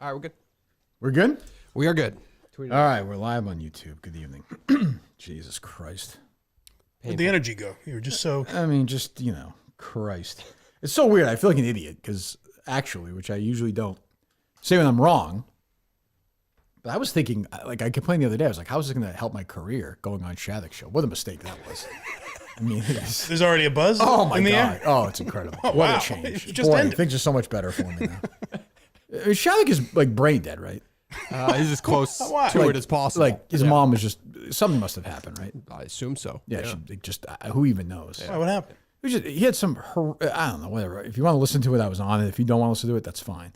All right, we're good. We're good? We are good. All right, we're live on YouTube. Good evening. Jesus Christ. Where'd the energy go? You were just so... I mean, just, Christ. It's so weird. I feel like an idiot because actually, which I usually don't say when I'm wrong, but I was thinking, like I complained the other day, I was like, how is this going to help my career going on Shattuck show? What a mistake that was. I mean, there's already a buzz in the God. air? Oh, it's incredible. Oh, what wow. a change. It just Boy, ended. things are so much better for me now. Shattuck is like brain dead, right? He's as close Why? to it as possible. Like his mom was just, something must have happened, right? I assume so. Yeah, she just who even knows? Why, what happened? He had some, I don't know, whatever. If you want to listen to it, I was on it. If you don't want to listen to it, that's fine.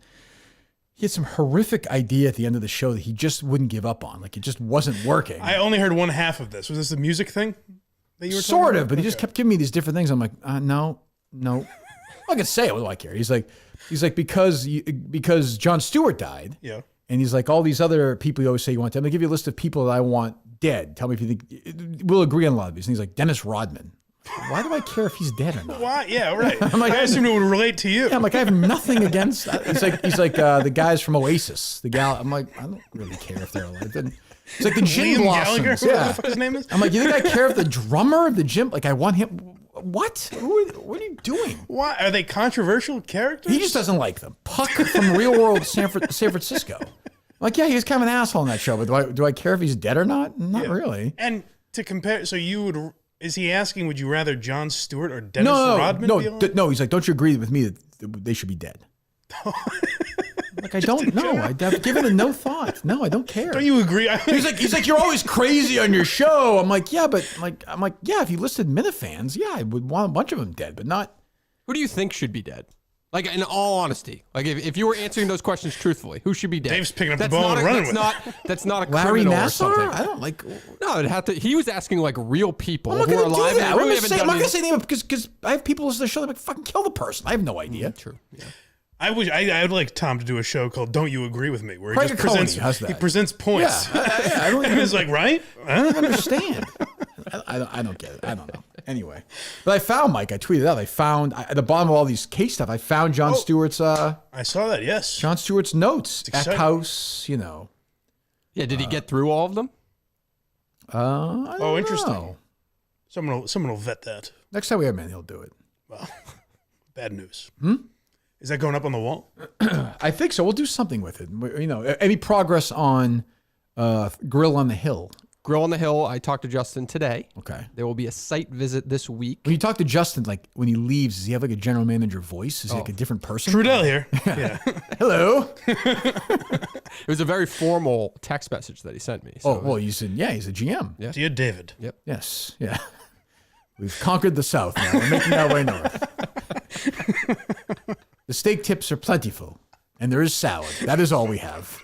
He had some horrific idea at the end of the show that he just wouldn't give up on. Like it just wasn't working. I only heard one half of this. Was this the music thing that you were talking Sort about? of, but he just kept giving me these different things. I'm like, no. I can say it. What do I care? He's like, because Jon Stewart died. Yeah. And he's like, all these other people you always say you want. I'm going to give you a list of people that I want dead. Tell me if you think we'll agree on a lot of these. And he's like, Dennis Rodman. Why do I care if he's dead or not? Why? Yeah, right. I'm like, I assumed it would relate to you. Yeah, I'm like, I have nothing against that. He's like the guys from Oasis. The gal. I'm like, I don't really care if they're alive. It's like the Gin Liam Blossoms. Gallagher? Yeah. What the fuck his name is? I'm like, you think I care if the drummer of the gym? Like, I want him. What? What are you doing? Why? Are they controversial characters? He just doesn't like them. Puck from Real World San Francisco. I'm like, yeah, he was kind of an asshole in that show, but do I care if he's dead or not? Not really. And to compare, so you would... Is he asking, would you rather Jon Stewart or Dennis Rodman be alive? No. He's like, don't you agree with me that they should be dead? Like, I don't know. I've given it no thought. No, I don't care. Don't you agree? He's like, you're always crazy on your show. I'm like, yeah, but I'm like, yeah, if you listed Minifans, yeah, I would want a bunch of them dead, but not. Who do you think should be dead? Like, in all honesty, like if you were answering those questions truthfully, who should be dead? Dave's picking up the ball and running with it. That's not a Larry criminal or Nassar? something. I don't like. No, it'd have to. He was asking like real people I'm not who are going to do alive. that. And I'm really not haven't going done to say name because I have people listen to the show that like fucking kill the person. I have no idea. True. Yeah. I would like Tom to do a show called "Don't You Agree with Me," where he Craig just Coney presents has that. he presents points. Yeah, I don't And even it's like, right? I don't understand. I don't get it. I don't know. Anyway, but I found Mike. I tweeted out. I found at the bottom of all these case stuff. I found Jon Stewart's. I saw that. Yes. Jon Stewart's notes at exciting. house. Yeah. Did he get through all of them? I don't interesting. know. Someone will vet that. Next time we have him in, he'll do it. Well, bad news. Is that going up on the wall? I think so. We'll do something with it. Any progress on Grill on the Hill? Grill on the Hill. I talked to Justin today. Okay. There will be a site visit this week. When you talk to Justin, like when he leaves, does he have like a general manager voice? Is he like a different person? Trudell here. Yeah. Hello. It was a very formal text message that he sent me. So He's a GM. Yeah. Dear David. Yep. Yes. Yeah. We've conquered the South now. We're making our way north. The steak tips are plentiful, and there is salad. That is all we have.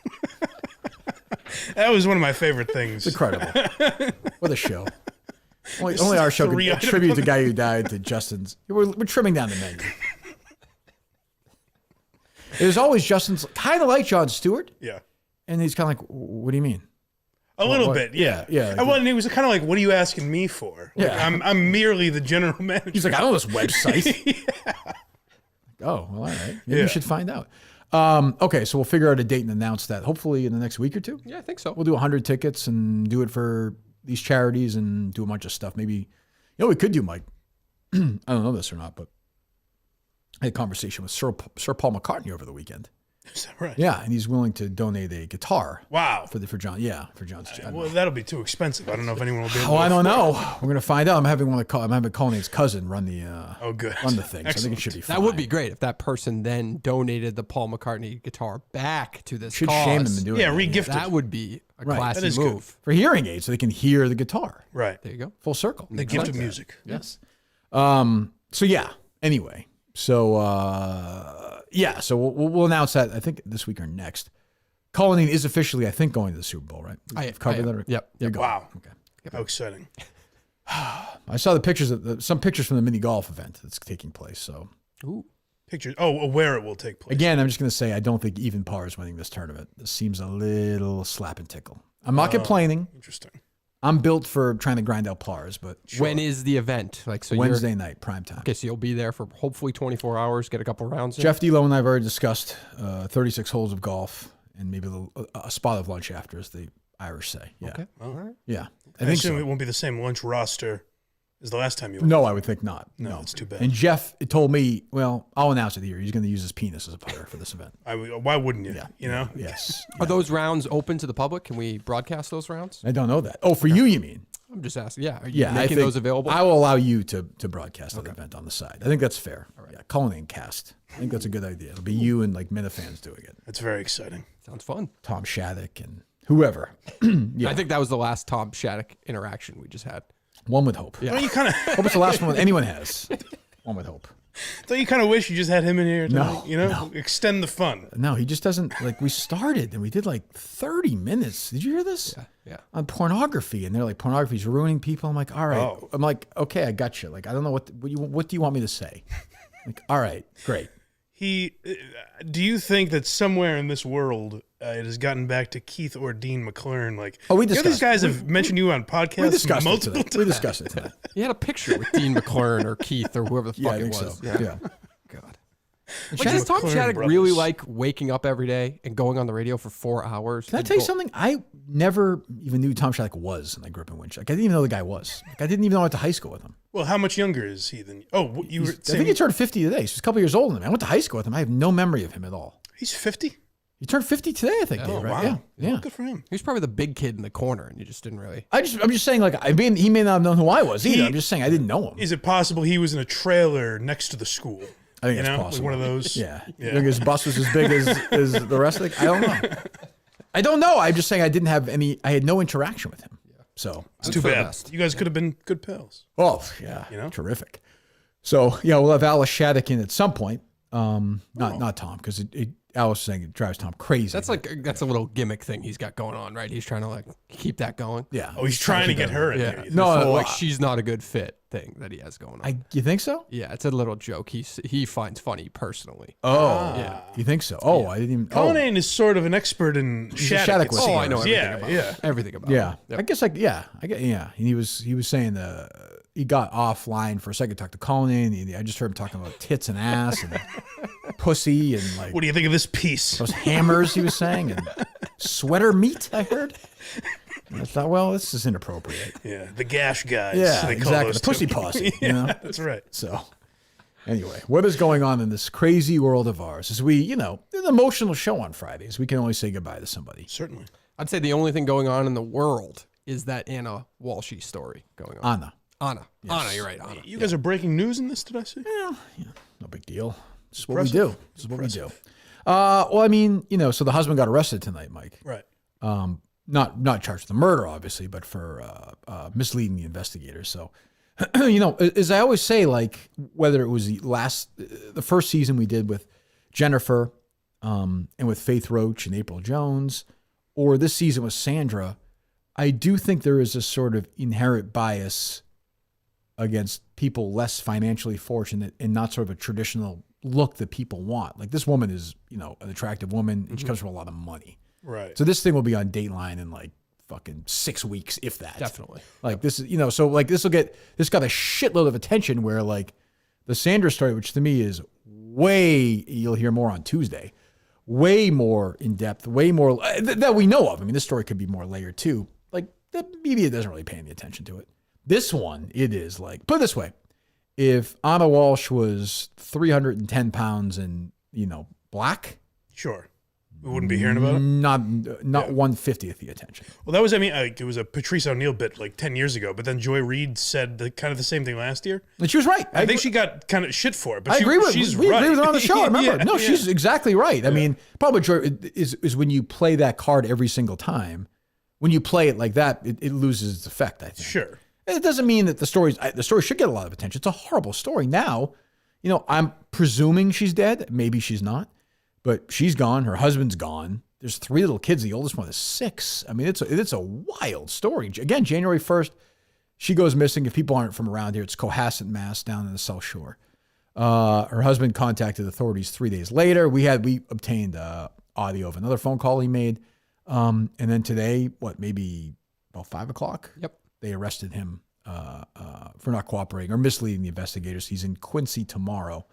That was one of my favorite things. It's incredible. What a show. Only our show can attribute the guy who died to Justin's. We're trimming down the menu. It was always Justin's kind of like Jon Stewart. Yeah. And he's kind of like, what do you mean? A little bit, yeah. Yeah. And he was kind of like, what are you asking me for? Like, Yeah. I'm merely the general manager. He's like, I know this website. Oh, well, all right. Maybe you should find out. Okay, so we'll figure out a date and announce that hopefully in the next week or two. Yeah, I think so. We'll do 100 tickets and do it for these charities and do a bunch of stuff. Maybe, we could do, Mike. I don't know this or not, but I had a conversation with Sir Paul McCartney over the weekend. Is that right? Yeah, and he's willing to donate a guitar. Wow. For John. Yeah, for John's. Well, that'll be too expensive. I don't know if anyone will be able to. I don't know. We're gonna find out. I'm having Colney's cousin run the. Good. Run the thing. So I think it should be fine. That would be great if that person then donated the Paul McCartney guitar back to this Should cause. shame them to do it. Yeah, regift That would be a classy That is move. good. For hearing aids, so they can hear the guitar. Right. There you go. Full circle. The gift of music. Yes. So yeah. Anyway. So so we'll announce that I think this week or next. Colleen is officially, I think, going to the Super Bowl, right? I've covered that. Yep. You're going. Wow. Okay. How exciting. I saw the pictures some pictures from the mini golf event that's taking place. So Ooh. Pictures. Oh, where it will take place. again, I'm just going to say I don't think even par is winning this tournament. This seems a little slap and tickle. I'm not complaining. Interesting. I'm built for trying to grind out pars, but When is the event? So Wednesday night, prime time. Okay, so you'll be there for hopefully 24 hours, get a couple rounds in. Jeff D'Lo and I have already discussed 36 holes of golf and maybe a spot of lunch after, as the Irish say. Yeah. Okay. All right. Yeah. I think assume so. it won't be the same lunch roster as the last time you went. No, I would think not. No, it's too bad. And Jeff told me, well, I'll announce it here. He's going to use his penis as a putter for this event. Why wouldn't you? Yeah. You know? Yes. Are those rounds open to the public? Can we broadcast those rounds? I don't know that. Oh, for you mean? I'm just asking. Yeah. Are you I making think those available? I will allow you to broadcast that event on the side. I think that's fair. All right. Yeah, Cullinane cast. I think that's a good idea. It'll be you and like Minifans doing it. That's very exciting. Sounds fun. Tom Shattuck and whoever. Yeah. I think that was the last Tom Shattuck interaction we just had. One would hope. Don't you kind of Hope it's the last one anyone has. One would hope. don't you kind of wish you just had him in here tonight? No, You know, extend the fun. No, he just doesn't. Like, we started and we did like 30 minutes. Did you hear this? Yeah. On pornography, and they're like, pornography's ruining people. I'm like, all right. Oh. I'm like, okay, I got you. Like, I don't know what do you want me to say? Like, all right, great. Do you think that somewhere in this world it has gotten back to Keith or Dean McClure? Like, Oh, we you know, discussed these guys have mentioned you on podcasts We discussed it multiple today. We discussed it today. He had a picture with Dean McClure or Keith or whoever the Yeah, fuck I it think was. so. Yeah. God. And Like, does Tom McClure Shattuck brothers. really like waking up every day and going on the radio for 4 hours? Can I tell you something? I never even knew who Tom Shattuck was, and I grew up in Winchester. Like, I didn't even know the guy was. Like, I didn't even know I went to high school with him. Well, how much younger is he than? Oh, you were I saying think he turned 50 today. So he's a couple years older than me. I went to high school with him. I have no memory of him at all. he's 50. He turned 50 today, I think. Oh, Dave, right? wow. Yeah. Yeah. Good for him. He was probably the big kid in the corner, and you just didn't really. I'm just saying, like, he may not have known who I was either. I'm just saying I didn't know him. Is it possible he was in a trailer next to the school? I think You it's know, possible. like one of those. Yeah. Yeah. You think his bus was as big as the rest of the? I don't know. I don't know. I'm just saying I didn't have any. I had no interaction with him. So, It's too for the bad. best. You guys could have been good pals. oh yeah, You know? terrific. So yeah, we'll have Alice Shattuck in at some point. Not Tom, because Alice is saying it drives Tom crazy. That's a little gimmick thing he's got going on, right? He's trying to like keep that going. Yeah. Oh, he's trying to get her in Yeah. there. you think? No, The whole, well, like she's not a good fit thing that he has going on. You think so? Yeah, it's a little joke he finds funny personally. Oh, Yeah. You think so? Oh, I didn't even. Oh, Cullinane is sort of an expert in Shattuck. Shattuck it was- seems. Oh, I know everything Yeah, about yeah. him. Everything about yeah. him. Yep. I guess yeah. And he was saying he got offline for a second, talked to Cullinane. I just heard him talking about tits and ass and pussy and like What do you think of this piece? those hammers he was saying and sweater meat. I heard. And I thought, well, this is inappropriate. Yeah, the gash guys. Yeah, they call exactly. those The pussy two. posse. Yeah, You know. that's right. So, anyway, what is going on in this crazy world of ours? As we, it's an emotional show on Fridays. We can only say goodbye to somebody. Certainly. I'd say the only thing going on in the world is that Anna Walshe story going on. Anna. Anna, you're right, Anna. You guys are breaking news in this, did I say? Well, no big deal. This is what we do. This is what we do. Impressive. Well, I mean, so the husband got arrested tonight, Mike. Right. Not charged with the murder, obviously, but for misleading the investigators. So, as I always say, like whether it was the first season we did with Jennifer, and with Faith Roach and April Jones, or this season with Sandra, I do think there is a sort of inherent bias against people less financially fortunate and not sort of a traditional look that people want. Like this woman is, an attractive woman and she comes from a lot of money. Right. So this thing will be on Dateline in like fucking 6 weeks, if that. Definitely. Like this is, so like this got a shitload of attention where like the Sandra story, which to me is you'll hear more on Tuesday, way more in depth, way more that we know of. I mean, this story could be more layered too. Like the media doesn't really pay any attention to it. This one, it is like, put it this way. If Ana Walsh was 310 pounds and, black, Sure. We wouldn't be hearing about it. not 1/50th the attention. Well, that was, it was a Patrice O'Neill bit like 10 years ago, but then Joy Reid said kind of the same thing last year. And she was right. I think she got kind of shit for it, but I agree with she's we right. agree with her on the show. I remember. Yeah, No, yeah. she's exactly right. I mean, problem with Joy is when you play that card every single time. When you play it like that, it loses its effect, I think. Sure. It doesn't mean that the story should get a lot of attention. It's a horrible story. Now, I'm presuming she's dead. Maybe she's not, but she's gone. Her husband's gone. There's 3 little kids. The oldest one is 6. I mean, it's a wild story. Again, January 1st, she goes missing. If people aren't from around here, it's Cohasset, Mass, down in the South Shore. Her husband contacted authorities 3 days later. We obtained audio of another phone call he made. And then today, maybe about 5 o'clock? Yep. They arrested him for not cooperating or misleading the investigators. He's in Quincy tomorrow.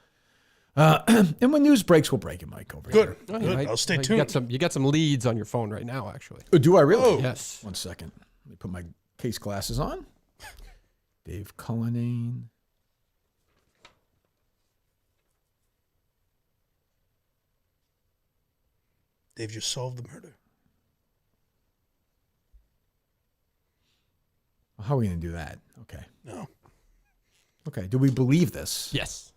And when news breaks, we'll break it, Mike, over Good. here. Good. I'll stay tuned. You got some leads on your phone right now, actually. Oh, do I really? Oh. Yes. 1 second. Let me put my case glasses on. Dave Cullinane. Dave just solved the murder. How are we going to do that? Okay. No. Okay. Do we believe this? Yes.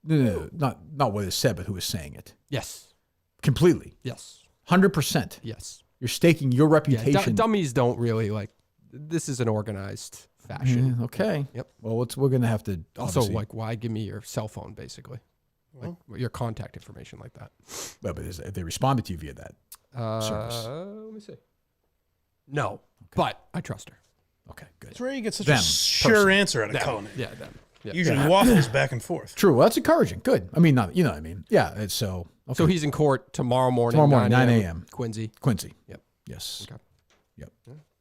No. Not what is said, but who is saying it. Yes. Completely. Yes. 100%. Yes. You're staking your Yeah, reputation. dummies don't really like. This is an organized fashion. Okay. Yep. Well, we're going to have to Also, obviously- like, why give me your cell phone, basically? Like, your contact information like that. Well, but if they responded to you via that service. Let me see. No, but I trust her. Okay, good. That's rare you get such Them, a sure personally. answer out of Cullen. Yeah, them. Yeah. Usually waffles back and forth. True. Well, that's encouraging. Good. I mean, not, you know what I mean? Yeah. It's so. Okay. So he's in court tomorrow morning. Tomorrow morning, 9 a.m. Quincy. Quincy. Yep. Yes. Okay. Yep.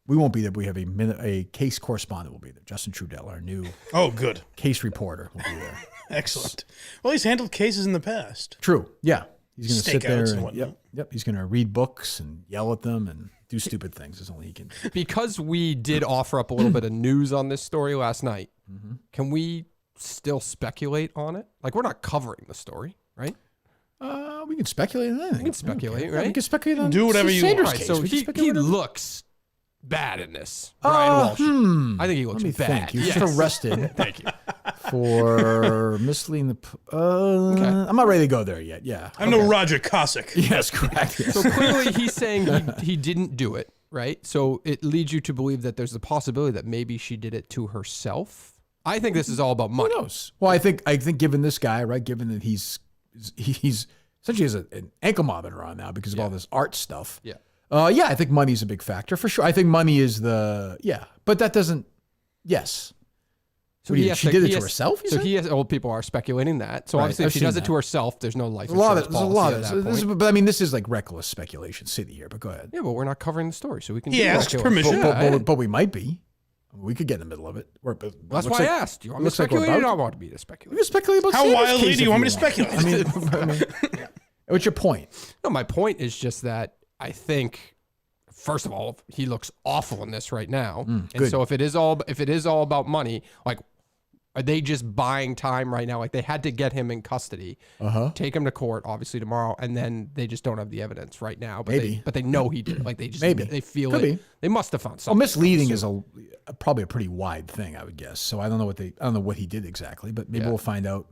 We won't be there. We have a case correspondent will be there. Justin Trudell, our new Oh, good. case reporter, will be there. Excellent. Well, he's handled cases in the past. True. Yeah. He's going to sit there Stakeouts and and whatnot. yep. He's going to read books and yell at them and do stupid things. That's only he can do. Because we did offer up a little bit of news on this story last night, can we still speculate on it? Like, we're not covering the story, right? We can speculate on anything. We can speculate, Yeah, right? we can speculate on Do whatever you Sanders' want. case. So We can he speculate on- looks bad in this. Brian Walsh. I think he looks Let me bad. think. He was Yes. just arrested Thank you. for misleading the. I'm not ready to go there yet. Yeah. I'm no Roger Cossack. Yes, correct. Yes. So clearly he's saying he didn't do it, right? So it leads you to believe that there's the possibility that maybe she did it to herself. I think this is all about money. Who knows? Well, I think given this guy, right? Given that he's essentially has an ankle monitor on now because of all this art stuff. Yeah. Yeah, I think money's a big factor for sure. I think money is but that doesn't. Yes. So What do you- has she did it to has- herself, you So said? old people are speculating that. So Right, obviously, I've if she seen does it that. to herself, there's no life There's a lot insurance of there's a policy lot at of that this, point. but I mean, this is like reckless speculation sitting here. But go ahead. Yeah, but we're not covering the story, so we can. He do asked speculation. permission. Yeah, But we might be. We could get in the middle of it. that's why I asked. Do you want me to looks like we're speculate? Or about do I to. want to be to We speculate? can speculate about How Sanders' wildly case do you if want me to want. speculate? I mean, what's your point? No, my point is just that I think, first of all, he looks awful in this right now, and good. so if it is all about money, like, are they just buying time right now? Like, they had to get him in custody, take him to court, obviously tomorrow, and then they just don't have the evidence right now. But Maybe. they know he did. Like, they just Maybe. they feel Could it. be. They must have found Well, something. misleading is probably a pretty wide thing, I would guess. So I don't know what he did exactly, but maybe we'll find out.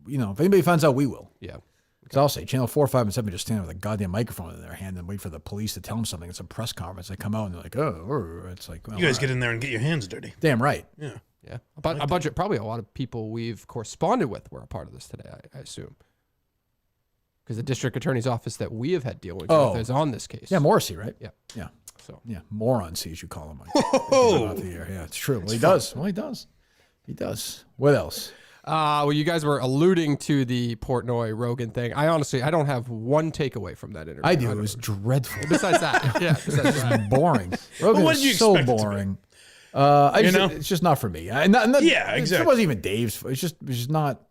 You know, if anybody finds out, we will. Yeah. Because I'll say Channel 4, 5, and 7 just stand there with a goddamn microphone in their hand and wait for the police to tell them something. It's a press conference. They come out and they're like, oh, it's like, well, You guys all get right. in there and get your hands dirty. Damn right. Yeah. Yeah. But a bunch of, probably a lot of people we've corresponded with were a part of this today, I assume. Because the district attorney's office that we have had dealings with is on this case. Yeah, Morrissey, right? Yeah. Yeah. So Yeah, morons, as you call him. Oh, Yeah, it's true. Well, he does. Well, he does. He does. What else? well, you guys were alluding to the Portnoy Rogan thing. I don't have one takeaway from that interview. I do. It was dreadful. Besides that, yeah. Besides that. Boring. Rogan what is did you so expect it to be? boring. know? It's just not for me. Yeah, It exactly. wasn't even Dave's. It's just not.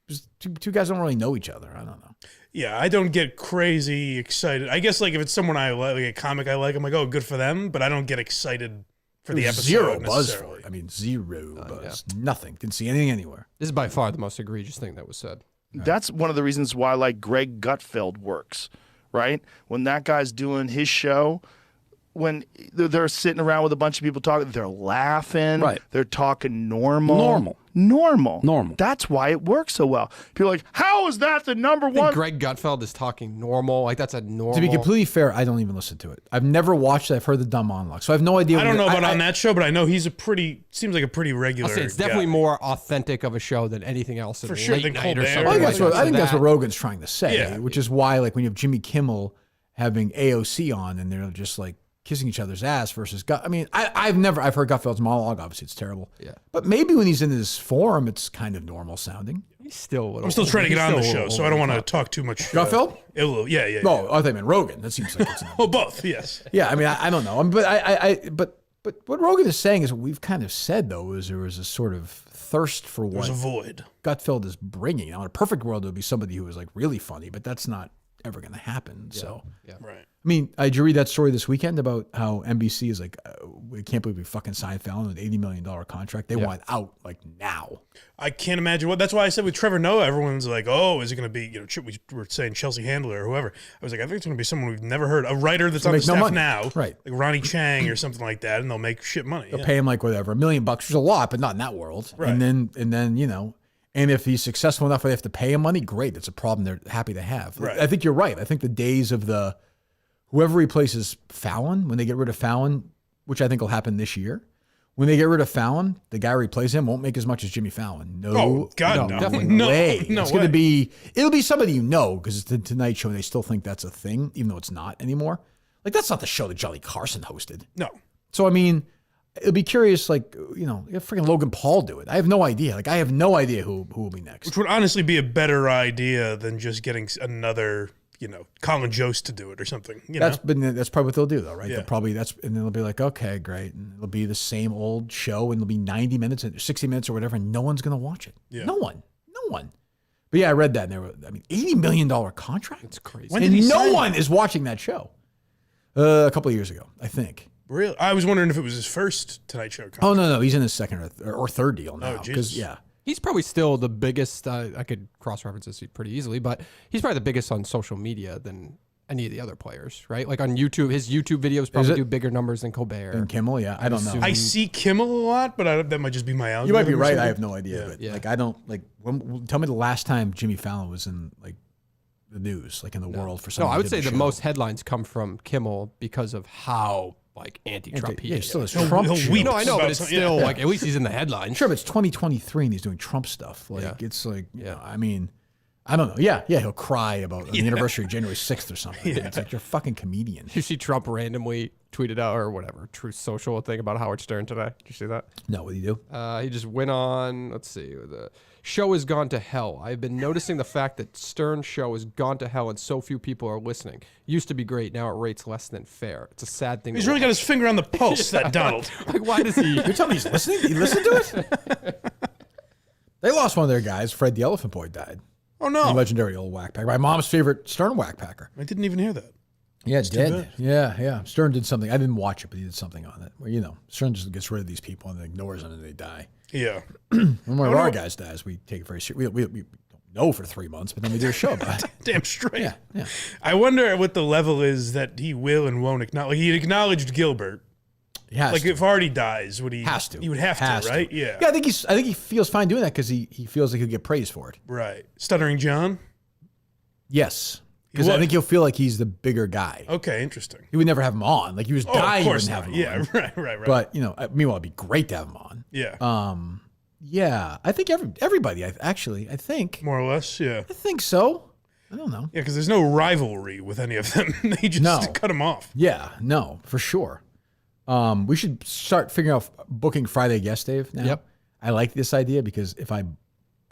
Just two guys don't really know each other. I don't know. yeah. I don't get crazy excited. I guess like if it's someone I like a comic I like, I'm like, oh, good for them. But I don't get excited for the episode. Zero buzz for necessarily. it. I mean, zero buzz. Nothing. Didn't see anything anywhere. This is by far the most egregious thing that was said. That's one of the reasons why like Greg Gutfeld works, right? When that guy's doing his show, when they're sitting around with a bunch of people talking, they're laughing, Right. They're talking normal. That's why it works so well. People are like, how is that the number I think one? Greg Gutfeld is talking normal. Like, that's a normal. To be completely fair, I don't even listen to it. I've never watched it. I've heard the dumb monologue, so I have no idea. I don't know about on that show, but I know he's seems like a pretty regular. I'll say it's definitely guy. more authentic of a show than anything else. For sure, late than night or Colbert. something. Well, I think like that's what that. Rogan's trying to say, Yeah. which is why, like, when you have Jimmy Kimmel having AOC on and they're just like kissing each other's ass versus Gut. I mean, I've heard Gutfeld's monologue. Obviously, it's terrible. Yeah. But maybe when he's in his forum, it's kind of normal sounding. He's still a little. I'm still trying to get he's on the still a show, little so I don't want to over the talk too much. Gutfeld? Yeah. No, I think I meant Rogan. That seems like it's. Oh, both. Yes. Yeah, I mean, I don't know. But But what Rogan is saying is what we've kind of said, though, is there was a sort of thirst for There's what a void. Gutfeld is bringing. Now, in a perfect world, it would be somebody who was like really funny, but that's not ever going to happen. So, Right. I mean, did you read that story this weekend about how NBC is like, we can't believe we fucking signed Fallon with an $80 million contract. They want out like now. I can't imagine what. That's why I said with Trevor Noah, everyone's like, "Oh, is it going to be?" We were saying Chelsea Handler or whoever. I was like, I think it's going to be someone we've never heard, a writer that's on the staff now, right? Like Ronnie Chang or something like that, and they'll make shit money. They'll pay him like whatever $1 million, which is a lot, but not in that world. Right. And then and if he's successful enough, they have to pay him money. Great, that's a problem they're happy to have. Right. I think you're right. I think the days of whoever replaces Fallon, when they get rid of Fallon, which I think will happen this year. When they get rid of Fallon, the guy replacing him won't make as much as Jimmy Fallon. No, oh God, no, definitely no way. No it's way. going to be. It'll be somebody because it's the Tonight Show, and they still think that's a thing, even though it's not anymore. Like that's not the show that Johnny Carson hosted. No. So I mean, it'll be curious. Like if freaking Logan Paul do it, I have no idea. Like I have no idea who will be next. Which would honestly be a better idea than just getting another. Colin Jost to do it or something. That's probably what they'll do, though, right? Yeah. And then they'll be like, okay, great, and it'll be the same old show, and it'll be 90 minutes, 60 minutes, or whatever, and no one's gonna watch it. Yeah. No one. But yeah, I read that, and $80 million contract. It's crazy. When did he sign it? One is watching that show. A couple of years ago, I think. Really, I was wondering if it was his first Tonight Show contract. Oh no, he's in his second or third deal now. Oh, Jesus. Yeah. He's probably still the biggest. I could cross-reference this pretty easily, but he's probably the biggest on social media than any of the other players, right? Like on YouTube, his YouTube videos probably do bigger numbers than Colbert. And Kimmel, yeah, I don't know. I see Kimmel a lot, but that might just be my algorithm. You might be or right. something. I have no idea, but like I don't like. Tell me the last time Jimmy Fallon was in like the news, like in the world for something. No, I would say the most headlines come from Kimmel because of how like anti-Trump he Yeah, is. still has He'll Trump. weep. shit. No, I know, but it's About- still yeah. like at least he's in the headlines. Sure, but it's 2023 and he's doing Trump stuff. Like Yeah. it's like, I mean, I don't know. Yeah, he'll cry about the anniversary of January 6th or something. It's like you're a fucking comedian. You see Trump randomly tweeted out or whatever Truth Social thing about Howard Stern today. Did you see that? No, what do you do? He just went on. Let's see. The show has gone to hell. I've been noticing the fact that Stern's show has gone to hell and so few people are listening. Used to be great. Now it rates less than fair. It's a sad thing. He's to really got watch. his finger on the pulse, that Donald. Like, why does he? You're telling me he's listening? He listened to it? They lost one of their guys. Fred the Elephant Boy died. Oh, The no. legendary old whack packer. My mom's favorite Stern whack packer. I didn't even hear that. Yeah, too dead. bad. Yeah. Stern did something. I didn't watch it, but he did something on it. Where, Stern just gets rid of these people and ignores them and they die. Yeah. When one of our guys dies, we take it very seriously. We don't know for 3 months, but then we do a show about it. Damn straight. Yeah. I wonder what the level is that he will and won't acknowledge. He acknowledged Gilbert. He has Like to. if Hardy dies, would he? Has to. He would have Has to, right? Yeah. Yeah, I think he feels fine doing that because he feels like he'll get praised for it. Right. Stuttering John. Yes. Because would. I think he'll feel like he's the bigger guy. Okay, interesting. He would never have him on. Like he was Oh, dying, of he course wouldn't have not. him Yeah. on. Right. But meanwhile, it'd be great to have him on. Yeah. Yeah, I think everybody. I think. More or less. Yeah. I think so. I don't know. Yeah, because there's no rivalry with any of them. They just No. cut him off. Yeah, no, for sure. We should start figuring out booking Friday guests, Dave. Now. Yep. I like this idea because if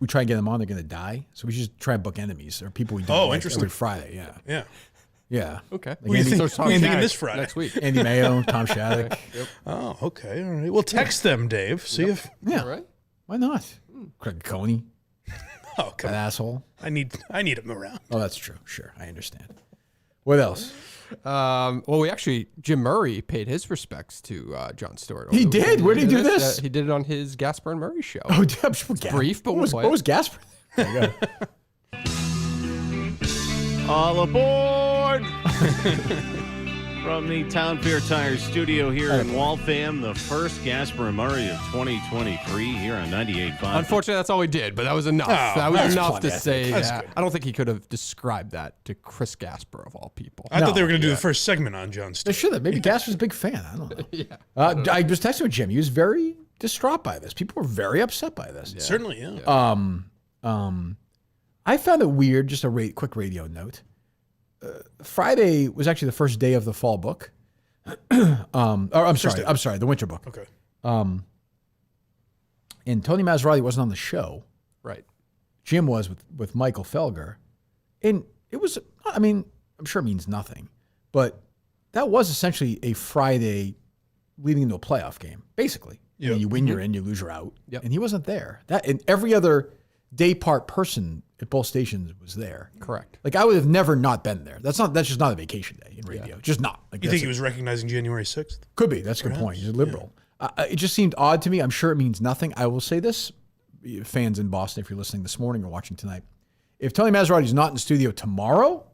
we try and get them on, they're going to die. So we should just try and book enemies or people we don't like interesting. every Friday. Yeah. Yeah. Yeah. Okay. Like Andy, So Tom What are you thinking Shattuck this Friday? next week? Andy Mayo, Tom Shattuck. Oh, okay. All right. Well, text them, Dave. See if. Yeah. All right. Why not? Craig Coney, Oh, come that on. asshole. I need him around. Oh, that's true. Sure. I understand. What else? Well, Jim Murray paid his respects to Jon Stewart. He did? Where did he do this? He did it on his Gasper and Murray show. Oh, damn. brief, but we'll play what it. was Gasper? There you go. All aboard! From the Town Fair Tires studio here in Waltham, the first Gasper and Murray of 2023 here on 98.5. Unfortunately, that's all he did, but that was enough. that was that's enough to plenty, I say That's that. good. I don't think he could have described that to Chris Gasper of all people. I thought they No, were going to do the first segment on Jon They Stewart. should have. Maybe Gasper's a big fan. I don't know. I was texting with Jim. He was very distraught by this. People were very upset by this. Certainly, yeah. I found it weird. Just a quick radio note. Friday was actually the first day of the fall book. I'm sorry, the winter book. Okay. And Tony Maserati wasn't on the show. Right. Jim was with Michael Felger. And it was, I mean, I'm sure it means nothing, but that was essentially a Friday leading into a playoff game, basically. Yep. You win, you're in. You lose, you're out. Yep. And he wasn't there. That and every other day part person at both stations was there. Correct. Like I would have never not been there. That's just not a vacation day in radio. Just not. Like You think he was recognizing January 6th? Could be. That's a good point. He's a liberal. It just seemed odd to me. I'm sure it means nothing. I will say this, fans in Boston, if you're listening this morning or watching tonight, if Tony Maserati's not in the studio tomorrow,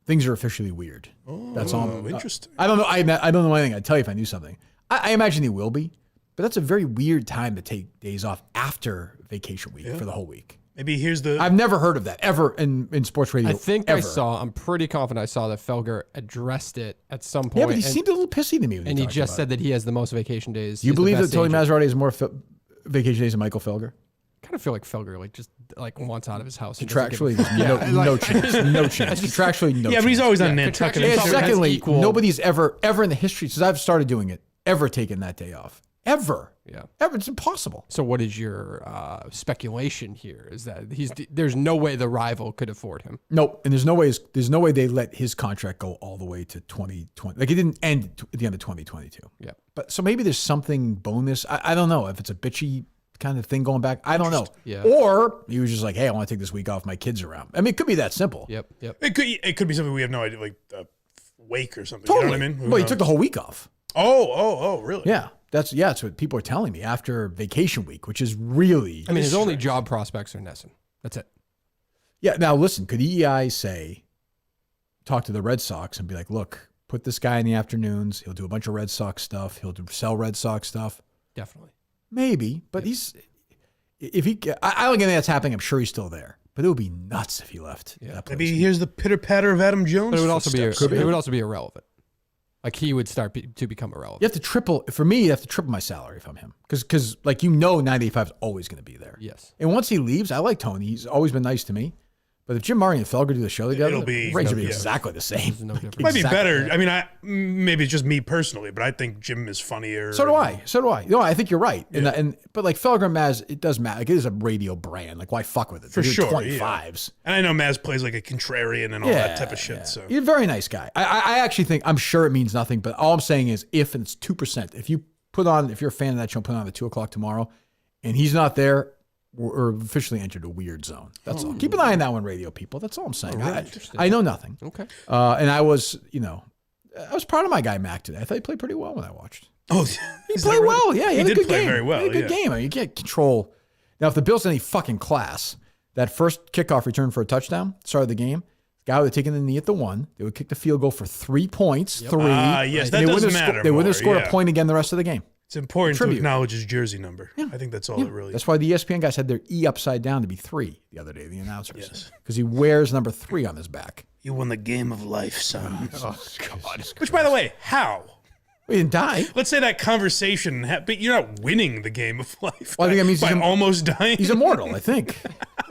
things are officially weird. That's all. Interesting. I don't know. I don't know anything. I'd tell you if I knew something. I imagine he will be, but that's a very weird time to take days off after vacation week for the whole week. Maybe here's the. I've never heard of that ever in sports radio. I think ever. I'm pretty confident I saw that Felger addressed it at some point. Yeah, but he and, seemed a little pissy to me. and he just said that he has the most vacation days. You He's the believe that best Tony agent. Maserati has more vacation days than Michael Felger? I kind of feel like Felger wants out of his house. He Contractually, doesn't give a- there's no chance. No chance. Contractually, no chance. Yeah, but he's always on Yeah, Nantucket. contractually, And Felger has secondly, equal- nobody's ever in the history since I've started doing it ever taken that day off. Ever. Yeah. Ever. It's impossible. So what is your speculation here? Is that there's no way the rival could afford him? Nope. And there's no way they let his contract go all the way to 2020. Like it didn't end at the end of 2022. Yeah. But so maybe there's something bonus. I don't know if it's a bitchy kind of thing going back. I don't know. Yeah. Or he was just like, hey, I want to take this week off. My kids are around. I mean, it could be that simple. Yep. It could be something we have no idea, like a wake or something. Totally. You know what I mean? Who Well, he knows? took the whole week off. Oh, really? Yeah. That's what people are telling me after vacation week, which is really. I mean, his only job prospects are Nesson. That's it. Yeah. Now listen, could EEI talk to the Red Sox and be like, look, put this guy in the afternoons. He'll do a bunch of Red Sox stuff. He'll sell Red Sox stuff. Definitely. Maybe, but I don't think that's happening. I'm sure he's still there, but it would be nuts if he left. Yeah. That place. Maybe here's the pitter patter of Adam Jones. But it would also be footsteps. it would also be irrelevant. Like he would start to become irrelevant. You have to triple. For me, you have to triple my salary if I'm him, because 985 is always going to be there. Yes. And once he leaves, I like Tony. He's always been nice to me. But if Jim Murray and Felger do the show together, It'll be- the ratings will be yeah. exactly the same. There's no difference. Might be Exactly. better. I mean, maybe it's just me personally, but I think Jim is funnier. So do I. No, I think you're right. But like Felger and Maz, it does matter. Like it is a radio brand. Like why fuck with it? For They're sure, 25s. And I know Maz plays like a contrarian and all that type of shit. So He's a very nice guy. I actually think, I'm sure it means nothing, but all I'm saying is if it's 2%, if you're a fan of that show, put on at 2:00 tomorrow, and he's not there, we're officially entered a weird zone. That's all. Keep an eye on that one, radio people. That's all I'm saying. I know nothing. Okay. And I was proud of my guy Mac today. I thought he played pretty well when I watched. he He played well. Yeah, he had a did good play game. very well. He had a good game. I mean, you can't control. Now, if the Bills had any fucking class, that first kickoff return for a touchdown started the game. The guy would have taken the knee at the 1. They would kick the field goal for 3 points. 3. yes, And that they wouldn't does have matter They wouldn't have more, scored a point again the rest of the game. It's important to Tribute. acknowledge his jersey number. I think that's all it really. That's why the ESPN guys had their E upside down to be 3 the other day, the announcers. Yes. Because he wears number 3 on his back. You won the game of life, son. Oh, God. Which, by the way, how? He didn't die. Let's say that conversation, but you're not winning the game of life. Well, I think that means by he's almost dying. He's immortal, I think. I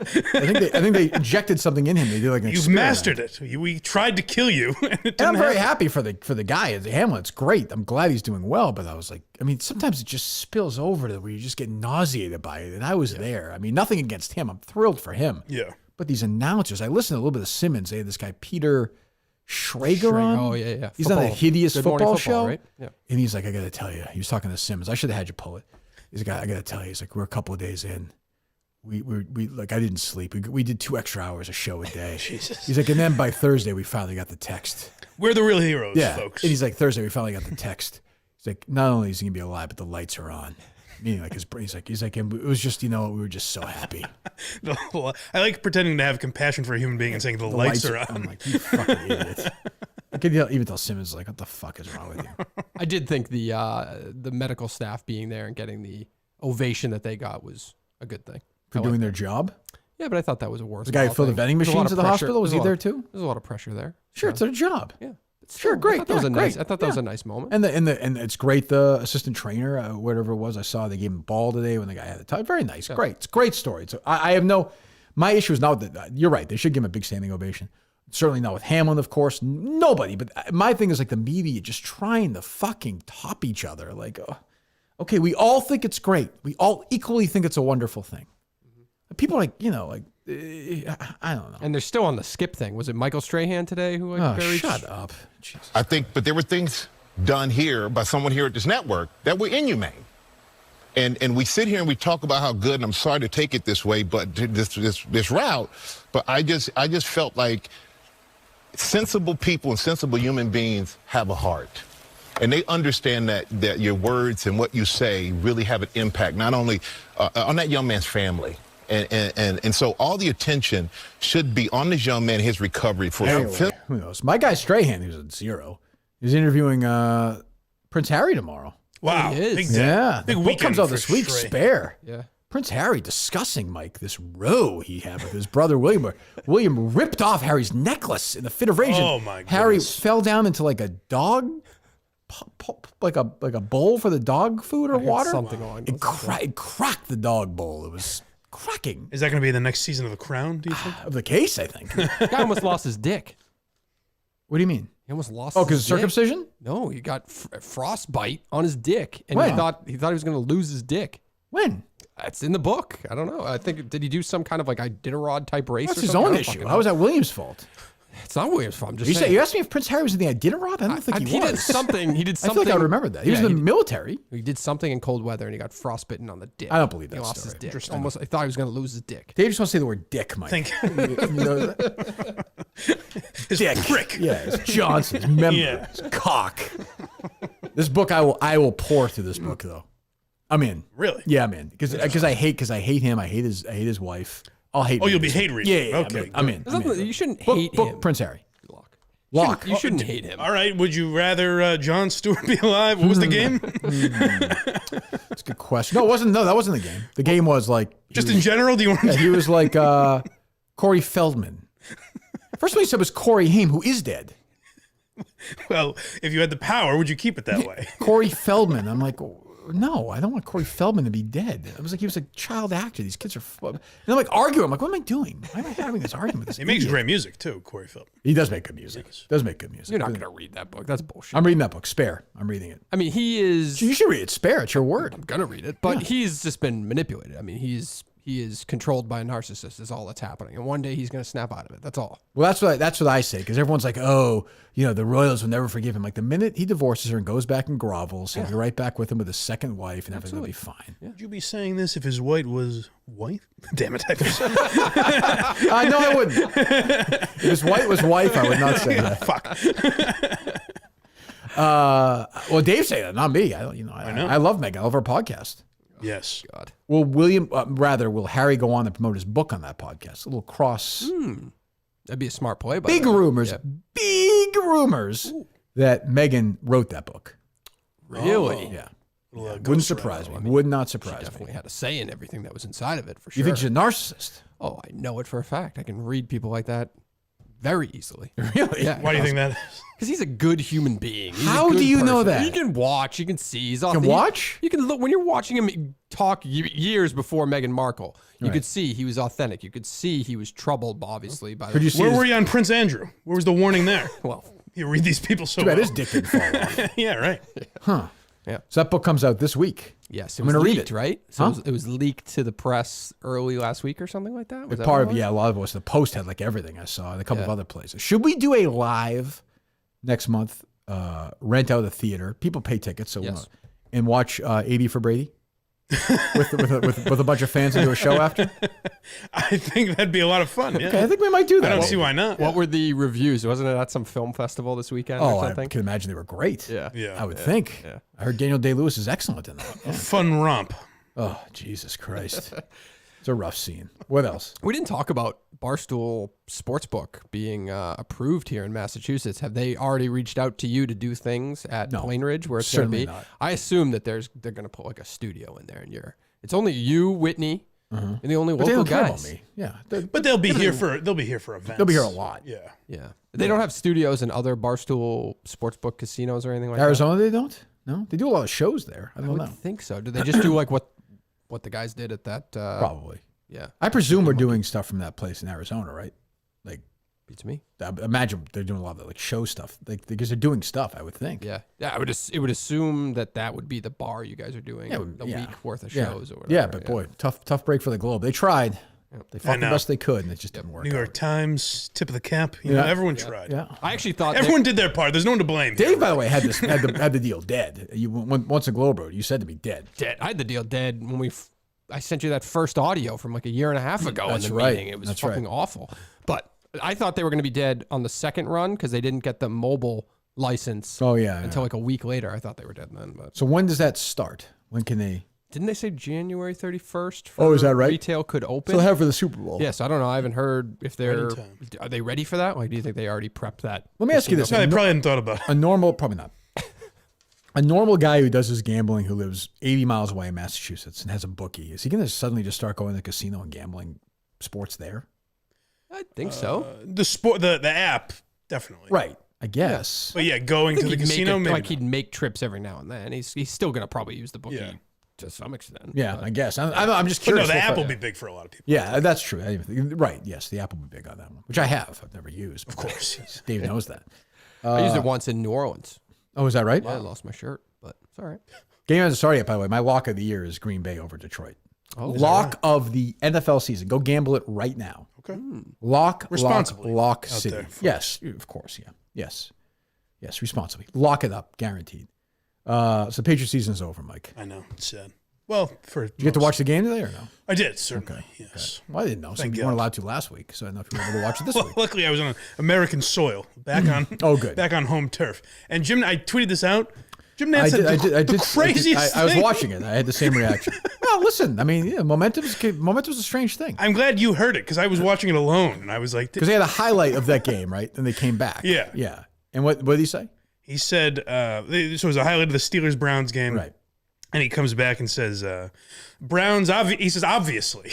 think they injected something in him. They did like an You've experiment. mastered it. We tried to kill you, and it didn't And I'm very happen. happy for the guy. Hamlin, it's great. I'm glad he's doing well. But I was like, I mean, sometimes it just spills over to where you just get nauseated by it. And I was there. I mean, nothing against him. I'm thrilled for him. Yeah. But these announcers, I listened to a little bit of Simmons. They had this guy Peter Schrager on. Oh yeah. He's on a Football. hideous Good Morning football Football, show. right? Yeah. And he's like, I got to tell you. He was talking to Simmons. I should have had you pull it. He's like, I got to tell you. He's like, we're a couple of days in. We like, I didn't sleep. We did 2 extra hours a show a day. Jesus. He's like, and then by Thursday, we finally got the text. We're the real heroes, Yeah. folks. And he's like, Thursday, we finally got the text. He's like, not only is he going to be alive, but the lights are on. Meaning like he's like, and it was just, we were just so happy. I like pretending to have compassion for a human being and saying the lights are on. I'm like, you fucking idiot. I could even tell Simmons, like, what the fuck is wrong with you? I did think the medical staff being there and getting the ovation that they got was a good thing. For doing their job? Yeah, but I thought that was a worse. The guy who filled the vending machines at the hospital, was he there too? There's a lot of pressure there. Sure, it's their job. Yeah. Sure, great. I thought that was a great. nice. I thought that was a nice moment. And it's great. The assistant trainer, whatever it was, I saw they gave him a ball today when the guy had the time. Very nice, great. It's a great story. So I have my issue is not that you're right. They should give him a big standing ovation. Certainly not with Hamlin, of course. Nobody. But my thing is like the media just trying to fucking top each other. Like, okay, we all think it's great. We all equally think it's a wonderful thing. People are like, I don't know. And they're still on the skip thing. Was it Michael Strahan today who Oh, buried? shut up. Jesus. I think, but there were things done here by someone here at this network that we're inhumane. And we sit here and we talk about how good, and I'm sorry to take it this way, but this route, but I just felt like sensible people and sensible human beings have a heart. And they understand that your words and what you say really have an impact, not only on that young man's family. And so all the attention should be on this young man, his recovery. Anyway, who knows? My guy Strahan, who's at zero, is interviewing Prince Harry tomorrow. Wow. He is. Big day. Yeah. Big the book weekend comes out for this week, Stray. Spare. Yeah. Prince Harry discussing, Mike, this row he had with his brother William. Where William ripped off Harry's necklace in the fit of rage. Oh, my Harry goodness. fell down into like a dog, like a bowl for the dog food or water. something along those It cracked the dog bowl. It was cracking. Is that going to be the next season of The Crown, do you think? Of the case, I think. Guy almost lost his dick. What do you mean? He almost lost. Oh, his because of dick. circumcision? No, he got frostbite on his dick, and When? he thought he was going to lose his dick. When? That's in the book. I don't know. I think did he do some kind of like Iditarod type race? That's or his something? I own don't issue. fucking How was know. that William's fault? It's not Williams' fault. I'm just saying. You asked me if Prince Harry was in the Iditarod? I don't think he was. did something. He did I something. feel like I remember that. He was in the military. He did something in cold weather, and he got frostbitten on the dick. I don't believe that He lost story. his dick. Interesting. Almost. I thought he was going to lose his dick. Dave just wants to say the word dick, Mike. Think You know that? his prick. Yeah, it's Johnson's member. Yeah. It's cock. This book, I will pour through this book though. I'm in. Really? Yeah, I'm in because I hate him. I hate his wife. I'll hate. Oh, you'll him. be hate reading. Yeah, Okay. I'm in. There's I'm in. nothing- you shouldn't Book, hate book him. Prince Harry. Locke. Locke. You shouldn't hate him. All right. Would you rather Jon Stewart be alive? What was the game? That's a good question. No, it wasn't. No, that wasn't the game. The game was like Just in general, do you want yeah, to? he was like Corey Feldman. First one he said was Corey Haim, who is dead. Well, if you had the power, would you keep it that way? Corey Feldman. I'm like, no, I don't want Corey Feldman to be dead. It was like he was a child actor. These kids are, and I'm like arguing. I'm like, what am I doing? Why am I having this argument with this? He makes idiot? great music too, Corey Feldman. He does make good music. Does make good music. You're not going to read that book. That's bullshit. I'm reading that book. Spare. I'm reading it. I mean, he is. You should read it. Spare. It's your word. I'm gonna read it, but he's just been manipulated. I mean, he is controlled by a narcissist. Is all that's happening, and one day he's gonna snap out of it. That's all. Well, that's what I say because everyone's like, oh, the Royals will never forgive him. Like the minute he divorces her and goes back and grovels, he'll be right back with him with his second wife, and everything will be fine. Would you be saying this if his wife was white? Damn it! No, I wouldn't. If his wife was wife, I would not say that. Fuck. Well, Dave say that, not me. I know. I love Megan. I love her podcast. Yes. God. Will will Harry go on and promote his book on that podcast? A little cross. That'd be a smart play. By Big them. rumors. Yeah. Big rumors that Megan wrote that book. Really? Yeah. Little, Wouldn't surprise me. Would not surprise me. Definitely had a say in everything that was inside of it for sure. You think she's a narcissist? Oh, I know it for a fact. I can read people like that very easily. Really? Yeah. Why do you think that is? Because he's a good human being. He's a How good do you know person. that? You can watch. You can see. He's can watch? You can look when you're watching him talk years before Meghan Markle. You Right. could see he was authentic. You could see he was troubled, obviously. By Could you see Where his, were you on Prince Andrew? Where was the warning there? Well, You read these people so too bad well. his dick didn't fall off. Yeah, right. So that book comes out this week. yes, it I'm was gonna read leaked, it. right? So Huh? it was leaked to the press early last week or something like that. Was that Part what of it was? a lot of us. The Post had like everything I saw, and a couple of other places. Should we do a live next month? Rent out a theater. People pay tickets, so Yes. and watch 80 for Brady with a bunch of fans and do a show after. I think that'd be a lot of fun. Yeah. Okay, I think we might do that. I don't see why not. What were the reviews? Wasn't it at some film festival this weekend Oh, or I something? can imagine they were great. Yeah. Yeah. I would think. Yeah. I heard Daniel Day-Lewis is excellent in that. A fun romp. Oh, Jesus Christ. It's a rough scene. What else? We didn't talk about Barstool Sportsbook being approved here in Massachusetts. Have they already reached out to you to do things at No, Plain Ridge where it's going to certainly be? not. I assume that they're going to put like a studio in there, and it's only you, Whitney, and the only But they local don't care about guys. me. Yeah. But they'll be here for events. They'll be here a lot. Yeah. Yeah, they don't have studios in other Barstool Sportsbook casinos or anything like Arizona, they don't? No? They do a lot of shows there. I that. I don't would know. think so. Do they just do like what the guys did at that? Probably. Yeah, I presume we're doing stuff from that place in Arizona, right? Like, beats me. I imagine they're doing a lot of like show stuff, like because they're doing stuff. I would think. Yeah, it would assume that would be the bar you guys are doing a week worth of shows or whatever. Yeah, but boy, tough break for the Globe. They tried. They fought the best they could, and it just didn't work. New York out. Times, tip of the cap. You know, everyone tried. Yeah. I actually thought Everyone did their part. There's no one to blame. Dave, by the way, had the deal dead. Once a Globe Road, you said to me dead. I had the deal dead when I sent you that first audio from like a year and a half ago in the meeting. It was fucking awful. But I thought they were going to be dead on the second run because they didn't get the mobile license. Until like a week later. I thought they were dead then. But so when does that start? When can they? Didn't they say January 31st? Oh, is that right? Retail could open. So they'll have for the Super Bowl. Yes, I don't know. I haven't heard if are they ready for that? Like, do you think they already prepped that? Let me ask you this: No, they probably hadn't thought about it. a normal, probably not. A normal guy who does his gambling, who lives 80 miles away in Massachusetts and has a bookie, is he going to suddenly just start going to the casino and gambling sports there? I think so. The app, definitely. Right. I guess. But yeah, going to the casino, maybe he'd make trips every now and then. He's still going to probably use the bookie to some extent. Yeah, I guess. I'm just But no, curious. the app will be big for a lot of people. Yeah, that's true. Right. Yes, the app will be big on that one, which I have. I've never used. Of course. Dave knows that. I used it once in New Orleans. Oh, is that right? Yeah, I lost my shirt, but it's all right. Game hasn't started yet, by the way. My lock of the year is Green Bay over Detroit. Oh, lock of the NFL season. Go gamble it right now. Okay. Lock, responsibly lock out city. there, folks. Yes, of course. Yeah. Yes, responsibly. Lock it up, guaranteed. So the Patriot season is over, Mike. I know. It's sad. Well, Did you get to watch the game today or no? I did, certainly. Yes. Well, I didn't know. So you weren't allowed to last week, so I don't know if you were able to watch it this Well, week. luckily, I was on American soil, back on. Good. Back on home turf. And Jim, I tweeted this out. Jim Nantz said the craziest I was thing. watching it. I had the same reaction. Well, listen. I mean, momentum's a strange thing. I'm glad you heard it because I was watching it alone, and I was like, Because they had a highlight of that game, right? Then they came back. Yeah. And what did he say? he said, so it was a highlight of the Steelers-Browns game. Right. And he comes back and says, Browns, he says, obviously,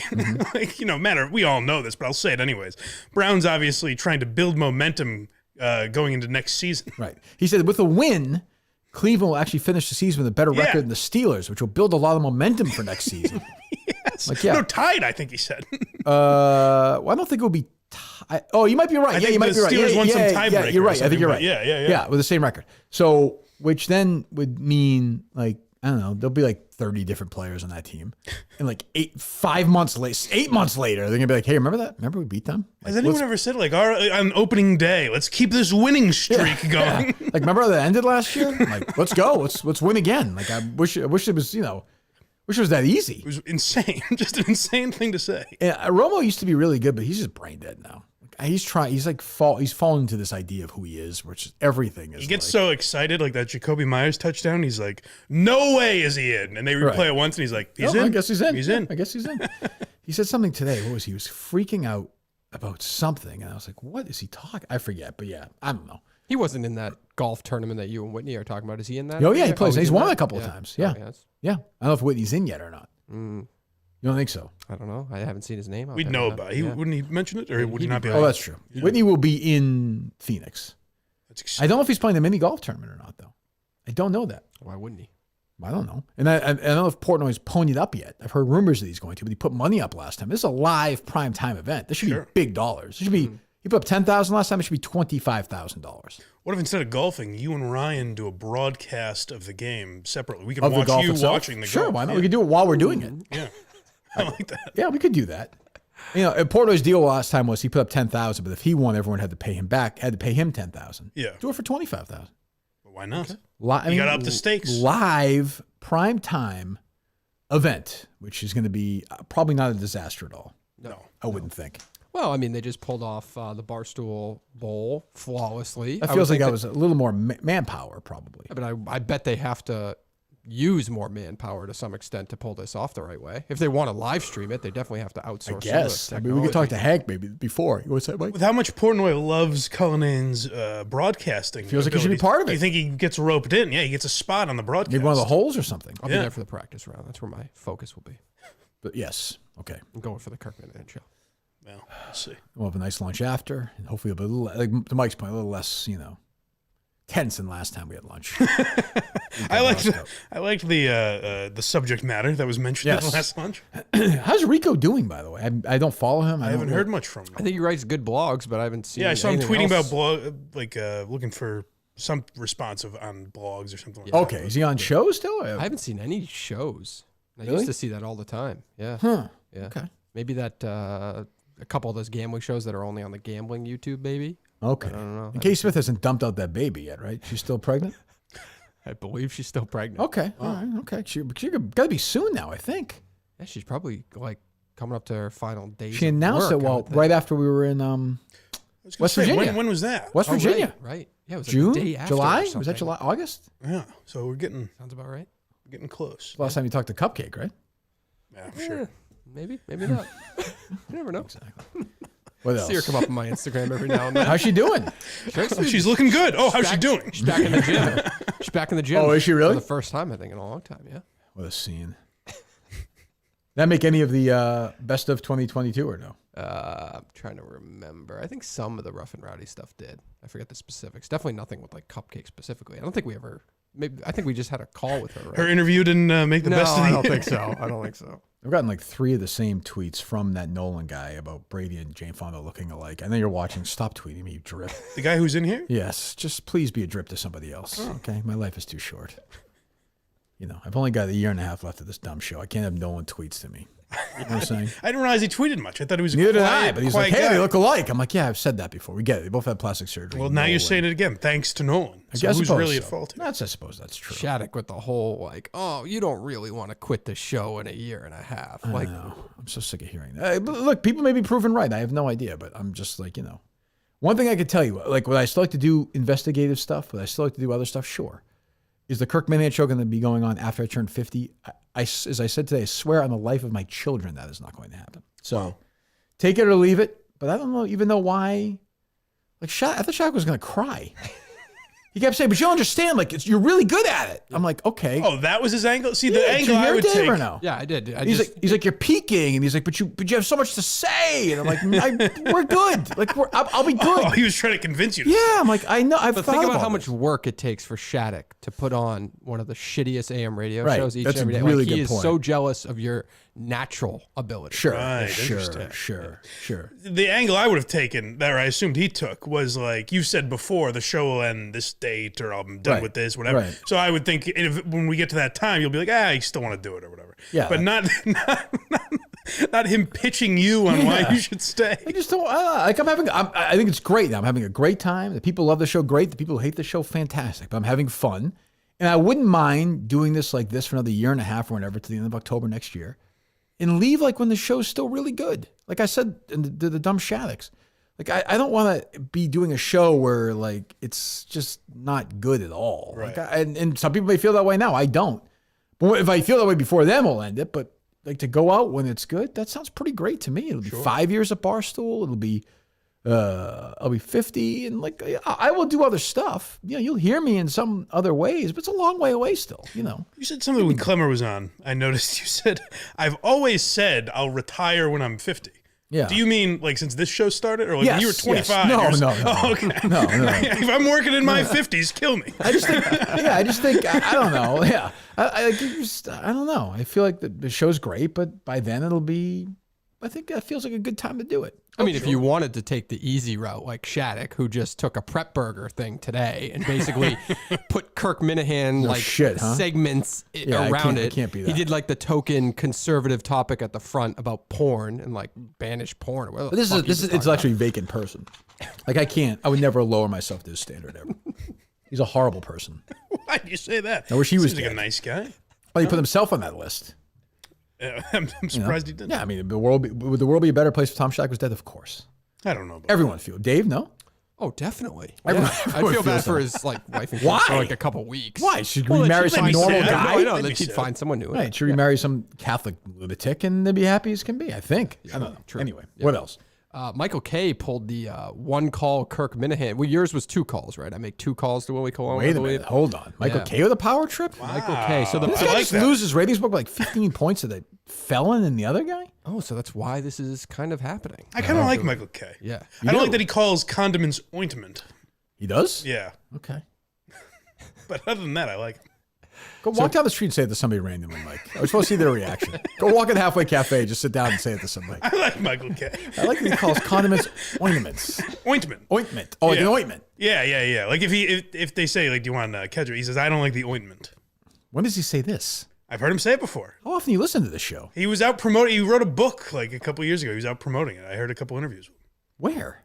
like, matter, we all know this, but I'll say it anyways. Browns obviously trying to build momentum going into next season. Right. He said, with a win, Cleveland will actually finish the season with a better record than the Steelers, which will build a lot of momentum for next season. Yes. Like, yeah. No, tied, I think he said. Well, I don't think it will be tied. Oh, you might be right. I think you might be right. Steelers won some tiebreaker. Yeah, you're right. I think you're right. Yeah. With the same record. So, which then would mean, like, I don't know, there'll be like 30 different players on that team. And like 8 months later, they're going to be like, hey, remember that? Remember we beat them? Like, Has anyone ever said, like, on opening day, let's keep this winning streak going? Yeah. Like, remember how that ended last year? Like, let's go. Let's win again. Like, I wish it was, wish it was that easy. It was insane. Just an insane thing to say. Yeah, Romo used to be really good, but he's just brain dead now. He's fallen into this idea of who he is, which everything is. He gets so excited, like that Jacoby Myers touchdown. He's like, no way is he in. And they replay it once, and he's like, he's in. I guess he's in. He's in. I guess he's in. He said something today. What was he? He was freaking out about something. And I was like, what is he talking? I forget. But yeah, I don't know. He wasn't in that golf tournament that you and Whitney are talking about. Is he in that? Oh, yeah, he plays. He's won in a couple of times. Yeah. Oh, yes. Yeah. I don't know if Whitney's in yet or not. You don't think so? I don't know. I haven't seen his name. We'd know about it. Wouldn't he mention it? Or would he not be? Oh, that's true. Whitney will be in Phoenix. I don't know if he's playing the mini golf tournament or not, though. I don't know that. Why wouldn't he? I don't know. And I don't know if Portnoy's ponied up yet. I've heard rumors that he's going to, but he put money up last time. This is a live prime time event. This should be big dollars. It should be. He put up $10,000 last time. It should be $25,000. What if instead of golfing, you and Ryan do a broadcast of the game separately? We can Of the watch golf you itself? watching the golf. Sure, why not? We could do it while we're doing it. Yeah. I like that. Yeah, we could do that. Portnoy's deal last time was he put up $10,000, but if he won, everyone had to pay him back. Had to pay him $10,000. Yeah. Do it for $25,000. Why not? You You got to up the stakes. Live prime time event, which is going to be probably not a disaster at all. No. I wouldn't think. Well, I mean, they just pulled off the Barstool Bowl flawlessly. It feels like that was a little more manpower, probably. But I bet they have to use more manpower to some extent to pull this off the right way. If they want to live stream it, they definitely have to outsource. Yes. I mean, we could talk to Hank maybe before. What's that, Mike? With how much Portnoy loves Cullinane's broadcasting, Feels like he should be part of it. Do you think he gets roped in? Yeah, he gets a spot on the broadcast. Maybe one of the holes or something. I'll be there for the practice round. That's where my focus will be. But yes. Okay. I'm going for the Kirk Minute show. Well, we'll see. We'll have a nice lunch after, and hopefully it'll be a little, like to Mike's point, a little less, tense than last time we had lunch. I liked the subject matter that was mentioned at the last lunch. How's Rico doing, by the way? I don't follow him. I haven't heard much from him. I think he writes good blogs, but I haven't seen. Yeah, I saw him tweeting else. about looking for some response on blogs or something like that. Okay, is he on shows still? I haven't seen any shows. I Really? used to see that all the time. Yeah. Huh. Yeah. Okay. Maybe that a couple of those gambling shows that are only on the gambling YouTube, maybe. Okay. I don't know. And Kay Smith hasn't dumped out that baby yet, right? She's still pregnant? I believe she's still pregnant. Okay. All right. Okay. She got to be soon now, I think. Yeah, she's probably like coming up to her final days. She announced it right after we were in West Virginia. When was that? West Virginia. Right. Yeah, it was June? like the day after July? or Was that July? August? Yeah. So we're getting Sounds about right. close. Last time you talked to Cupcake, right? Yeah, sure. Maybe not. You never know. Exactly. What else? See her come up on my Instagram every now and then. How's she doing? She's looking good. Oh, how's she doing? She's back in the gym. She's back in the gym. Oh, is she really? For the first time, I think, in a long time. Yeah. What a scene. That make any of the best of 2022 or no? I'm trying to remember. I think some of the Rough and Rowdy stuff did. I forget the specifics. Definitely nothing with like Cupcake specifically. I don't think we ever. Maybe I think we just had a call with her. Right? Her interview didn't make the best of the I don't think so. I don't think so. I've gotten like 3 of the same tweets from that Nolan guy about Brady and Jane Fonda looking alike. I know you're watching. Stop tweeting me, you drip. The guy who's in here? Yes, just please be a drip to somebody else. Okay, my life is too short. You know, I've only got a year and a half left of this dumb show. I can't have Nolan tweets to me. You know what I'm saying? I didn't realize he tweeted much. I thought he was Neither a quiet, did I, but he's like, quiet hey, guy. they look alike. I'm like, yeah, I've said that before. We get it. They both had plastic surgery. Well, now you're saying it again. Thanks to Nolan. So who's really at fault here? I suppose that's true. Shattuck with the whole like, oh, you don't really want to quit the show in a year and a half. Like, I'm so sick of hearing that. But look, people may be proven right. I have no idea, but I'm just like, you know. One thing I could tell you, like, would I still like to do investigative stuff? Would I still like to do other stuff? Sure. Is the Kirk Minahan show going to be going on after I turn 50? As I said today, I swear on the life of my children that is not going to happen. So take it or leave it. But I don't know even know why. Like, I thought Shaq was going to cry. He kept saying, but you don't understand. Like, you're really good at it. I'm like, okay. Oh, that was his angle? See, the angle did you hear I would Dave take. or no? yeah, I did. He's like, you're peaking, and he's like, but you have so much to say, and I'm like, we're good. Like, I'll be good. Oh, he was trying to convince you. Yeah, I'm like, I know. I've But thought think about about how this. much work it takes for Shattuck to put on one of the shittiest AM radio Right. shows each That's and every a day. really Like, he good is point. so jealous of your natural ability. Sure, Right, sure, interesting. sure. The angle I would have taken, that I assumed he took, was like, you said before, the show will end this date, or I'm done Right. with this, whatever. Right. So I would think when we get to that time, you'll be like, you still want to do it or whatever. Yeah. But not him pitching you on why Yeah. you should stay. I just don't like. I think it's great. I'm having a great time. The people love the show, great. The people who hate the show, fantastic. But I'm having fun, and I wouldn't mind doing this like this for another year and a half or whatever to the end of October next year, and leave like when the show's still really good. Like I said, in the dumb Shaddocks. Like I don't want to be doing a show where like it's just not good at all. Right. Like and some people may feel that way now. I don't. But if I feel that way before them, I'll end it. But like to go out when it's good, that sounds pretty great to me. It'll be 5 years at Barstool. It'll be I'll be 50, and like I will do other stuff. You know, you'll hear me in some other ways, but it's a long way away still. You know. You said something when Clemmer was on. I noticed you said, I've always said I'll retire when I'm 50. Yeah. Do you mean like since this show started, or like Yes, when you were 25? yes. No. Oh, okay. No. If I'm working in my 50s, kill me. I just think I don't know. Yeah, I don't know. I feel like the show's great, but by then it'll be. I think that feels like a good time to do it. I mean, if you wanted to take the easy route, like Shattuck, who just took a prep burger thing today and basically put Kirk Minahan segments around it. I can't be that. He did like the token conservative topic at the front about porn and like banish porn. But this is it's actually a vacant person. Like I would never lower myself to his standard ever. He's a horrible person. Why do you say that? I wish he was Seems like dead. a nice guy. Well, he put himself on that list. I'm surprised he didn't. Yeah, I mean, would the world be a better place if Tom Shattuck was dead? Of course. I don't know. About Everyone feel. Dave, no? Oh, definitely. Everyone I feel feels bad for that. his like wife and kids Why? for like a couple weeks. Why? Should Well, we marry let some me normal say, guy? I know Let me that he'd say. find someone new. Right. Should we marry some Catholic lunatic and they'd be happy as can be? I think. I don't know. True. Anyway, what else? Michael K pulled the one call Kirk Minahan. Well, yours was 2 calls, right? I make 2 calls to Willie Colon. Wait a minute. Hold on. Michael K with a power trip? Michael K. So This I guy like just that. loses ratings book like 15 points to the felon and the other guy? Oh, so that's why this is kind of happening. I kind of like Michael K. Yeah. I don't like that he calls condiments ointment. He does? Yeah. Okay. But other than that, I like him. Go walk down the street and say it to somebody randomly, Mike. I was supposed to see their reaction. Go walk at Halfway Cafe, just sit down and say it to somebody. I like Michael K. I like that he calls condiments ointments. Ointment. Ointment. Oh, like an ointment. Yeah. Like if they say like, do you want ketchup? He says, I don't like the ointment. When does he say this? I've heard him say it before. How often do you listen to this show? He was out promoting. He wrote a book like a couple years ago. He was out promoting it. I heard a couple interviews. Where?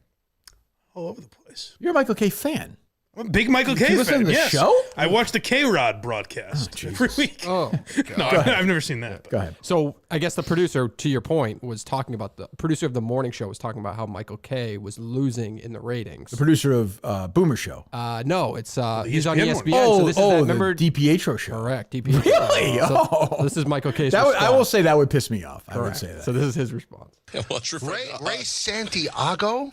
All over the place. You're a Michael K fan. I'm a big Michael K fan. You listen to the show? I watch the K-Rod broadcast every week. Oh, no, I've never seen that. Go ahead. So I guess the producer, to your point, was talking about the producer of the morning show was talking about how Michael K was losing in the ratings. The producer of Boomer Show. No, it's he's on ESPN ESPN. Oh, so this is that, remember the DiPietro show. Correct. DiPietro. Really? So this is Michael K's That would, response. I will say that would piss me off. I would Correct. say that. So this is his response. Ray Santiago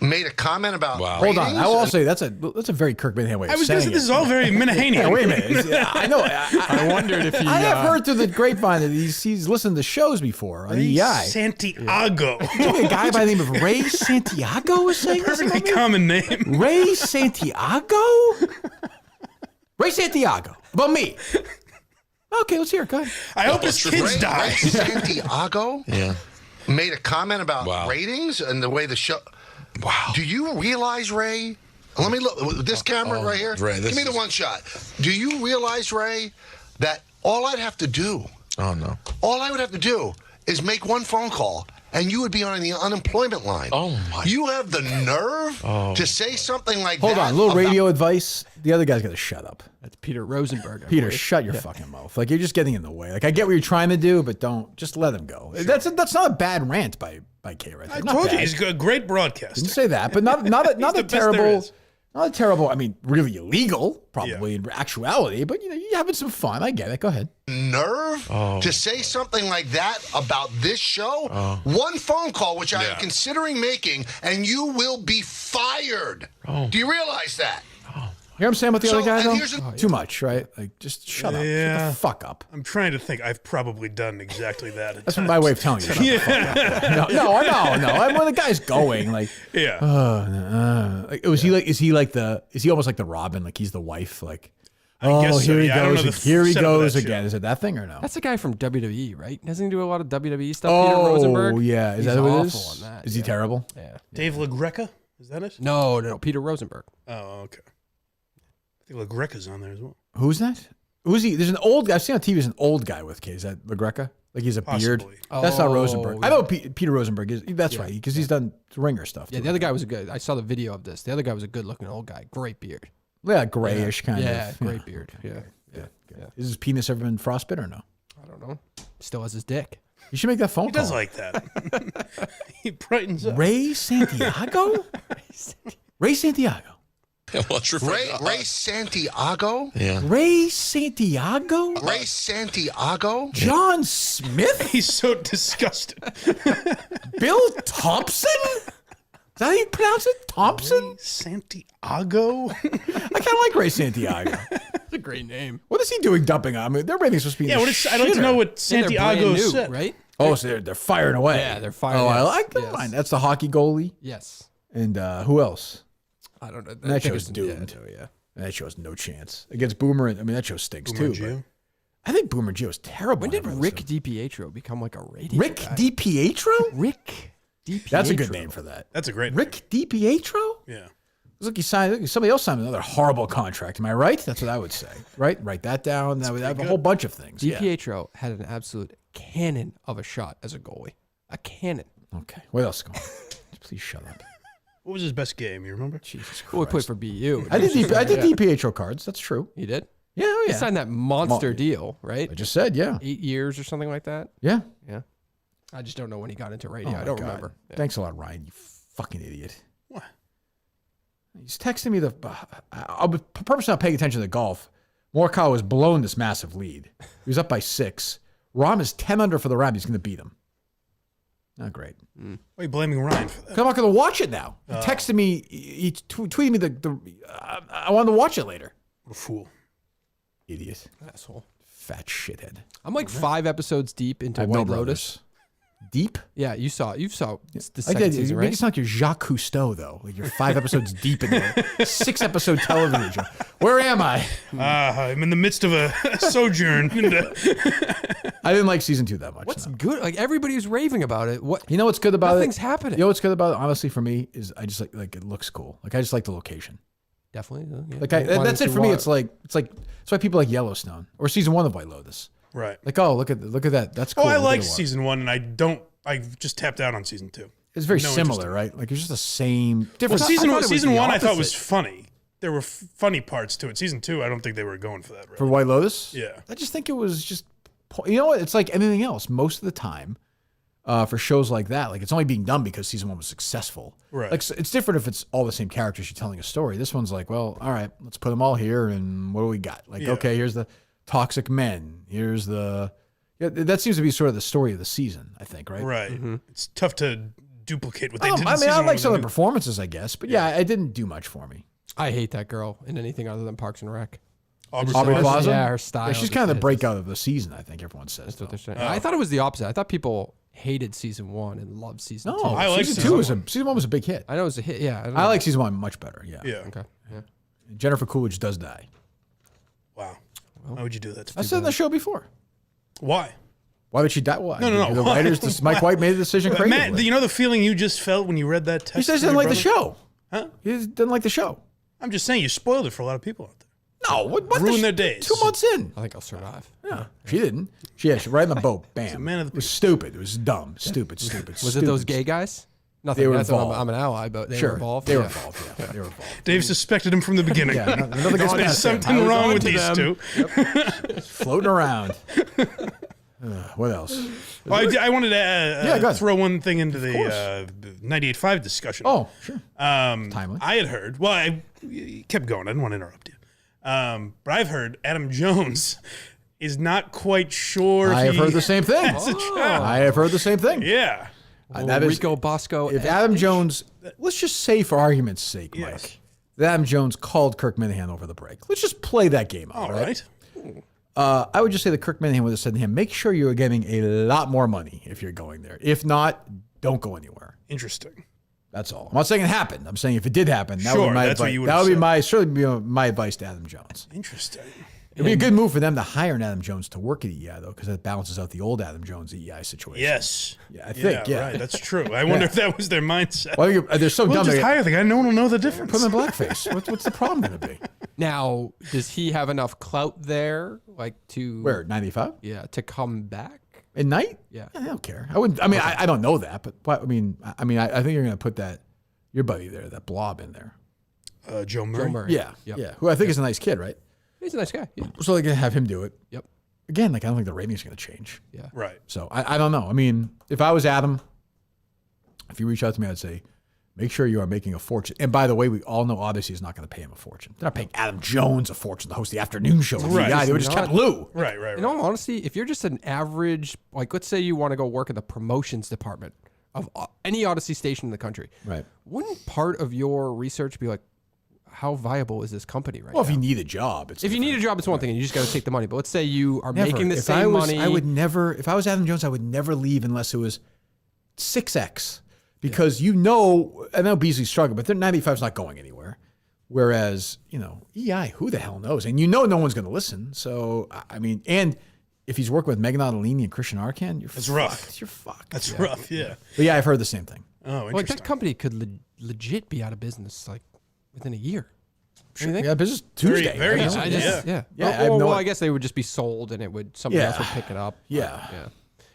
made a comment about Hold on. I will say that's a very Kirk Minahan way of I was going to saying say this it. is all very Minahanian. Yeah, wait a minute. I know. I wondered if he. I have heard through the grapevine that he's listened to shows before on Ray EI. Santiago. A guy by the name of Ray Santiago was saying this Perfectly about me? common name. Ray Santiago? Ray Santiago. About me. Okay, let's hear it. Go ahead. I hope his kids die. Ray Santiago made a comment about ratings and the way the show. Wow. Do you realize, Ray? Let me look. This camera right here. Ray, give me the one shot. Do you realize, Ray, that all I'd have to do. Oh, no. All I would have to do is make one phone call, and you would be on the unemployment line. Oh, my. You have the nerve to say something like Hold that. on, a little radio advice. The other guy's got to shut up. That's Peter Rosenberg. I Peter, believe. shut your fucking mouth. Like, you're just getting in the way. Like, I get what you're trying to do, but don't. Just let him go. That's not a bad rant by K right there. I Not told you, bad. he's a great broadcaster. Didn't say that, but not a the best there terrible. is. Not a terrible. I mean, really illegal, probably in actuality. But you're having some fun. I get it. Go ahead. Nerve to say something like that about this show. One phone call, which I am considering making, and you will be fired. Do you realize that? You know what I'm saying about the other guy, and though? here's Too much, right? Like, just shut up. Shut Yeah. the fuck up. I'm trying to think. I've probably done exactly that. That's my way of telling you. Shut the fuck up. No. When the guy's going, like, Yeah. like, is he almost like the Robin? Like, he's the wife? Like, guess so. here he Yeah, I don't know goes. the Here he setup of goes that again. show. Is it that thing or no? That's the guy from WWE, right? Doesn't he do a lot of WWE stuff? Peter Rosenberg. Oh, yeah. Is He's that what it awful is? on that, Is he terrible? Yeah. Dave LaGreca? Is that it? No. Peter Rosenberg. Oh, okay. I think LaGreca's on there as well. Who's that? Who's he? There's an old guy. I've seen on TV. There's an old guy with K. Is that LaGreca? Like he's a beard. Possibly. That's not Oh, Rosenberg. I know Peter Rosenberg is. That's right, because he's done Ringer stuff. Yeah, too. the other guy was a good. I saw the video of this. The other guy was a good-looking old guy. Great beard. Yeah, grayish kind Yeah, of. great beard. Yeah. Is his penis ever been frostbitten or no? I don't know. Still has his dick. You should make that phone He call. does like that. He brightens up. Ray Santiago? Ray Santiago. Ray Santiago? Ray Santiago? Ray Santiago? John Smith? He's so disgusted. Bill Thompson? Is that how you pronounce it? Thompson? Santiago? I kind of like Ray Santiago. That's a great name. What is he doing dumping on? I mean, their ratings supposed to be Yeah, I'd like to know what And they're brand Santiago new, said. right? Oh, so they're firing away. Yeah, they're firing. Oh, I yes, like that yes. line. That's the hockey goalie. Yes. And who else? I don't know. That I think show's it's- doomed. Yeah. That show has no chance against Boomer. I mean, that show stinks Boomer too. Gio? But I think Boomer Gio is terrible. When did I've ever Rick listened. DiPietro become like a radio Rick guy? DiPietro? Rick DiPietro. That's a good name for that. That's a great name. Rick DiPietro? Yeah. Look, somebody else signed another horrible contract. Am I right? That's what I would say. Right? Write that down. That would have a whole bunch of things. Yeah. DiPietro had an absolute cannon of a shot as a goalie. A cannon. Okay. What else is going on? Please shut up. What was his best game? You remember? Jesus Well, he Christ. played for BU. I did DiPietro cards. That's true. He did? Yeah, oh He yeah. signed that monster deal, right? I just said, yeah. 8 years or something like that. Yeah. Yeah. I just don't know when he got into radio. Oh, I don't my God. remember. Yeah. Thanks a lot, Ryan. You fucking idiot. What? He's texting me I'll be purposely not paying attention to the golf. Morikawa was blown this massive lead. He was up by 6. Rahm is 10 under for the round. He's going to beat him. Not great. Why are you blaming Ryan for that? Because I'm not going to watch it now. He texted me. He tweeted me I wanted to watch it later. What a fool. Idiot. Asshole. Fat shithead. I'm like 5 episodes deep into I have no White Lotus. brothers. Deep? Yeah, you saw the I second did. season, You right? make it sound like you're Jacques Cousteau, though. Like you're 5 episodes deep into a 6-episode television show. Where am I? I'm in the midst of a sojourn. I didn't like season 2 that much. What's no. good? Like everybody's raving about it. What? You know what's good about it? Nothing's happening. You know what's good about it, honestly, for me, is I just like it looks cool. Like I just like the location. Definitely. Yeah. Like Why that's don't it you for me. want- It's like that's why people like Yellowstone or season 1 of White Lotus. Right. Like, oh, look at that. That's cool. Oh, I Look like at the war. season 1, and I just tapped out on season 2. It's very No similar, interest. right? Like it's just the same Well, different. season it was season the 1 I thought was opposite. funny. There were funny parts to it. Season 2, I don't think they were going for that. Really. For White Lotus? Yeah. I just think it was just, you know what? It's like anything else. Most of the time, for shows like that, like it's only being done because season 1 was successful. Right. Like it's different if it's all the same characters you're telling a story. This one's like, well, all right, let's put them all here, and what do we got? Like, Yeah. okay, here's the toxic men. Here's the. Yeah, that seems to be sort of the story of the season, I think, right? Right. It's tough to duplicate what they I did. mean, in season I 1 like with some of the the new- performances, I guess, but yeah, it didn't do much for me. I hate that girl in anything other than Parks and Rec. Aubrey Aubrey Her- Plaza? Yeah, her style. Yeah, she's just kind of the hits. breakout of the season, I think everyone says. That's what they're though. saying. I thought it was the opposite. I thought people hated season 1 and loved season 2. No, I like season season 2 was one. season 1 was a big hit. I know it was a hit. Yeah, I like season 1 much better. Yeah. Yeah. Okay. Yeah. Jennifer Coolidge does die. Wow. Why would you do that? To I said in the show before. Why? Why would she die? Why? No. The Why? writers, Mike White made the decision creatively. Matt, you know the feeling you just felt when you read that text? He says he from didn't your like the brother? show. Huh? He didn't like the show. I'm just saying you spoiled it for a lot of people out there. No, what Ruined their days. 2 months in. I think I'll survive. Yeah, she didn't. She right in the boat. Bam. man of the It was stupid. It was dumb. Stupid. Was it those gay guys? Nothing. They were That's what involved. I'm an ally, but they Sure. were involved. They were Yeah. involved. Yeah, they were involved. Dave suspected him from the beginning. Yeah, nothing gets There's past him. something I was wrong on with to these them. two. Floating around. What else? Well, I wanted to go ahead. throw one thing into the 98.5 discussion. Oh, sure. Timely. I had heard. Well, I kept going. I didn't want to interrupt you. But I've heard Adam Jones is not quite sure. I if have he heard the same thing. has a job. I have heard the same thing. Yeah. That is, Rico Bosco. if Adam Jones, let's just say for argument's sake, Yes. Mike, that Adam Jones called Kirk Minahan over the break. Let's just play that game out. All right. I would just say that Kirk Minahan would have said to him, make sure you're getting a lot more money if you're going there. If not, don't go anywhere. Interesting. That's all. I'm not saying it happened. I'm saying if it did happen, that would Sure, be my that's what advice. you would That have would be said. my certainly be my advice to Adam Jones. Interesting. It'd be a good move for them to hire an Adam Jones to work at EI though, because that balances out the old Adam Jones EI situation. Yes. Yeah, I think. Yeah, Right. That's true. I wonder if that was their mindset. Well, they're so We'll dumb. just They hire the guy. No one will know the difference. put him in blackface. What's the problem going to be? Now, does he have enough clout there, like to Where 95 Yeah, to come back? at night? Yeah. I don't care. I wouldn't. I mean, I don't know that, but I mean, I think you're going to put that your buddy there, that blob in there. Joe Murray. Joe Murray. Yeah, Yep. yeah. Who I think is a nice kid, right? He's a nice guy. Yeah. So they're going to have him do it. Yep. Again, like I don't think the ratings are going to change. Yeah. Right. So I don't know. I mean, if I was Adam, if you reach out to me, I'd say, make sure you are making a fortune. And by the way, we all know Odyssey is not going to pay him a fortune. They're not paying Adam Jones a fortune to host the afternoon show. Right. Yeah, they would just Not- kept Lou. Right. Right. In all honesty, if you're just an average, like let's say you want to go work in the promotions department of any Odyssey station in the country, Right. wouldn't part of your research be like, how viable is this company right Well, now? if you need a job, it's If you need a job, it's one thing, and you just got to take the money. But let's say you are Never. making the If same I was, money. I would never. If I was Adam Jones, I would never leave unless it was 6x, because I know Beasley struggled, but their 95 is not going anywhere. Whereas EI, who the hell knows? And no one's going to listen. So I mean, and if he's working with Megan Ottolini and Christian Arcand, you're That's fucked. rough. You're fucked. That's rough. Yeah. But yeah, I've heard the same thing. Oh, like interesting. that company could legit be out of business like within a year. What do you think? Yeah, business Tuesday. very right? easy. I just, Yeah. yeah. Yeah, I have Well, no- I guess they would just be sold, and somebody else would pick it up. Yeah. Yeah.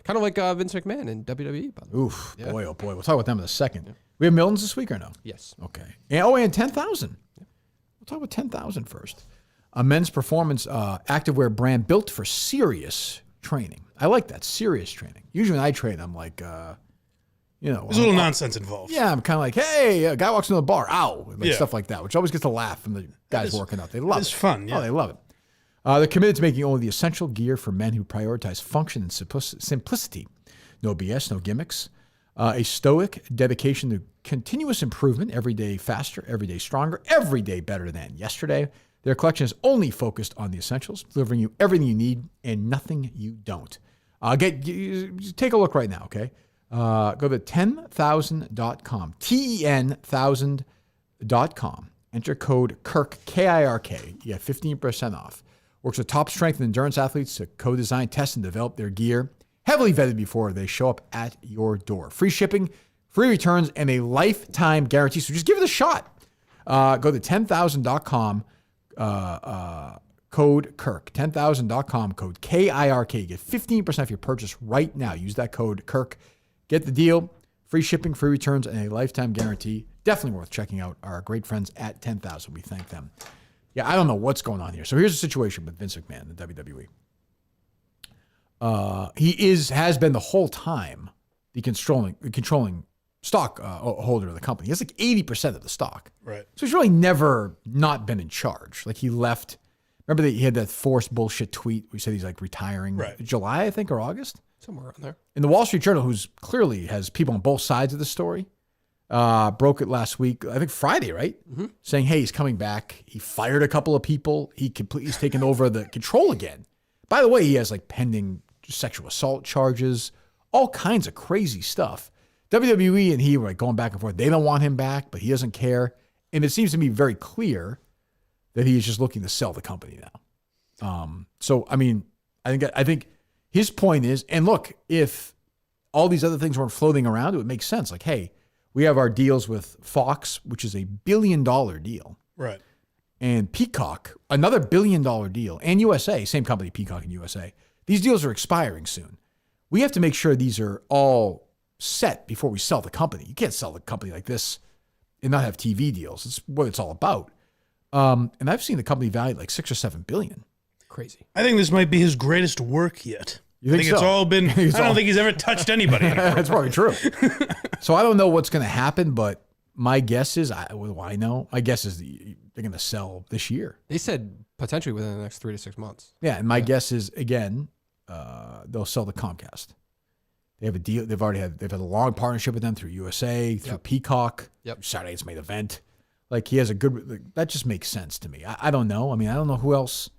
Kind of like Vince McMahon in WWE. By the way. Oof, boy, oh boy. We'll talk about them in a second. We have Milton's this week or no? Yes. Okay. And 10,000. We'll talk about 10,000 first. A men's performance activewear brand built for serious training. I like that, serious training. Usually when I train, I'm like, There's a little nonsense involved. yeah, I'm kind of like, hey, a guy walks into the bar, ow, like Yeah. stuff like that, which always gets a laugh from the guys is- working out. They love it. it's fun, yeah. Oh, they love it. They're committed to making only the essential gear for men who prioritize function and simplicity. No BS, no gimmicks. A stoic dedication to continuous improvement, every day faster, every day stronger, every day better than yesterday. Their collection is only focused on the essentials, delivering you everything you need and nothing you don't. Take a look right now, okay? Go to tenthousand.com, TEN1000.com. Enter code KIRK, K-I-R-K. You get 15% off. Works with top strength and endurance athletes to co-design, test, and develop their gear. Heavily vetted before they show up at your door. Free shipping, free returns, and a lifetime guarantee. So just give it a shot. Go to tenthousand.com, code Kirk, 10,000.com, code KIRK. Get 15% off your purchase right now. Use that code Kirk. Get the deal. Free shipping, free returns, and a lifetime guarantee. Definitely worth checking out our great friends at 10,000. We thank them. Yeah, I don't know what's going on here. So here's the situation with Vince McMahon, the WWE. He has been the whole time the controlling stock holder of the company. He has like 80% of the stock. Right. So he's really never not been in charge. Like he left. Remember that he had that forced bullshit tweet where he said he's like retiring July, I think, or August? Somewhere around there. In the Wall Street Journal, who's clearly has people on both sides of the story, broke it last week, I think Friday, right? Mm-hmm. Saying, hey, he's coming back. He fired a couple of people. He's taken over the control again. By the way, he has like pending sexual assault charges, all kinds of crazy stuff. WWE and he were like going back and forth. They don't want him back, but he doesn't care. And it seems to me very clear that he is just looking to sell the company now. So, I mean, I think his point is, and look, if all these other things weren't floating around, it would make sense. Like, hey, we have our deals with Fox, which is a $1 billion deal. Right. And Peacock, another $1 billion deal. And USA, same company, Peacock and USA. These deals are expiring soon. We have to make sure these are all set before we sell the company. You can't sell the company like this and not have TV deals. It's what it's all about. And I've seen the company valued like $6 or $7 billion. Crazy. I think this might be his greatest work yet. You think so? It's all been. I don't think he's ever touched anybody. That's probably true. So I don't know what's going to happen, but my guess is, I know? My guess is they're going to sell this year. They said potentially within the next 3 to 6 months. Yeah, and my guess is again, they'll sell to Comcast. They have a deal. They've had a long partnership with them through USA, through Peacock. Yep. Saturday Night's Main Event. Like he has a good. That just makes sense to me. I don't know. I mean, I don't know who else.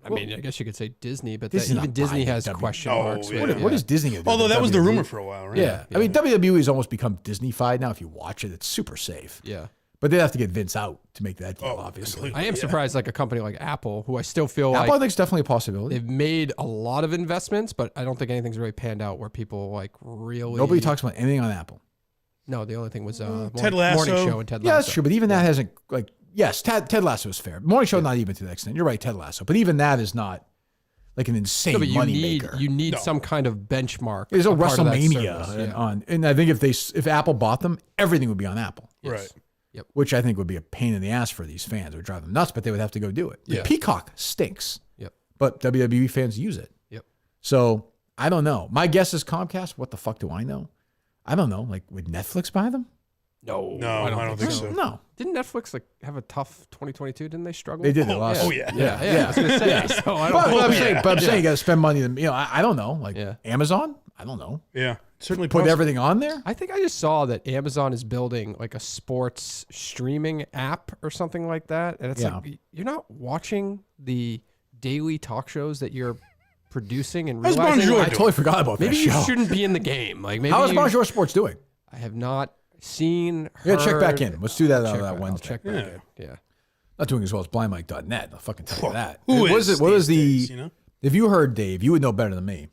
I mean, I guess you could say Disney, but even Disney has question marks. What is Disney going to do? Although that was the rumor for a while, right? Yeah. I mean, WWE has almost become Disney-fied now. If you watch it, it's super safe. Yeah. But they'd have to get Vince out to make that deal, obviously. I am surprised, like a company like Apple, who I still feel Apple, I think, is definitely a possibility. They've made a lot of investments, but I don't think anything's really panned out where people like really. Nobody talks about anything on Apple. No, the only thing was Ted Lasso. Morning Show and Ted Lasso. Yeah, that's true. But even that hasn't, like, yes, Ted Lasso is fair. Morning Show, not even to that extent. You're right, Ted Lasso. But even that is not like an insane money maker. You need some kind of benchmark. There's a WrestleMania on. And I think if Apple bought them, everything would be on Apple. Yes. Right. Yep. Which I think would be a pain in the ass for these fans. It would drive them nuts, but they would have to go do it. Yeah. Peacock stinks. Yep. But WWE fans use it. Yep. So I don't know. My guess is Comcast. What the fuck do I know? I don't know. Like, would Netflix buy them? No, I don't think so. No. Didn't Netflix like have a tough 2022? Didn't they struggle? They did. They lost. Oh yeah. I was gonna say. So I don't. But I'm saying you got to spend money. I don't know. Like Amazon. I don't know. Yeah. Certainly put everything on there. I think I just saw that Amazon is building like a sports streaming app or something like that, and it's like you're not watching the daily talk shows that you're producing and realizing. I totally forgot about that show. Maybe you shouldn't be in the game. Like maybe how is Bonjour Sports doing? I have not seen. Yeah, check back in. Let's do that on that Wednesday. I'll check back in. Yeah. Not doing as well as blindmike.net. I'll fucking tell you that. What is the? You know? If you heard Dave, you would know better than me.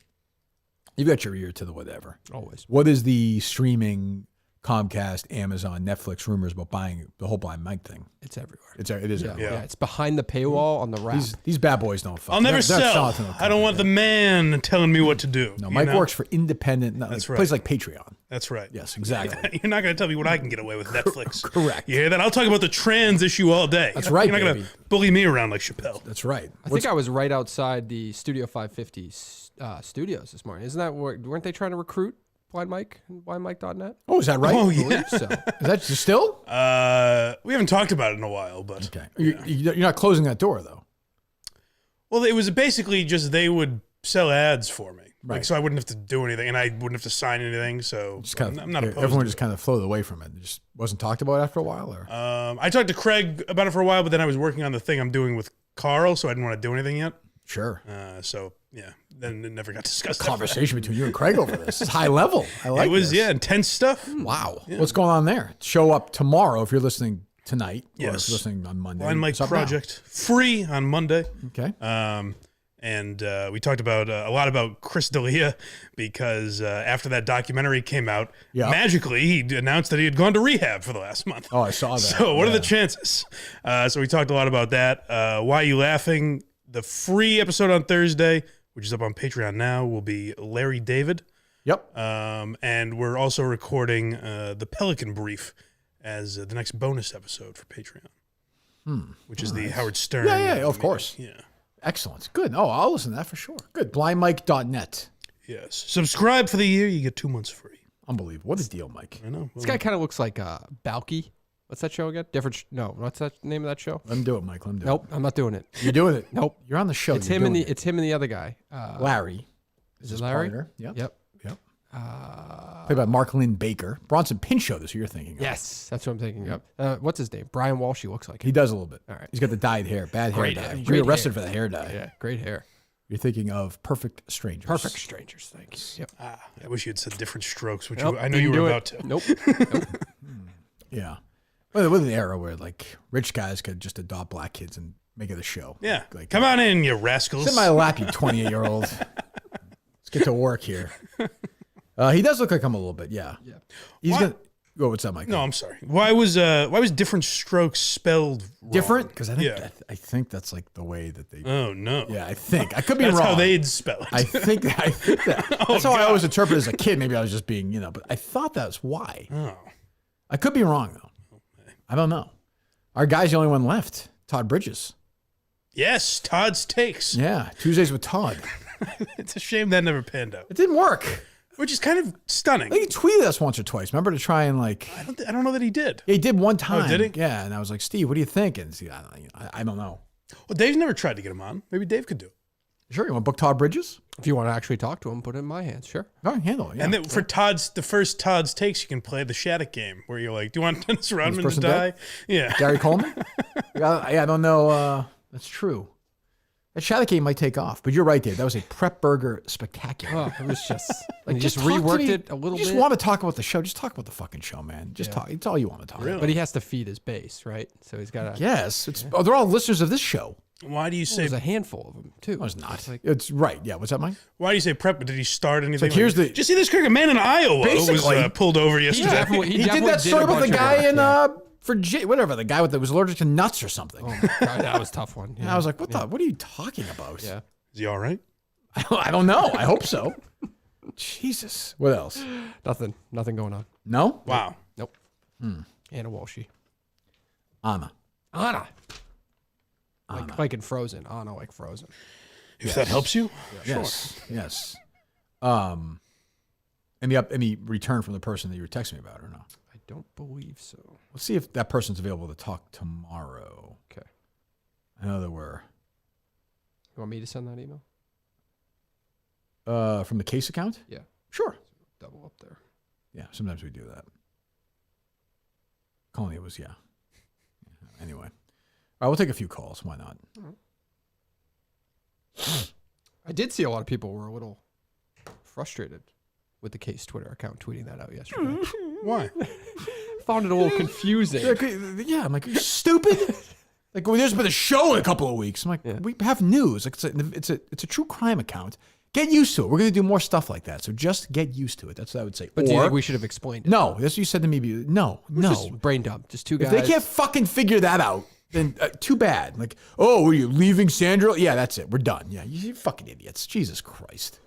You've got your ear to the whatever. Always. What is the streaming Comcast, Amazon, Netflix rumors about buying the whole blind mic thing? It's everywhere. It is everywhere. Yeah, it's behind the paywall on the wrap. These bad boys don't fuck. I'll never sell. I don't want the man telling me what to do. No, Mike works for independent. That's right. Places like Patreon. That's right. Yes, exactly. You're not going to tell me what I can get away with Netflix. Correct. You hear that? I'll talk about the trans issue all day. That's right. You're not going to bully me around like Chappelle. That's right. I think I was right outside the Studio 550 studios this morning. Isn't that weren't they trying to recruit Blind Mike and blindmike.net? Oh, is that right? Oh, yeah. So. Is that still? We haven't talked about it in a while, but okay. You're not closing that door though. Well, it was basically just they would sell ads for me, right? Like, so I wouldn't have to do anything, and I wouldn't have to sign anything. So just kind of, I'm not opposed. Everyone just kind of floated away from it. It just wasn't talked about after a while, or I talked to Craig about it for a while, but then I was working on the thing I'm doing with Carl, so I didn't want to do anything yet. Sure. So yeah, then it never got discussed. Conversation between you and Craig over this is high level. I like it. Was this. Intense stuff. Wow. Yeah. What's going on there? Show up tomorrow if you're listening tonight. Yes. Or if you're listening on Monday. Blind Mike Project free on Monday. Okay. And we talked about a lot about Chris D'Elia because after that documentary came out, magically he announced that he had gone to rehab for the last month. Oh, I saw that. So what are the chances? So we talked a lot about that. Why Are You Laughing? The free episode on Thursday, which is up on Patreon now, will be Larry David. Yep. And we're also recording the Pelican Brief as the next bonus episode for Patreon, which is the Howard Stern. Yeah, of course. Yeah. Excellent. Good. Oh, I'll listen to that for sure. Good. Blindmike.net. Yes. Subscribe for the year. You get 2 months free. Unbelievable. What a deal, Mike. I know. This guy kind of looks like Balky. What's that show again? No. What's that name of that show? Let him do it, Mike. Let him do it. Nope, I'm not doing it. You're doing it. Nope. You're on the show. It's him and the other guy. Larry. Is it Larry? Partner. Yep. Yep. Played by Mark Lynn Baker. Bronson Pinchot, this is who you're thinking of. Yes, that's what I'm thinking of. What's his name? Brian Walsh, he looks like him. He does a little bit. All right. He's got the dyed hair. Bad hair Great dye. hair. He's Great arrested hair. for the hair dye. Yeah, great hair. You're thinking of Perfect Strangers. Perfect Strangers, thank you. Yep. I wish you had said Different Strokes, which Nope, I know you were do about to. Nope. Yeah. Well, with an era where like rich guys could just adopt black kids and make it a show. Yeah. Like, Come on in, you rascals. sit in my lap, you 28-year-old. Let's get to work here. He does look like him a little bit, yeah. He's gonna. Oh, what's that, Mike? No, I'm sorry. Why was Different Strokes spelled wrong? Different? Because I think Yeah. I think that's like the way that they. Oh no. Yeah, I think I could be That's wrong. how they'd spell it. I think that. Oh, That's how I God. always interpreted as a kid. Maybe I was just being, but I thought that's why. Oh. I could be wrong though. I don't know. Our guy's the only one left. Todd Bridges. Yes, Todd's Takes. Yeah, Tuesdays with Todd. It's a shame that never panned out, It didn't work. which is kind of stunning. I think he tweeted us once or twice. Remember to try and like. I don't know that he did. He did one time. did he? Yeah, and I was like, Steve, what do you think? And see, I don't know. Well, Dave's never tried to get him on. Maybe Dave could do it. Sure, you want to book Todd Bridges? If you want to actually talk to him, put it in my hands, sure. All right, handle it. Yeah. And then for the first Todd's Takes, you can play the Shattuck game where you're like, do you want Dennis Rodman to person die? dead? Yeah. Gary Coleman? I don't know. That's true. That Shattuck game might take off, but you're right, Dave. That was a prep burger spectacular. Oh, it was just like Just just talk to reworked me. it a little You bit. just want to talk about the show. Just talk about the fucking show, man. Just talk. It's all you want to talk about. But he has to feed his base, right? So he's got to. Yes. They're all listeners of this show. Why do you say There's a handful of them too. No, it's not. like- It's right. Yeah. What's that, Mike? Why do you say prep? Did he start anything? like, here's the- Did you see this Kirk? A man in Iowa was Basically. pulled over He yesterday. definitely, He did definitely that story a about the bunch of guy work, in yeah. whatever, the guy that was allergic to nuts or something. Oh my God, that was a tough one. And I was like, what are you talking about? Yeah. Is he all right? I don't know. I hope so. Jesus. What else? Nothing going on. No? Wow. Nope. Anna Walshe. Anna. Anna. Like in Frozen. Anna like Frozen. If that helps you. Yes. Yes. Any return from the person that you were texting me about or not? I don't believe so. Let's see if that person's available to talk tomorrow. Okay. I know there were. You want me to send that email? From the case account? Yeah. Sure. Double up there. Yeah, sometimes we do that. Colony was, yeah. Anyway. All right, we'll take a few calls. Why not? I did see a lot of people were a little frustrated with the case Twitter account tweeting that out yesterday. Why? Found it a little confusing. Yeah, I'm like, are you stupid? Like, well, there's been a show in a couple of weeks. I'm like, we have news. Like, it's a true crime account. Get used to it. We're going to do more stuff like that. So just get used to it. That's what I would say. But do you think we should have explained it? No, that's what you said to me. No. Just brain dump. Just two If guys. they can't fucking figure that out, then too bad. Like, oh, were you leaving Sandra? Yeah, that's it. We're done. Yeah, you fucking idiots. Jesus Christ.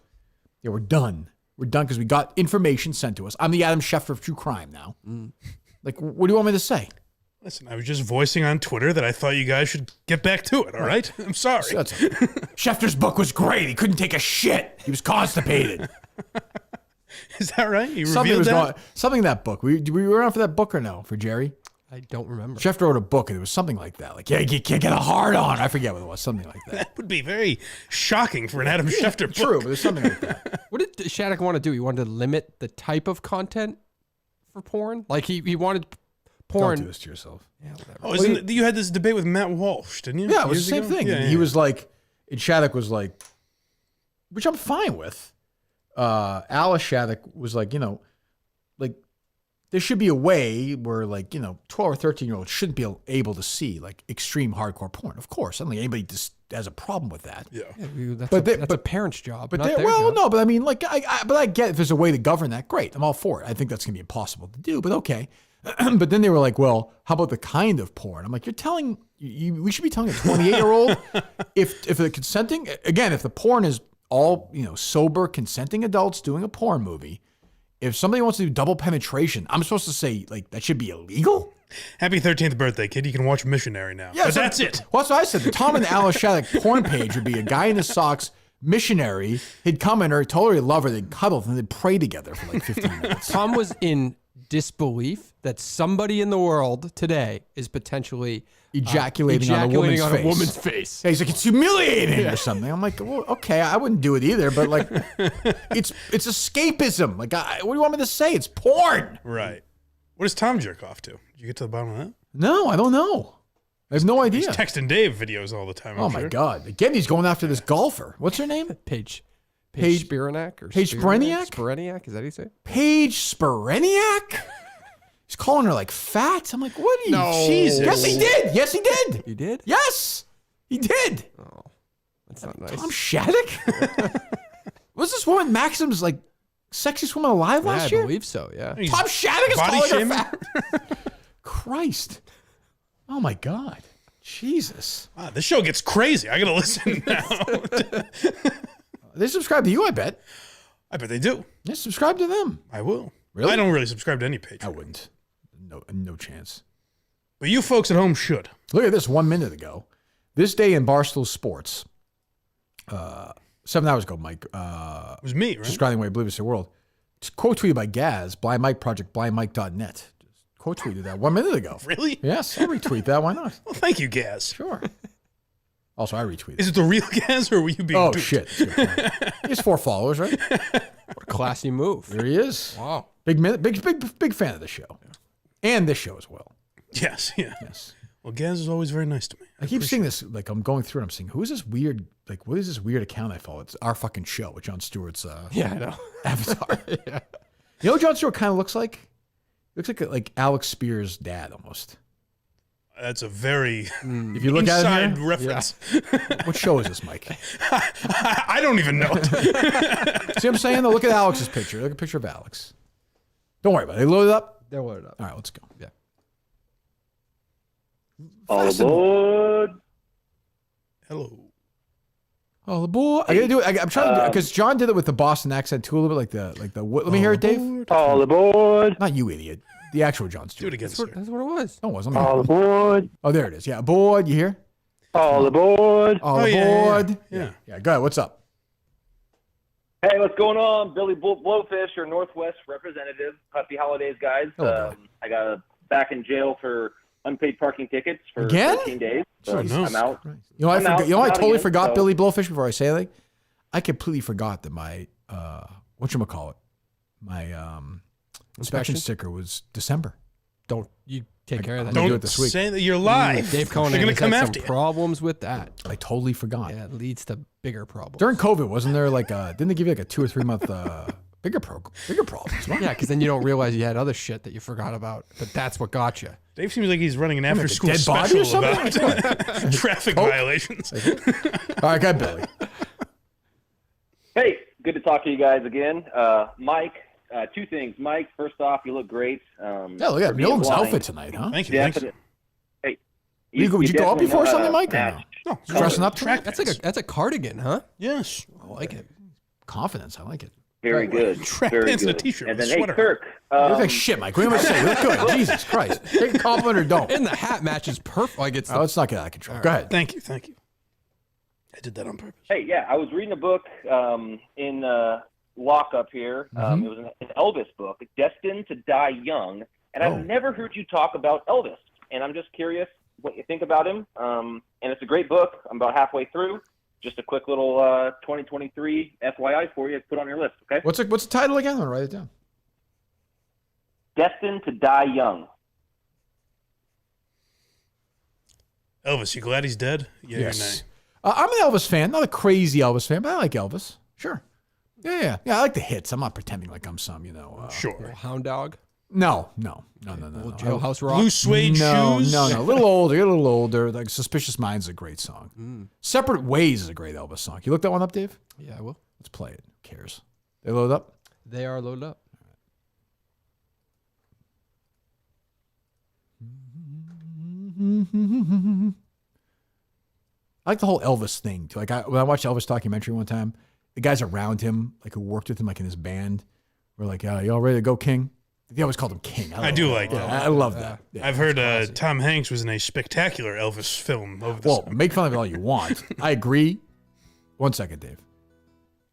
Yeah, we're done. We're done because we got information sent to us. I'm the Adam Schefter of true crime now. Like, what do you want me to say? Listen, I was just voicing on Twitter that I thought you guys should get back to it, all right? I'm sorry. That's okay. Schefter's book was great. He couldn't take a shit. He was constipated. Is that right? You Something revealed was that? something in that book. We were on for that book or no? For Jerry? I don't remember. Schefter wrote a book and it was something like that. Like, yeah, you can't get a hard on. I forget what it was. Something like that. That would be very shocking for an Adam Schefter book. True, but there's something like that. What did Shattuck want to do? He wanted to limit the type of content for porn? Like he wanted porn. Don't do this to yourself. Yeah, whatever. Oh, isn't you had this debate with Matt Walsh, didn't you? Yeah, it was the Years same ago? thing. Yeah, And yeah. he was like, and Shattuck was like, which I'm fine with. Alice Shattuck was like, like there should be a way where, like, 12 or 13-year-olds shouldn't be able to see, like, extreme hardcore porn. Of course, I don't think anybody just has a problem with that. Yeah. That's a parent's job. But not their well, job. no, but I mean, like, I get if there's a way to govern that, great. I'm all for it. I think that's gonna be impossible to do, but okay. But then they were like, well, how about the kind of porn? I'm like, you're telling we should be telling a 28-year-old if the consenting, again, if the porn is all sober consenting adults doing a porn movie, if somebody wants to do double penetration, I'm supposed to say, like, that should be illegal? Happy 13th birthday, kid. You can watch Missionary now. Yeah, but that's it. Well, that's what I said. The Tom and Alice Shattuck porn page would be a guy in his socks, missionary. He'd come in her, he'd totally love her, they'd cuddle, and they'd pray together for like 15 minutes. Tom was in disbelief that somebody in the world today is potentially ejaculating on a woman's face. Yeah, he's like, it's humiliating or something. I'm like, well, okay, I wouldn't do it either, but like, it's escapism. Like, what do you want me to say? It's porn. Right. What does Tom jerk off to? Did you get to the bottom of that? No, I don't know. I have no idea. He's texting Dave videos all the time. Oh my God. Again, he's going after this golfer. What's her name? Paige Spiranac or Paige Spiranac? Spiranac, is that how you say it? Paige Spiranac? He's calling her like fat. I'm like, what are you? No. Jesus. Yes, he did. Yes, he did. He did? Yes, he did. Oh, that's not nice. Tom Shaddick? Was this woman Maxim's like sexiest woman alive last year? I believe so, yeah. He's Tom Shaddick is body calling shaming? her fat. Christ. Oh my God. Jesus. Wow, this show gets crazy. I got to listen now. They subscribe to you, I bet. I bet they do. Yeah, subscribe to them. I will. Really? I don't really subscribe to any page. I wouldn't. No chance. But you folks at home should. Look at this 1 minute ago. This day in Barstool Sports, 7 hours ago, Mike. It was me, right? Describing the way I believe it's the world. It's quote tweeted by Gaz, Blind Mike Project, blindmike.net. Quote tweeted that 1 minute ago. Really? Yes, I'll retweet that. Why not? Well, thank you, Gaz. Sure. Also, I retweeted. Is it the real Gaz or were you being duped? Shit. He has 4 followers, right? What a classy move. There he is. Wow. Big fan of the show. And this show as well. Yes, yeah. Yes. Well, Gaz is always very nice to me. I keep seeing this, like, I'm going through and I'm saying, who is this weird, like, what is this weird account I follow? It's Our Fucking Show with Jon Stewart's Yeah, I know. avatar. Yeah. You know what Jon Stewart kind of looks like? He looks like Alex Spears' dad almost. That's a very If you look at it inside here, reference. what show is this, Mike? I don't even know it. See what I'm saying? Though, look at Alex's picture. Look at a picture of Alex. Don't worry about it. They loaded up? They're loaded up. All right, let's go. Yeah. All aboard. Hello. Oh, boy. I gotta do it. I'm trying to because John did it with the Boston accent too, a little bit like the. Let me hear it, Dave. All aboard. Not you, idiot. The actual Jon Do Stewart. it again, That's sir. what it was. No, it wasn't. All aboard. Oh, there it is. Yeah, aboard. You hear? All aboard. All Oh, yeah, aboard. yeah. Yeah. Go ahead. What's up? Hey, what's going on? Billy Blowfish, your Northwest representative. Happy holidays, guys. Hello, Billy. I got back in jail for unpaid parking tickets for Again? 13 days. So Oh, no. I'm out. You know, I I'm out. forgot. I I'm out totally again, forgot so- Billy Blowfish before I say anything. I completely forgot that my whatchamacallit, my inspection sticker was December. Don't you take care of that. I'm gonna Don't do it this week. say that you're live. Dave Conan They're going has to come had after some you. problems with that. I totally forgot. Yeah, it leads to bigger problems. During COVID, wasn't there like didn't they give you like a 2 or 3 month bigger problems? What? Yeah, because then you don't realize you had other shit that you forgot about. But that's what got you. Dave seems like he's running an Like a after-school dead body or special something? about traffic violations. All right, go ahead, Billy. Hey, good to talk to you guys again. Mike, 2 things. Mike, first off, you look great. Yeah, look at for being Milton's blind. outfit tonight, huh? Thank you. Thanks. Definite. Hey, Would you go up definitely before know how something, to Mike, or no? match. No, Dressing up track tonight? That's a cardigan, huh? Yes. I like it. Confidence. I like it. Very good. Track Very pants and a good. t-shirt And with then, a hey, sweater. Kirk. You look like shit, Mike. What do you want to say? You look good. Jesus Christ. Take a compliment or don't. And the hat matches perfect. Like it's Oh, let's not get out of control. Go ahead. Thank you. Thank you. I did that on purpose. Hey, yeah, I was reading a book in lockup here. It was an Elvis book, Destined to Die Young, and I've never heard you talk about Elvis. And I'm just curious what you think about him. And it's a great book. I'm about halfway through. Just a quick little 2023 FYI for you to put on your list, okay? What's the title again? I'm going to write it down. Destined to Die Young. Elvis, you glad he's dead? Yeah, Yes. or nay? I'm an Elvis fan. Not a crazy Elvis fan, but I like Elvis. Sure. Yeah. I like the hits. I'm not pretending like I'm some, Sure. Hound dog. No. Jailhouse Rock. Blue suede shoes. No. A little older. Like Suspicious Minds is a great song. Separate Ways is a great Elvis song. You look that one up, Dave? Yeah, I will. Let's play it. Who cares? They load up? They are loaded up. I like the whole Elvis thing too. Like when I watched Elvis documentary one time, the guys around him, like who worked with him, like in his band, were like, "You all ready to go, King?" They always called him King. I do like that. I love that. Yeah, I've heard Tom Hanks was in a spectacular Elvis film over the summer. Make fun of it all you want. I agree. 1 second, Dave.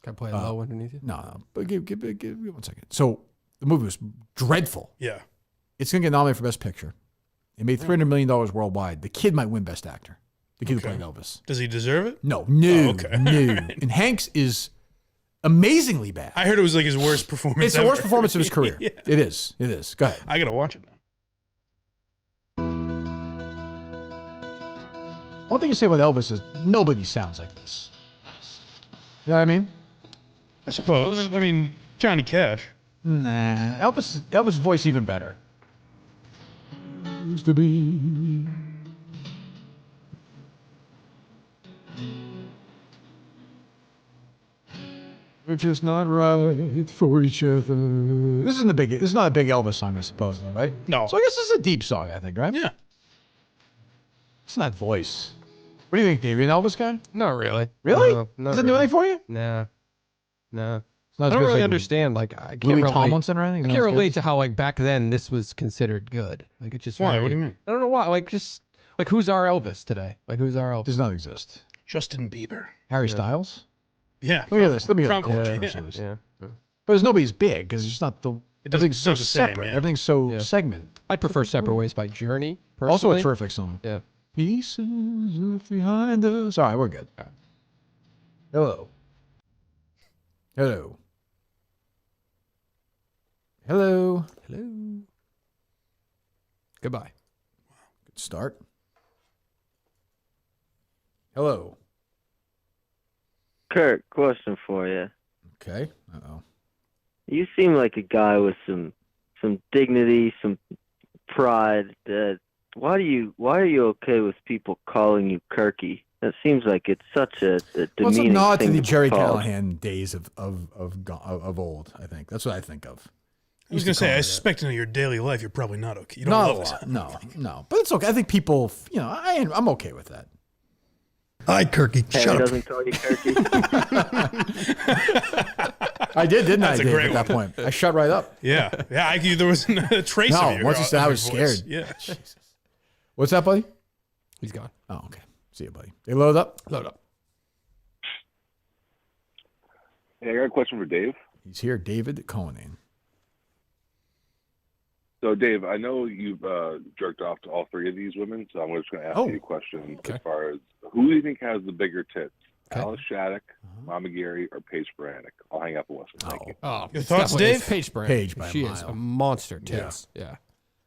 Can I play low underneath you? No. But give 1 second. So the movie was dreadful. Yeah. It's going to get nominated for Best Picture. It made $300 million worldwide. The kid might win Best Actor. The kid who played Elvis. Does he deserve it? No. Okay. No. And Hanks is amazingly bad. I heard it was like his worst performance It's the worst performance of his career. Yeah. It is. Go ahead. I got to watch it now. One thing you say about Elvis is nobody sounds like this. You know what I mean? I suppose. I mean, Johnny Cash. Nah. Elvis' voice even better. Used to be. We're just not right for each other. This is not a big Elvis song, I suppose, right? No. So I guess this is a deep song, I think, right? Yeah. It's not voice. What do you think, Dave? You an Elvis guy? Not really. Really? No, not Doesn't do really. anything for you? Nah. It's not I as don't good as, really like, understand. Like, I can't Louis relate. Tomlinson or anything? I can't relate to how like back then this was considered good. Like it just. Why? very- What do you mean? I don't know why. Like just like who's our Elvis today? Like who's our Elvis? Does not exist. Justin Bieber. Harry Styles? Yeah. Look at this. Let me Trump. get Yeah. Yeah. But there's nobody's big because it's not the. It doesn't- Everything's so it's the same, separate. yeah. Everything's so Yeah. segmented. I prefer Separate Ways by Journey. Personally. Also a terrific song. Yeah. Pieces left behind us. All right, we're good. All right. Hello. Hello. Hello. Hello. Goodbye. Good start. Hello. Kirk, question for you. Okay. Uh-oh. You seem like a guy with some dignity, some pride. Why are you okay with people calling you Kirky? That seems like it's such a Well, it's a demeaning nod to thing the be Jerry called. Callahan days of old, I think. That's what I think of. I was going to say, I suspect in your daily life, you're probably not okay. You don't Not a love lot. this. No. But it's okay. I think people, I'm okay with that. Hi, Kirky. Hey, Shut up. doesn't call you Kirky. I did, didn't That's I, a Dave, great at that one. point? I shut right up. Yeah. Yeah. There wasn't a trace No, of you. once you said I was voice. scared. Yeah. Jesus. What's that, buddy? He's gone. Oh, okay. See you, buddy. They load up? Load up. Hey, I got a question for Dave. He's here, David Conan. So, Dave, I know you've jerked off to all three of these women, so I'm just going to ask you a question as far as who do you think has the bigger tits? Alice Shattuck, Mama Gary, or Paige Sporadic? I'll hang up and listen. Thank you. Oh, Your it's thoughts, definitely- Dave? it's Paige Brand. Paige by a She is mile. a monster tits. Yeah.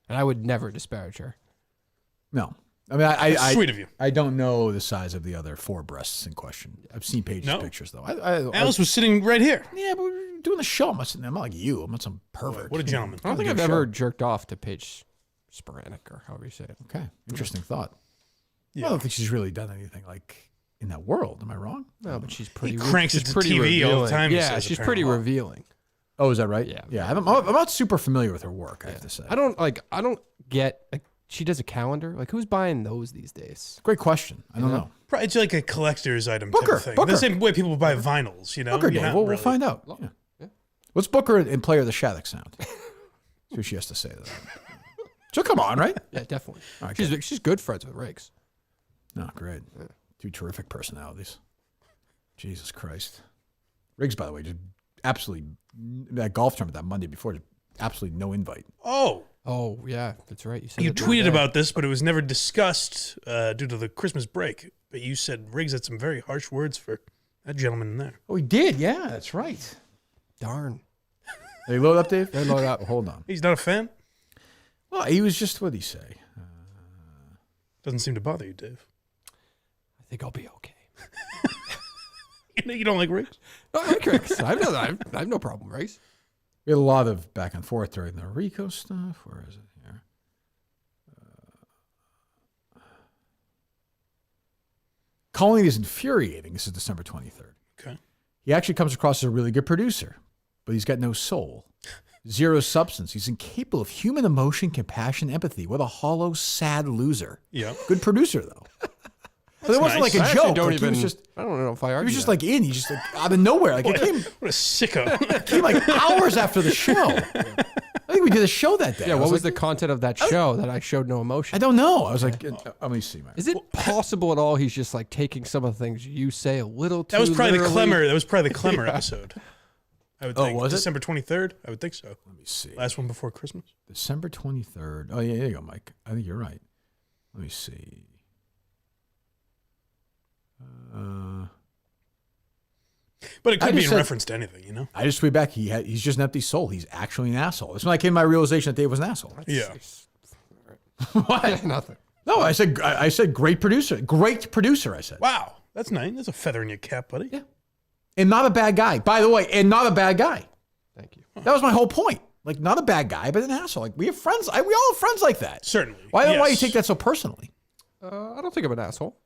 And I would never disparage her. No. I mean, I Sweet of you. I don't know the size of the other four breasts in question. I've seen Paige's No. pictures, though. Alice was sitting right here. Yeah, but we're doing the show. I'm not like you. I'm not some pervert. What a gentleman. I don't think Good I've show. ever jerked off to Paige Sporadic or however you say it. Okay. Interesting thought. Yeah. I don't think she's really done anything like in that world. Am I wrong? No, but she's pretty. cranks she's it to pretty TV all the revealing. time, he Yeah, says, she's pretty apparently. revealing. Oh, is that right? Yeah. Yeah. I'm not super familiar with her work, I have to say. I don't get like she does a calendar. Like who's buying those these days? Great question. I don't know. Probably it's like a collector's item Booker, type of thing. Booker. The same way people buy vinyls, you know? Booker, You're Dave. not We'll really- find out. Yeah. Let's book her and play her the Shattuck sound. See what she has to say to that. She'll come on, right? Yeah, definitely. All right, She's good friends with Riggs. No, great. Two terrific personalities. Jesus Christ. Riggs, by the way, just absolutely, that golf tournament that Monday before, just absolutely no invite. Oh yeah, that's right. You said You it the other tweeted day. about this, but it was never discussed due to the Christmas break. But you said Riggs had some very harsh words for that gentleman in there. Oh, he did? Yeah, that's right. Darn. They load up, Dave? They load up. Hold on. He's not a fan? Well, he was just, what did he say? Doesn't seem to bother you, Dave. I think I'll be okay. You don't like Riggs? No, I like Riggs. I have no problem with Riggs. We had a lot of back and forth during the Rico stuff. Where is it here? Calling is infuriating. This is December 23rd. Okay. He actually comes across as a really good producer, but he's got no soul. Zero substance. He's incapable of human emotion, compassion, empathy. What a hollow, sad loser. Yeah. Good producer, though. But it wasn't nice. like a I joke. actually don't Like, even, he was just, I don't know if I he argue was just that. like in. He just like out of nowhere. Like it came What a sicko. it came like hours after the show. I think we did a show that day. Yeah, I what was the like, content of that show that I showed no emotion? I don't know. I was like, let me see, man. Is it possible at all he's just like taking some of the things you say a little too That was probably literally? the Clemmer. That was probably the Clemmer episode. I would think. was it? December 23rd? I would think so. Let me see. Last one before Christmas. December 23rd. Oh, yeah, there you go, Mike. I think you're right. Let me see. But it I could be just in said- reference to anything, you know? I just tweet back. He's just an empty soul. He's actually an asshole. That's when I came to my realization that Dave was an asshole. Yeah. What? Nothing. No, I said great producer. Great producer, I said. Wow. That's nice. That's a feather in your cap, buddy. Yeah. And not a bad guy. By the way, and not a bad guy. Thank you. That was my whole point. Like, not a bad guy, but an asshole. Like, we have friends. We all have friends like that. Certainly. Why do you Yes. take that so personally? I don't think I'm an asshole.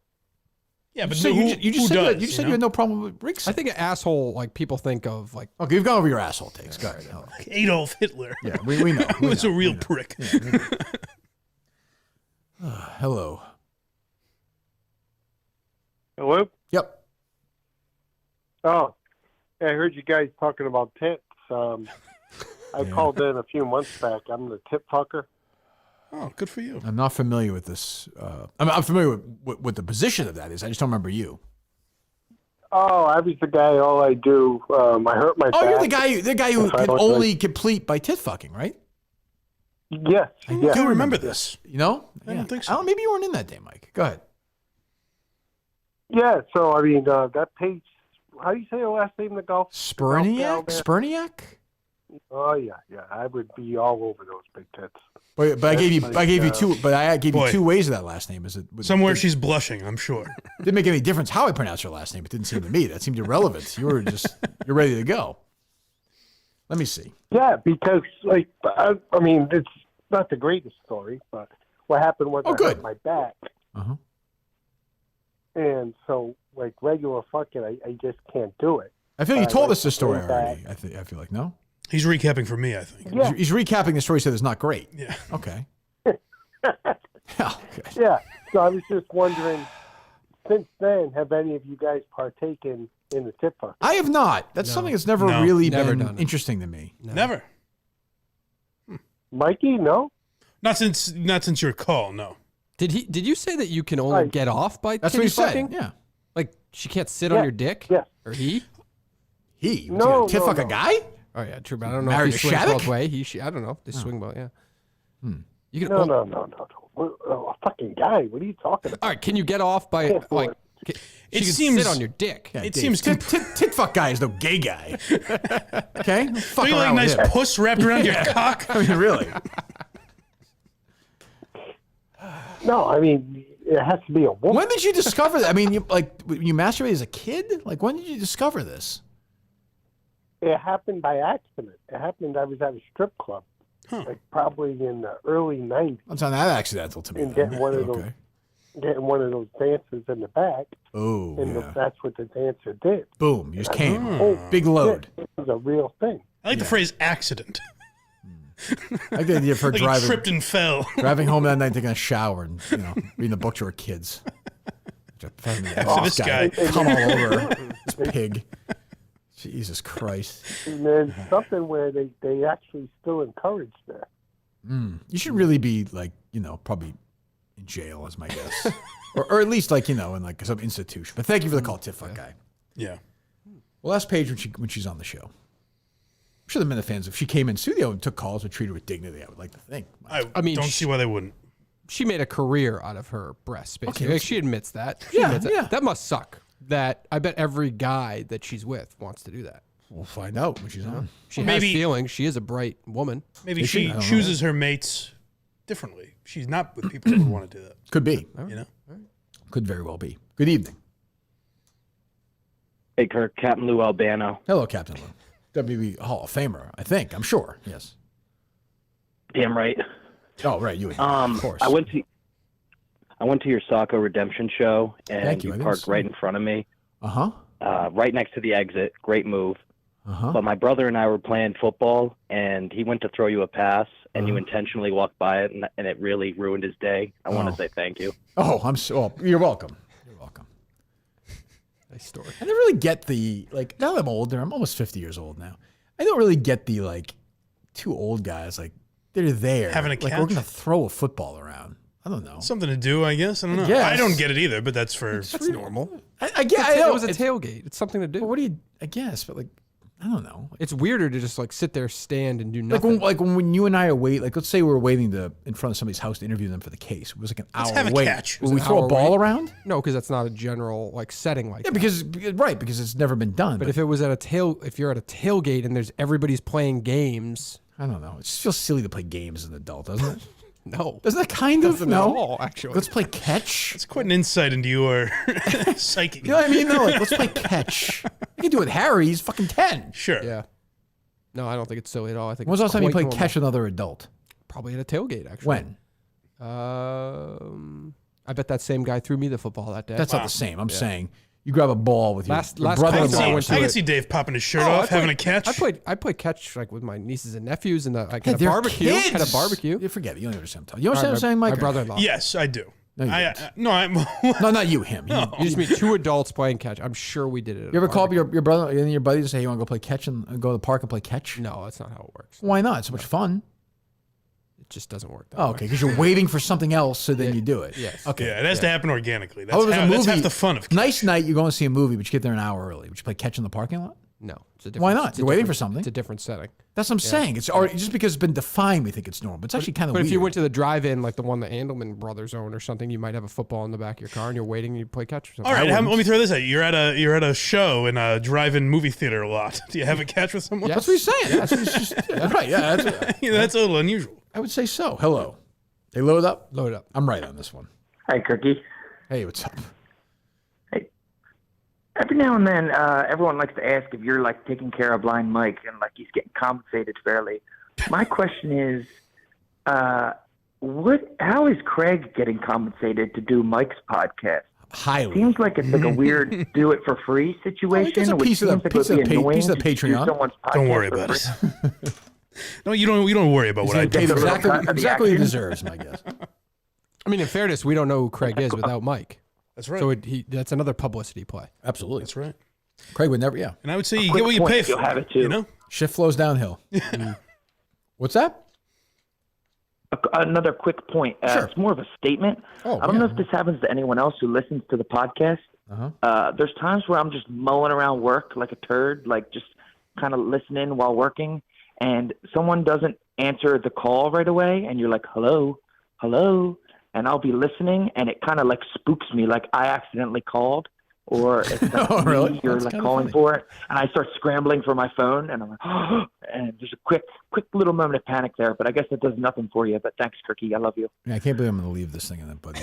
Yeah, but So who, you just who said, does, you said you had no problem with Rick's. I think an asshole, like people think of like, Okay, you've gone over your asshole takes. Go ahead. Adolf Hitler. Yeah, we know. He was a real prick. Hello. Hello? Yep. Oh, I heard you guys talking about tits. I called in a few months back. I'm the tit fucker. Oh, good for you. I'm not familiar with this. I'm familiar with what the position of that is. I just don't remember you. Oh, I was the guy. All I do, I hurt my back. Oh, you're the guy who If I can look only like- complete by tit fucking, right? Yes. I yes. do remember this. You know? I don't think so. Maybe you weren't in that day, Mike. Go ahead. Yeah, so, I mean, that page, how do you say your last name, the golf? Spurniak? Spurniak? Oh, yeah. I would be all over those big tits. But I gave you two. But I gave you Boy. two ways of that last name. Is it Somewhere she's blushing, I'm sure. Didn't make any difference how I pronounce her last name. It didn't seem to me. That seemed irrelevant. You're ready to go. Let me see. Yeah, because, like, I mean, it's not the greatest story, but what happened was I hurt my back. Uh-huh. And so, like, regular fucking, I just can't do it. I feel you told us the this story already. I feel like no. He's recapping for me, I think. Yeah. He's recapping the story. He said it's not great. Yeah. Okay. Yeah. So I was just wondering, since then, have any of you guys partaken in the tip fuck? I have not. That's something that's never No. really Never been done it. interesting to me. Never. Mikey, no? Not since your call, no. did you say that you can only get off by That's titty what he said. fucking? Yeah. Like she can't sit on your dick? Yes. Or he? He? No, Tit no, fuck a no. guy? Oh yeah, true. But I don't know Married if to he swings Shattuck? both way. I don't know. They swing both. Yeah. You can. No. A fucking guy. What are you talking about? All right. Can you get off by Can't do like? it. She It can seems- sit on your dick. Yeah, It Dave, seems tit fuck guy is no gay guy. Okay. Don't fuck Do you like around with nice him. puss wrapped around your cock? I mean, really. No, I mean, it has to be a woman. When did you discover that? I mean, you masturbated as a kid? Like, when did you discover this? It happened by accident. It happened, I was at a strip club, like probably in the early 90s. It's not that accidental to me. And then. getting one of those dancers in the back. Oh, And yeah. that's what the dancer did. Boom. You just came. Oh, Big load. It was a real thing. I like the phrase accident. I like the idea of her Like driving. he tripped and fell. Driving home that night, taking a shower, and reading the book to her kids. This guy. Come all over her. This pig. Jesus Christ. And then something where they actually still encourage that. You should really be like, probably in jail, is my guess, or at least like in like some institution. But thank you for the call, tit fuck guy. Yeah. Well, ask Paige when she's on the show. I'm sure the Minifans, if she came in studio and took calls, would treat her with dignity. I would like to think. I mean, don't see why they wouldn't. She made a career out of her breasts, basically. Okay, Like, she admits that. That must suck. That I bet every guy that she's with wants to do that. We'll find out when she's on. She has Maybe- feelings. She is a bright woman. Maybe Is she? she I don't know. chooses her mates differently. She's not with people that would want to do that. Could be. You know? Could very well be. Good evening. Hey, Kirk, Captain Lou Albano. Hello, Captain Lou. WWE Hall of Famer, I think. I'm sure. Yes. Damn right. Oh, right. You would. Of course. I went to your Soccer Redemption show, and you parked right in front of me. Right next to the exit. Great move. But my brother and I were playing football, and he went to throw you a pass, and you intentionally walked by it, and it really ruined his day. I want to say thank you. Oh, you're welcome. You're welcome. Nice story. I never really get now that I'm older, I'm almost 50 years old now. I don't really get the, two old guys, they're there. Having a catch? We're going to throw a football around. I don't know. Something to do, I guess. I don't know. I don't get it either, but that's normal. I guess it was a tailgate. It's something to do. Well, what do you? I guess, but I don't know. It's weirder to just sit there, stand, and do nothing. When you and I are let's say we're waiting in front of somebody's house to interview them for the case. It was an hour have a wait. catch. Will we throw a ball around? No, because that's not a general setting like that. Because it's never been done. But if it was if you're at a tailgate and everybody's playing games, I don't know. It just feels silly to play games as an adult, doesn't it? No. Doesn't it kind of? Doesn't at all, actually. Let's play catch. It's quite an insight into your psyche. You know what I mean? No, let's play catch. You can do it with Harry. He's fucking 10. Sure. Yeah. No, I don't think it's silly at all. I think. When's the last time you played normal. catch with another adult? Probably at a tailgate, actually. When? I bet that same guy threw me the football that day. That's not the same. I'm saying you grab a ball with your last brother-in-law. I can see Dave popping his shirt off, having a catch. I played catch with my nieces and nephews and at a they're barbecue. kids. At a barbecue. You forget it. You don't understand. You understand what I'm saying, Mike? My brother-in-law. Yes, I do. No, you I'm no, not you. Him. You just meet two adults playing catch. I'm sure we did it. You ever call up your brother and your buddies and say, "You want to go play catch and go to the park and play catch"? No, that's not how it works. Why not? It's so much fun. It just doesn't work that way. Okay, because you're waiting for something else, so then you do it. Yes. Okay. Yeah, it has to happen organically. That's half the fun of catch. Nice night, you go and see a movie, but you get there an hour early. Would you play catch in the parking lot? No. It's a different, Why not? You're waiting for something. It's a different setting. That's what I'm saying. It's already, just because it's been defined, we think it's normal. But it's actually kind of weird. But if you weird. went to the drive-in, like the one the Andelman brothers own or something, you might have a football in the back of your car and you're waiting and you play catch or something. All right, let me throw this at you. You're at a show in a drive-in movie theater a lot. Do you have a catch with someone? That's what he's saying. That's right. Yeah, that's a little unusual. I would say so. Hello. They load up? Load up. I'm right on this one. Hi, Kirky. Hey, what's up? Hey. Every now and then, everyone likes to ask if you're taking care of blind Mike and he's getting compensated fairly. My question is, how is Craig getting compensated to do Mike's podcast? Highly. Seems like it's a weird do it for free situation. It's a piece of the Patreon. Don't worry about it. No, you don't worry about what I do. Exactly what he deserves, my guess. I mean, in fairness, we don't know who Craig is without Mike. That's right. So that's another publicity play. Absolutely. That's right. Craig would never, yeah. And I would say you get what you pay for. You'll have it too. You know? Shift flows downhill. What's that? Another quick point. Sure. It's more of a statement. I don't know if this happens to anyone else who listens to the podcast. There's times where I'm just mulling around work like a turd, just kind of listening while working, and someone doesn't answer the call right away, and you're like, hello, and I'll be listening, and it kind of spooks me, like I accidentally called, or it's really? You're That's calling funny. for it, and I start scrambling for my phone, and I'm like, oh, and there's a quick little moment of panic there, but I guess it does nothing for you. But thanks, Kirky, I love you. Yeah, I can't believe I'm going to leave this thing in that buddy.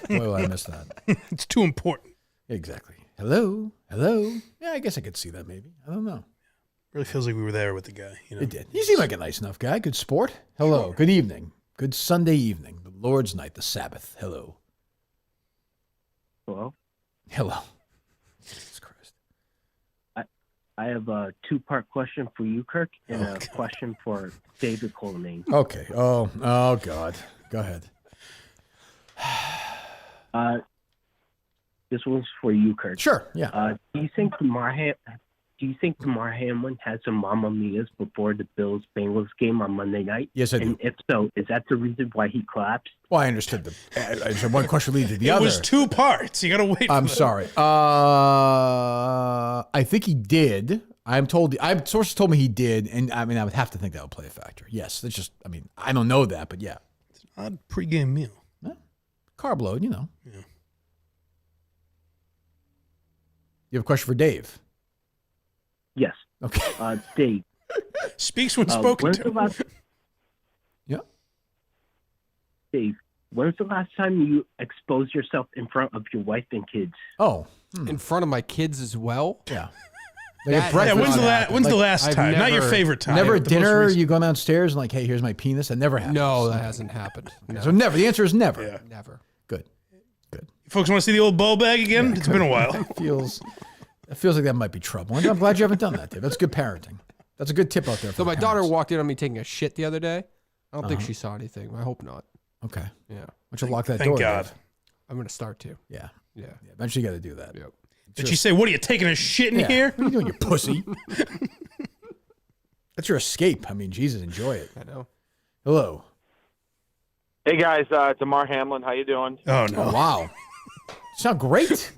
Boy, will I miss that. It's too important. Exactly. Hello. Yeah, I guess I could see that maybe. I don't know. Really feels like we were there with the guy. It did. He seemed like a nice enough guy. Good sport. Hello. Sure. Good evening. Good Sunday evening. The Lord's night, the Sabbath. Hello. Hello. Jesus Christ. I have a two-part question for you, Kirk, and a question for David Colonane. Okay. Oh God. Go ahead. This one's for you, Kirk. Sure. Yeah. Do you think Damar Hamlin had some Mamma Mia's before the Bills-Bengals game on Monday night? Yes, I do. And if so, is that the reason why he collapsed? Well, I understood I said one question leads to the other. It was two parts. You got to wait. I'm sorry. I think he did. Sources told me he did, and I would have to think that would play a factor. Yes, that's just. I don't know that, but yeah. It's an odd pregame meal. Carb load, Yeah. You have a question for Dave? Yes. Okay. Dave. Speaks when spoken to. Yeah. Dave, when's the last time you exposed yourself in front of your wife and kids? Oh. In front of my kids as well? Yeah. When's the last time? Not your favorite time. Never at dinner. You go downstairs and like, hey, here's my penis. That never happens. No, that hasn't happened. No. So never. The answer is never. Yeah. Never. Good. Folks want to see the old ball bag again? Yeah, it's been a while. It feels like that might be trouble. And I'm glad you haven't done that, Dave. That's good parenting. That's a good tip out there. So my daughter walked in on me taking a shit the other day. I don't think she saw anything. I hope not. Okay. Yeah. Why don't you lock that Thank door? God. Dave? I'm going to start to. Yeah. Yeah. Eventually you got to do that. Yep. Did she say, what are you, taking a shit in here? What are you doing, you pussy? That's your escape. I mean, Jesus, enjoy it. I know. Hello. Hey, guys. Damar Hamlin. How you doing? Oh, no. Oh, wow. Sound great.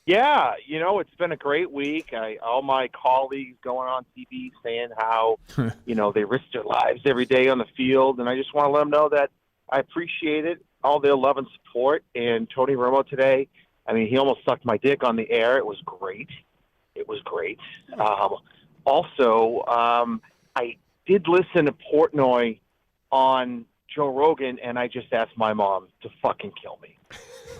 Yeah, it's been a great week. All my colleagues going on TV saying how, they risk their lives every day on the field. And I just want to let them know that I appreciate it, all their love and support. And Tony Romo today, I mean, he almost sucked my dick on the air. It was great. Also, I did listen to Portnoy on Joe Rogan, and I just asked my mom to fucking kill me.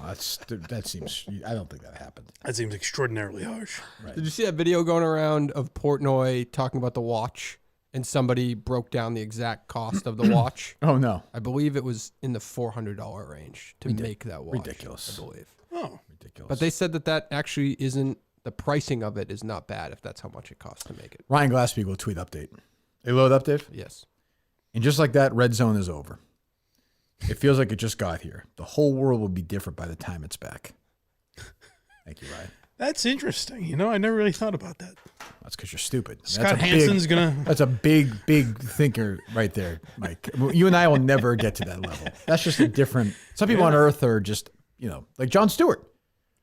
That seems. I don't think that happened. That seems extraordinarily harsh. Right. Did you see that video going around of Portnoy talking about the watch, and somebody broke down the exact cost of the watch? Oh no! I believe it was in the $400 range to make that watch. Ridiculous. I believe. Oh, ridiculous. But they said that actually isn't. The pricing of it is not bad if that's how much it costs to make it. Ryan Glassbeagle tweet update. They load up, Dave? Yes. And just like that, red zone is over. It feels like it just got here. The whole world will be different by the time it's back. Thank you, Ryan. That's interesting. I never really thought about that. That's because you're stupid. Scott Hansen's going to... That's a big thinker right there, Mike. You and I will never get to that level. That's just a different... Some people on Earth are just, like Jon Stewart.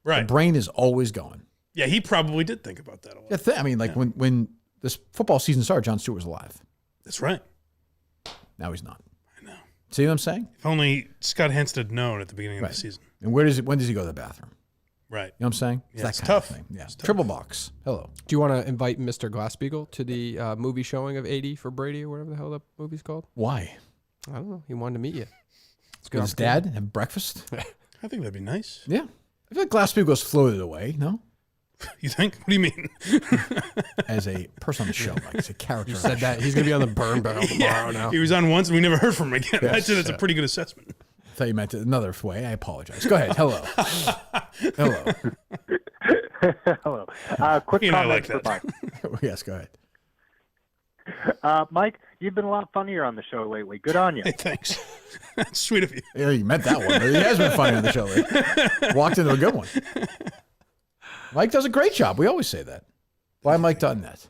Right. The brain is always going. Yeah, he probably did think about that a lot. Yeah, I mean, like when this football season started, Jon Stewart was alive. That's right. Now he's not. I know. See what I'm saying? If only Scott Hansen had known at the beginning of the season. And when does he go to the bathroom? Right. You know what I'm saying? Yeah, it's it's that kind tough. of thing. Yeah. It's tough. Triple box. Hello. Do you want to invite Mr. Glassbeagle to the movie showing of 80 for Brady or whatever the hell that movie's called? Why? I don't know. He wanted to meet you. It's With his dad? Have breakfast? I think that'd be nice. Yeah. I feel like Glassbeagle's floated away, no? You think? What do you mean? As a person on the show, Mike. As a character. You said that. He's going to be on the burn barrel tomorrow now. He was on once and we never heard from him again. Yes. I'd say that's a pretty good assessment. I thought you meant it another way. I apologize. Go ahead. Hello. Hello. Hello. Quick You know, I comment like for Mike. Yes, go ahead. Mike, you've been a lot funnier on the show lately. Good on you. Hey, thanks. That's sweet of you. Yeah, you meant that one. But he has been funny on the show lately. Walked into a good one. Mike does a great job. We always say that. Why Mike done that?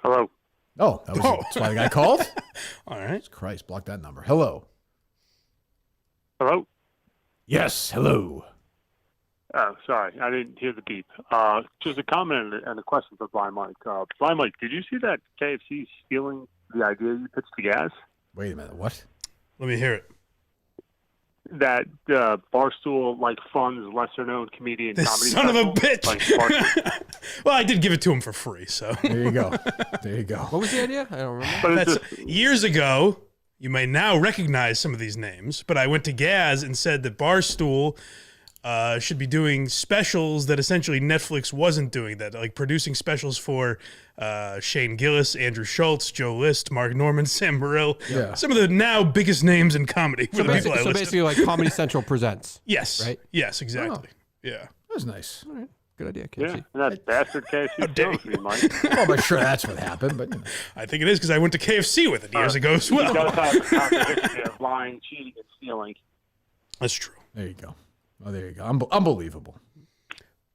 Hello. Oh, that's why the guy called? All right. Christ, block that number. Hello. Hello. Yes, hello. Oh, sorry. I didn't hear the beep. Just a comment and a question for Blind Mike. Blind Mike, did you see that KFC stealing the idea you pitched to Gaz? Wait a minute. What? Let me hear it. That Barstool funds lesser-known comedian This comedy son of a special? bitch. Like Barstool. Well, I did give it to him for free, so. There you go. There you go. What was the idea? I don't remember. But That's years ago. You may now recognize some of these names, but I went to Gaz and said that Barstool should be doing specials that essentially Netflix wasn't doing, that like producing specials for Shane Gillis, Andrew Schultz, Joe List, Mark Norman, Sam Morril, some of the now biggest names in comedy for the people I listed. Basically like Comedy Central presents. Yes. Right? Yes, exactly. Yeah. That was nice. All right. Good idea, Yeah, KFC. and that bastard KFC stealing from you, Mike. Well, I'm sure that's what happened, but I think it is because I went to KFC with it years ago as well. He does have a contradiction of lying, cheating, and stealing. That's true. there you go. Oh, there you go. Unbelievable.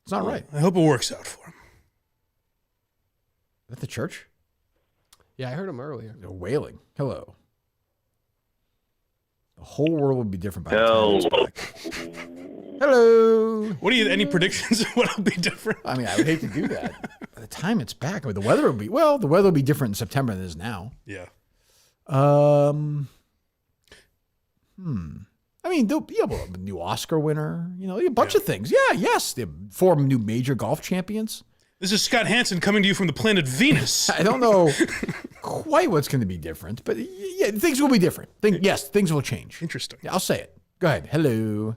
It's not right. I hope it works out for him. Is that the church? Yeah, I heard him earlier. They're wailing. Hello. The whole world would be different by the time it's back. Hello. What do you? Any predictions of what'll be different? I mean, I would hate to do that. By the time it's back, I mean, the weather will be different in September than it is now. Yeah. I mean, there'll be a new Oscar winner. A bunch of things. Yeah, yes. They have 4 new major golf champions. This is Scott Hansen coming to you from the planet Venus. I don't know quite what's going to be different, but yeah, things will be different. Yes, things will change. Interesting. Yeah, I'll say it. Go ahead. Hello.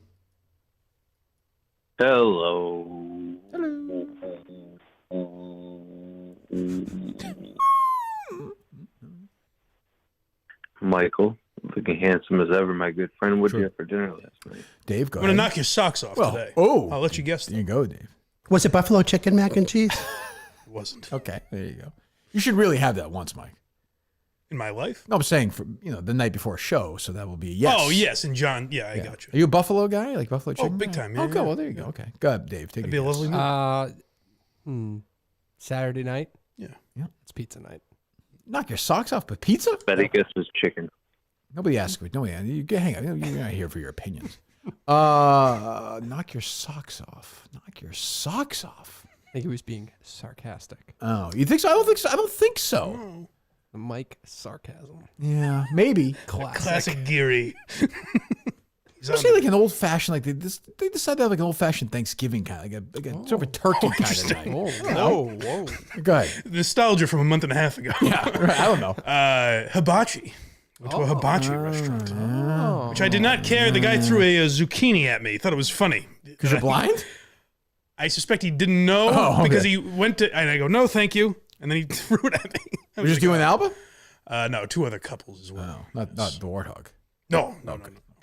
Hello. Michael, looking handsome as ever, my good friend. What did you have for dinner last night? Dave, go I'm going to knock your socks off today. I'll let you guess. There you go, Dave. Was it buffalo chicken mac and cheese? It wasn't. Okay, there you go. You should really have that once, Mike. In my life? No, I'm saying for the night before a show, so that will be a yes. Oh, yes, and John, I got you. Are you a Buffalo guy? Like Buffalo chicken? big time, yeah. Oh, good. Well, there you go. Okay. Go ahead, Dave. Take That'd be a lovely meal. Saturday night? Yeah. It's pizza night. Knock your socks off, but pizza? Bet I guess was chicken. Nobody asked me. Nobody. Hang on. You're not here for your opinions. Knock your socks off. Knock your socks off. I think he was being sarcastic. Oh, you think so? I don't think so. I don't think so. No. The Mike sarcasm. Yeah, maybe. Classic Geary. Especially like an old fashioned, like they decided to have like an old fashioned Thanksgiving kind of like a sort of a turkey kind of night. Whoa. Go ahead. Nostalgia from a month and a half ago. Yeah, right, I don't know. Hibachi. Went to a hibachi restaurant, which I did not care. The guy threw a zucchini at me. He thought it was funny. Because you're blind? I suspect he didn't know because he went to, and I go, no, thank you. And then he threw it at me. Were you just doing Alba? No, two other couples as well. Not the Warthog. No.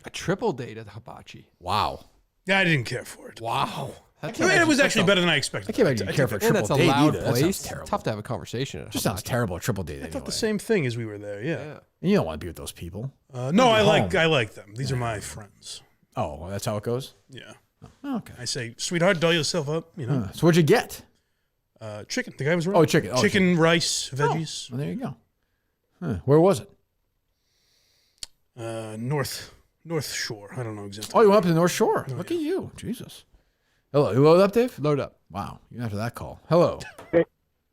A triple date at hibachi. Wow. Yeah, I didn't care for it. Wow. It was actually better than I expected. I can't imagine you care for a triple That's a date loud either. That place. sounds terrible. Tough to have a conversation at a Just sounds hibachi. terrible. A triple date. I Anyway. thought the same thing as we were there. Yeah. And you don't want to be with those people. No, I like them. These are my friends. Oh, well, that's how it goes. Yeah. Oh, okay. I say, sweetheart, doll yourself up. So what'd you get? Chicken. The guy was right. Oh, chicken. Oh, chicken, rice, veggies. Oh, well, there you go. Where was it? North Shore. I don't know exactly. Oh, you went up to the North Shore. Look at you. Jesus. Hello. You load up, Dave? Load up. Wow. Even after that call. Hello. Hey,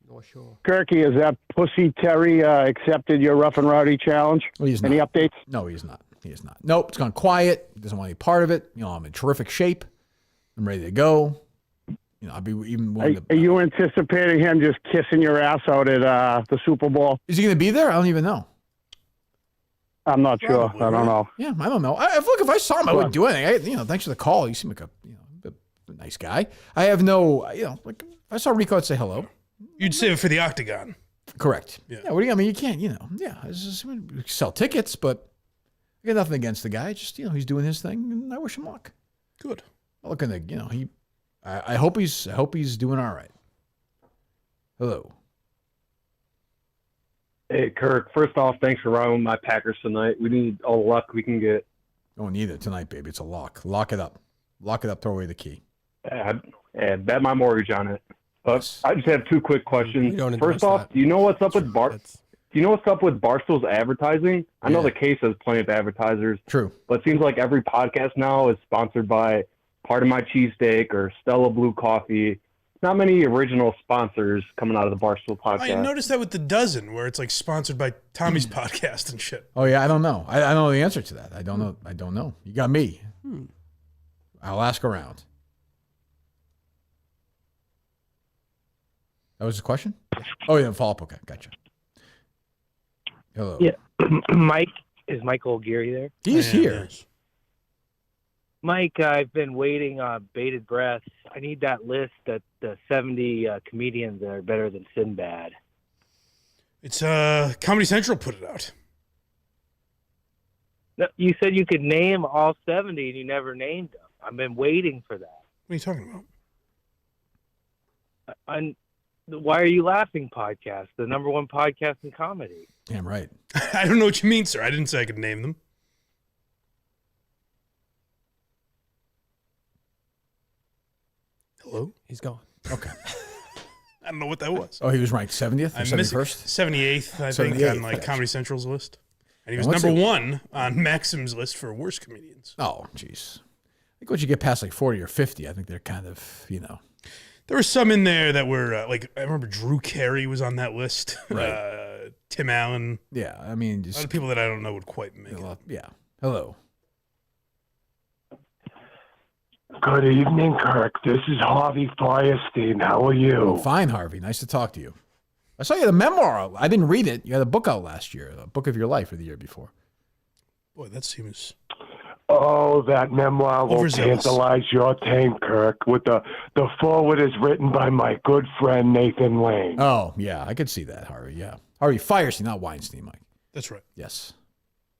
North Shore. Kirky, is that Pussy Terry accepted your rough and rowdy challenge? Well, he's Any not. updates? No, he's not. He is not. Nope. It's gone quiet. He doesn't want any part of it. I'm in terrific shape. I'm ready to go. I'll be even willing to. Are you anticipating him just kissing your ass out at the Super Bowl? Is he going to be there? I don't even know. I'm not sure. I don't know. Yeah, I don't know. If I saw him, I wouldn't do anything. Thanks for the call. You seem like a nice guy. I have no, like if I saw Rico, I'd say hello. You'd save it for the Octagon. Correct. Yeah. What do you? I mean, you can't. It's just, we sell tickets, but I got nothing against the guy. Just he's doing his thing, and I wish him luck. Good. Looking to, I hope he's doing all right. Hello. Hey, Kirk. First off, thanks for riding with my Packers tonight. We need all the luck we can get. Don't need it tonight, baby. It's a lock. Lock it up. Lock it up. Throw away the key. And bet my mortgage on it. But I just have two quick questions. First off, do you know what's up with Barstool's advertising? I know the case has plenty of advertisers. True. But it seems like every podcast now is sponsored by Pardon My Cheesesteak or Stella Blue Coffee. Not many original sponsors coming out of the Barstool podcast. I noticed that with The Dozen, where it's like sponsored by Tommy's podcast and shit. Oh yeah, I don't know. I don't know the answer to that. I don't know. You got me. I'll ask around. That was the question? Oh, yeah, follow up. Okay, gotcha. Hello. Yeah. Mike, is Michael Geary there? He's here. Yes. Mike, I've been waiting on bated breath. I need that list that the 70 comedians that are better than Sinbad. It's Comedy Central put it out. No, you said you could name all 70 and you never named them. I've been waiting for that. What are you talking about? Why Are You Laughing podcast, the number one podcast in comedy. Damn right. I don't know what you mean, sir. I didn't say I could name them. Hello? He's gone. Okay. I don't know what that was. Oh, he was ranked 70th or 71st? 78th, I think, on like Comedy Central's list. And he was number one on Maxim's list for worst comedians. Oh, jeez. I think once you get past like 40 or 50, I think they're kind of, There were some in there that were, like, I remember Drew Carey was on that list. Right. Tim Allen. Yeah, I mean, a lot of people that I don't know would quite make it. Yeah. Hello. Good evening, Kirk. This is Harvey Firestein. How are you? Fine, Harvey. Nice to talk to you. I saw you had a memoir out. I didn't read it. You had a book out last year, a book of your life, or the year before. Boy, that seems... Oh, that memoir will Overzealous. tantalize your tank, Kirk. With the foreword is written by my good friend Nathan Lane. Oh, yeah, I could see that, Harvey. Yeah. Harvey Firestein, not Weinstein, Mike. That's right. Yes.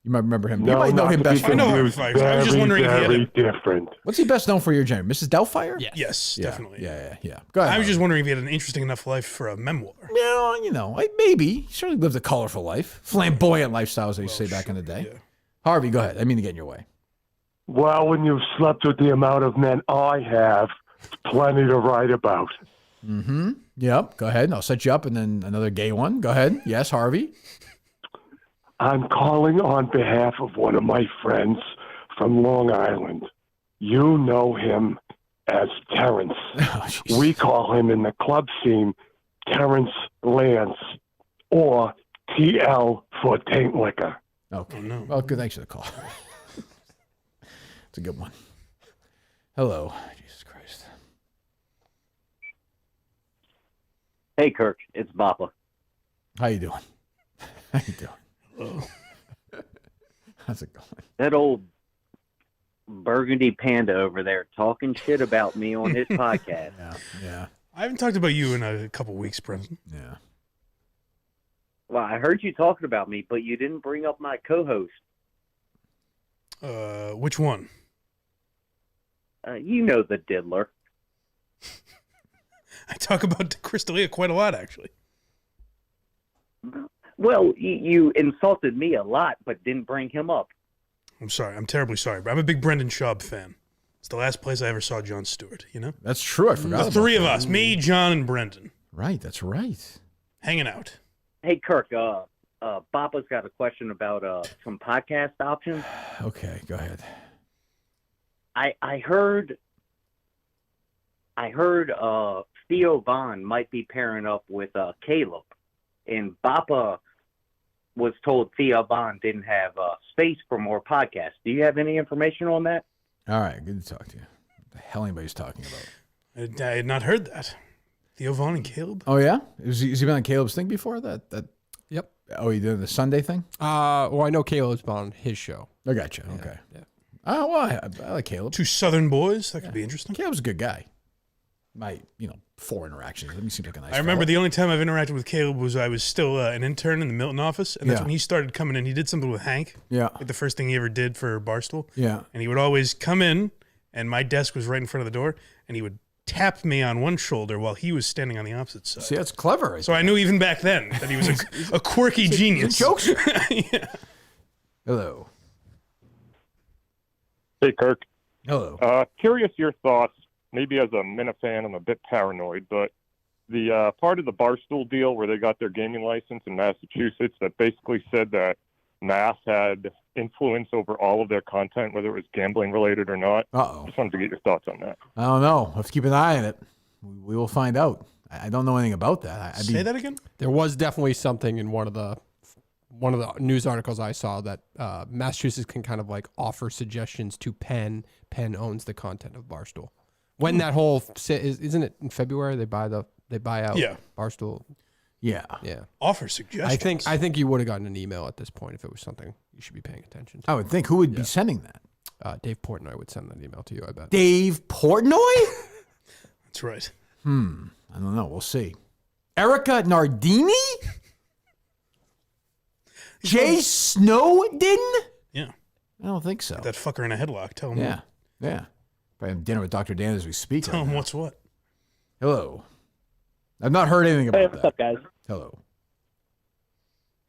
You might remember him. No, you might know not him to best be for. I know Harvey confused. Firestein. I was just wondering if he had very a... different. What's he best known for, your Jeremy? Mrs. Doubtfire? Yes, definitely. Yeah. Go ahead. I was Harvey. just wondering if he had an interesting enough life for a memoir. Well, maybe. He certainly lived a colorful life. Flamboyant lifestyle, as they say back in the day. Yeah. Harvey, go ahead. I mean to get in your way. Well, when you've slept with the amount of men I have, it's plenty to write about. Mm-hmm. Yep. Go ahead. I'll set you up, and then another gay one. Go ahead. Yes, Harvey. I'm calling on behalf of one of my friends from Long Island. You know him as Terrence. We call him in the club scene Terrence Lance, or TL for Taint Liquor. Okay. Oh, no. Well, good. Thanks for the call. It's a good one. Hello. Jesus Christ. Hey, Kirk, it's Bappa. How you doing? How you doing? How's it going? That old burgundy panda over there talking shit about me on his podcast. Yeah. I haven't talked about you in a couple weeks, Brendan. Yeah. Well, I heard you talking about me, but you didn't bring up my co-host. Which one? You know the diddler. I talk about Crystalia quite a lot, actually. Well, you insulted me a lot, but didn't bring him up. I'm sorry. I'm terribly sorry, but I'm a big Brendan Schaub fan. It's the last place I ever saw Jon Stewart, you know? That's true. I forgot. The three of us, me, John, and Brendan. Right, that's right. Hanging out. Hey, Kirk, Bappa's got a question about some podcast options. Okay, go ahead. I heard Theo Von might be pairing up with Caleb, and Bappa was told Theo Von didn't have space for more podcasts. Do you have any information on that? All right, good to talk to you. What the hell anybody's talking about? I had not heard that. Theo Von and Caleb? Oh, yeah? Has he been on Caleb's thing before? Yep. Oh, he did the Sunday thing? Well, I know Caleb's been on his show. I got you. Yeah, Okay. yeah. Oh, well, I like Caleb. Two Southern boys? That could be interesting. Caleb's a good guy. My, 4 interactions. He seems like a nice I remember fella. the only time I've interacted with Caleb was I was still an intern in the Milton office, and that's Yeah. when he started coming in. He did something with Hank. Yeah. Like the first thing he ever did for Barstool. Yeah. And he would always come in, and my desk was right in front of the door, and he would tap me on one shoulder while he was standing on the opposite side. See, that's clever. So I knew even back then that he was a quirky genius. He's a jokester. Yeah. Hello. Hey, Kirk. Hello. Curious your thoughts. Maybe as a Minifan, I'm a bit paranoid, but the part of the Barstool deal where they got their gaming license in Massachusetts that basically said that Mass had influence over all of their content, whether it was gambling related or not. Uh-oh. Just wanted to get your thoughts on that. I don't know. We'll have to keep an eye on it. We will find out. I don't know anything about that. Say that again? There was definitely something in one of the news articles I saw that Massachusetts can kind of like offer suggestions to Penn. Penn owns the content of Barstool. When that whole isn't it in February they buy out Barstool? Yeah. Yeah. Offer suggestions. I think you would have gotten an email at this point if it was something you should be paying attention to. I would think. Who would be sending that? Dave Portnoy would send that email to you, I bet. Dave Portnoy? That's right. I don't know. We'll see. Erica Nardini? Jay Snowden? Yeah. I don't think so. Get that fucker in a headlock. Tell him. Yeah. Yeah. Probably have dinner with Dr. Dan as we speak. Tell him what's what. Hello. I've not heard anything about Hey, that. what's up, guys? Hello.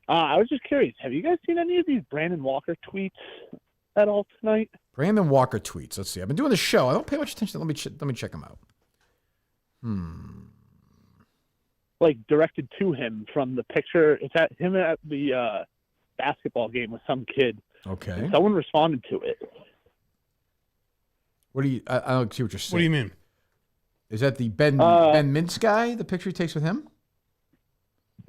I was just curious. Have you guys seen any of these Brandon Walker tweets at all tonight? Brandon Walker tweets. Let's see. I've been doing the show. I don't pay much attention. Let me check them out. Like directed to him from the picture. It's at him at the basketball game with some kid. Okay. And someone responded to it. What do you? I don't see what you're saying. What do you mean? Is that the Ben Mintz guy? The picture he takes with him?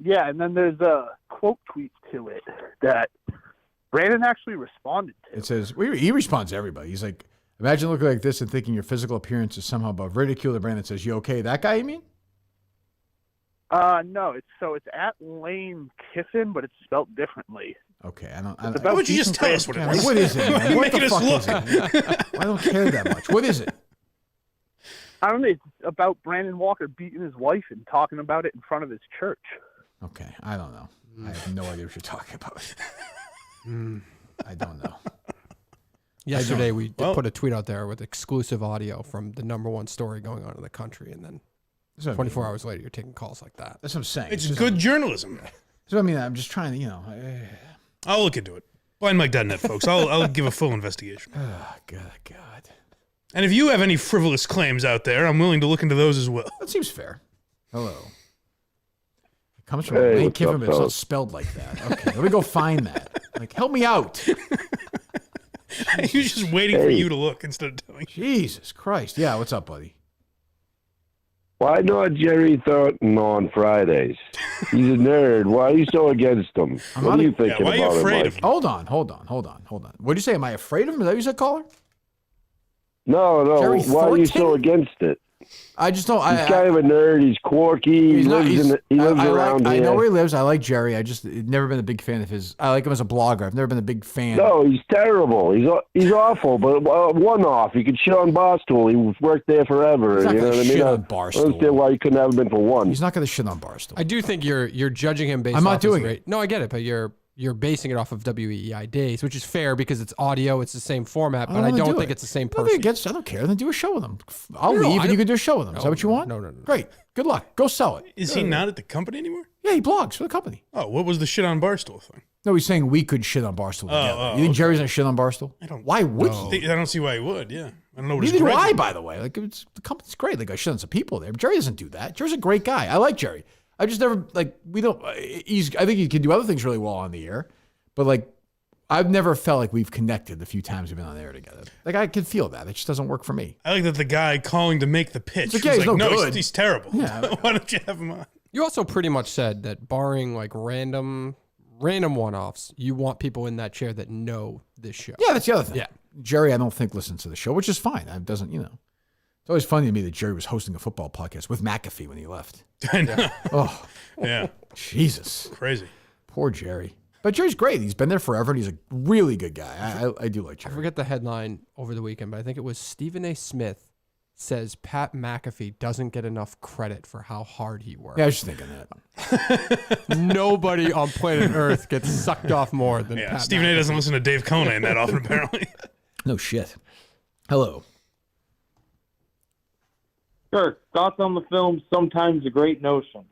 Yeah, and then there's a quote tweet to it that Brandon actually responded to. It says he responds to everybody. He's like, imagine looking like this and thinking your physical appearance is somehow above ridicule. The Brandon says, "You okay? That guy, you mean?" No, it's at Lane Kiffin, but it's spelled differently. Okay, I don't. Why would you just tell us what it is? What is it? Man? What the fuck look? is it? I don't care that much. What is it? I don't know. It's about Brandon Walker beating his wife and talking about it in front of his church. Okay, I don't know. I have no idea what you're talking about. I don't know. Yesterday, we put a tweet out there with exclusive audio from the #1 story going on in the country, and then 24 hours later, you're taking calls like that. That's what I'm saying. It's good journalism. So I mean, I'm just trying to, I'll look into it. BlindMike.net, folks. I'll give a full investigation. Oh, God. And if you have any frivolous claims out there, I'm willing to look into those as well. That seems fair. Hello. It comes from Lane Kiffin, but it's not spelled like that. Okay, let me go find that. Like, help me out. He was just waiting for you to look instead of telling. Jesus Christ. Yeah, what's up, buddy? Why not Jerry Thornton on Fridays? He's a nerd. Why are you so against him? What are you thinking why are you about afraid him? of him? Hold on. What did you say? Am I afraid of him? Is that what you said, caller? No. Jerry Why are you so Thornton? against it? I just don't. He's kind of a nerd. He's quirky. He lives around I here. know where he lives. I like Jerry. I just never been a big fan of his. I like him as a blogger. I've never been a big fan. No, he's terrible. He's awful. But one off. He could shit on Barstool. He worked there forever. He's not You know gonna what I mean? shit on I don't Barstool. understand why he couldn't have been for one. He's not going to shit on Barstool. I do think you're judging him based I'm off not doing his it. rate. No, I get it, but you're basing it off of WEI days, which is fair because it's audio, it's the same format, but I don't think it's the same person. I don't care. Then do a show with him. I'll No, leave I and you don't- can do a show with him. Is that what you want? No. Great. Good luck. Go sell it. Is he not at the company anymore? Yeah, he blogs for the company. Oh, what was the shit on Barstool thing? No, he's saying we could shit on Barstool together. oh, You think okay. Jerry's going to shit on Barstool? Why would he? I don't see why he would. Yeah, I don't know what his Neither do grudge I, is. by the way. Like, the company's great. Like, I shit on some people there. But Jerry doesn't do that. Jerry's a great guy. I like Jerry. I just never, we don't, I think he can do other things really well on the air. But, I've never felt like we've connected the few times we've been on the air together. I can feel that. It just doesn't work for me. I like that the guy calling to make the pitch It's like, was yeah, like, he's no no, good." he's terrible. Yeah. Why don't you have him on? You also pretty much said that barring random one-offs, you want people in that chair that know this show. Yeah, that's the other thing. Yeah. Jerry, I don't think listens to the show, which is fine. It doesn't, It's always funny to me that Jerry was hosting a football podcast with McAfee when he left. I know. Oh, Yeah. Jesus. Crazy. Poor Jerry. But Jerry's great. He's been there forever, and he's a really good guy. I do like I Jerry. forget the headline over the weekend, but I think it was Stephen A. Smith says Pat McAfee doesn't get enough credit for how hard he works. Yeah, I was just thinking that. Nobody on planet Earth gets sucked off more than Pat Stephen A. McAfee. doesn't listen to Dave Conan that often, apparently. No shit. Hello. Kirk, thoughts on the film Sometimes a Great Notion?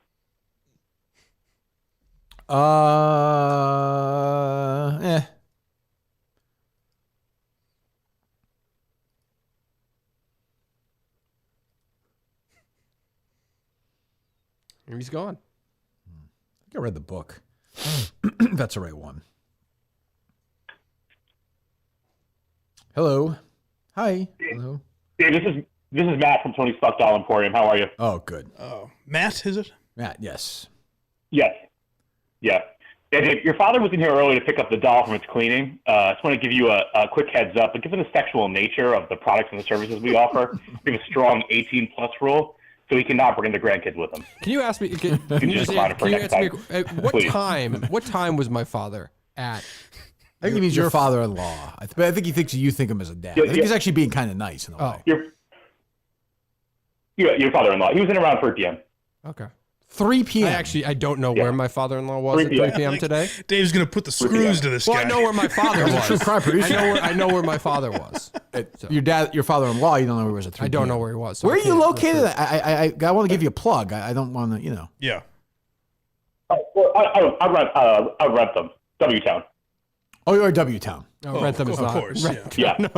He's gone. I think I read the book. That's the right one. Hello. Hi. Hello. Yeah, this is Matt from Tony's Fuck Doll Emporium. How are you? Oh, good. Oh, Matt, is it? Matt, yes. Yes. Yeah. Yeah, Dave, your father was in here earlier to pick up the doll from its cleaning. I just want to give you a quick heads up. But given the sexual nature of the products and the services we offer, we have a strong 18-plus rule, so he cannot bring the grandkids with him. Can you ask me? Can you just decline it for next answer me? time. What Please. time? What time was my father at? I think he means your father-in-law. But I think he thinks you think him as a dad. I think he's actually being kind of nice in a way. Your father-in-law. He was in around 3 p.m. Okay. 3 p.m. I don't know where my father-in-law was at 3 p.m. today. Dave's going to put the screws to this Well, guy. I know where my father He's a was. true crime producer. I know where my father was. Your father-in-law, you don't know where he was at 3 I don't p.m. know where he was. so Where I are you can't- located? I want to give you a plug. I don't want to, Yeah. Oh, well, I rent them. W-Town. Oh, you're W-Town. No, Rentham is of not. course, yeah. No.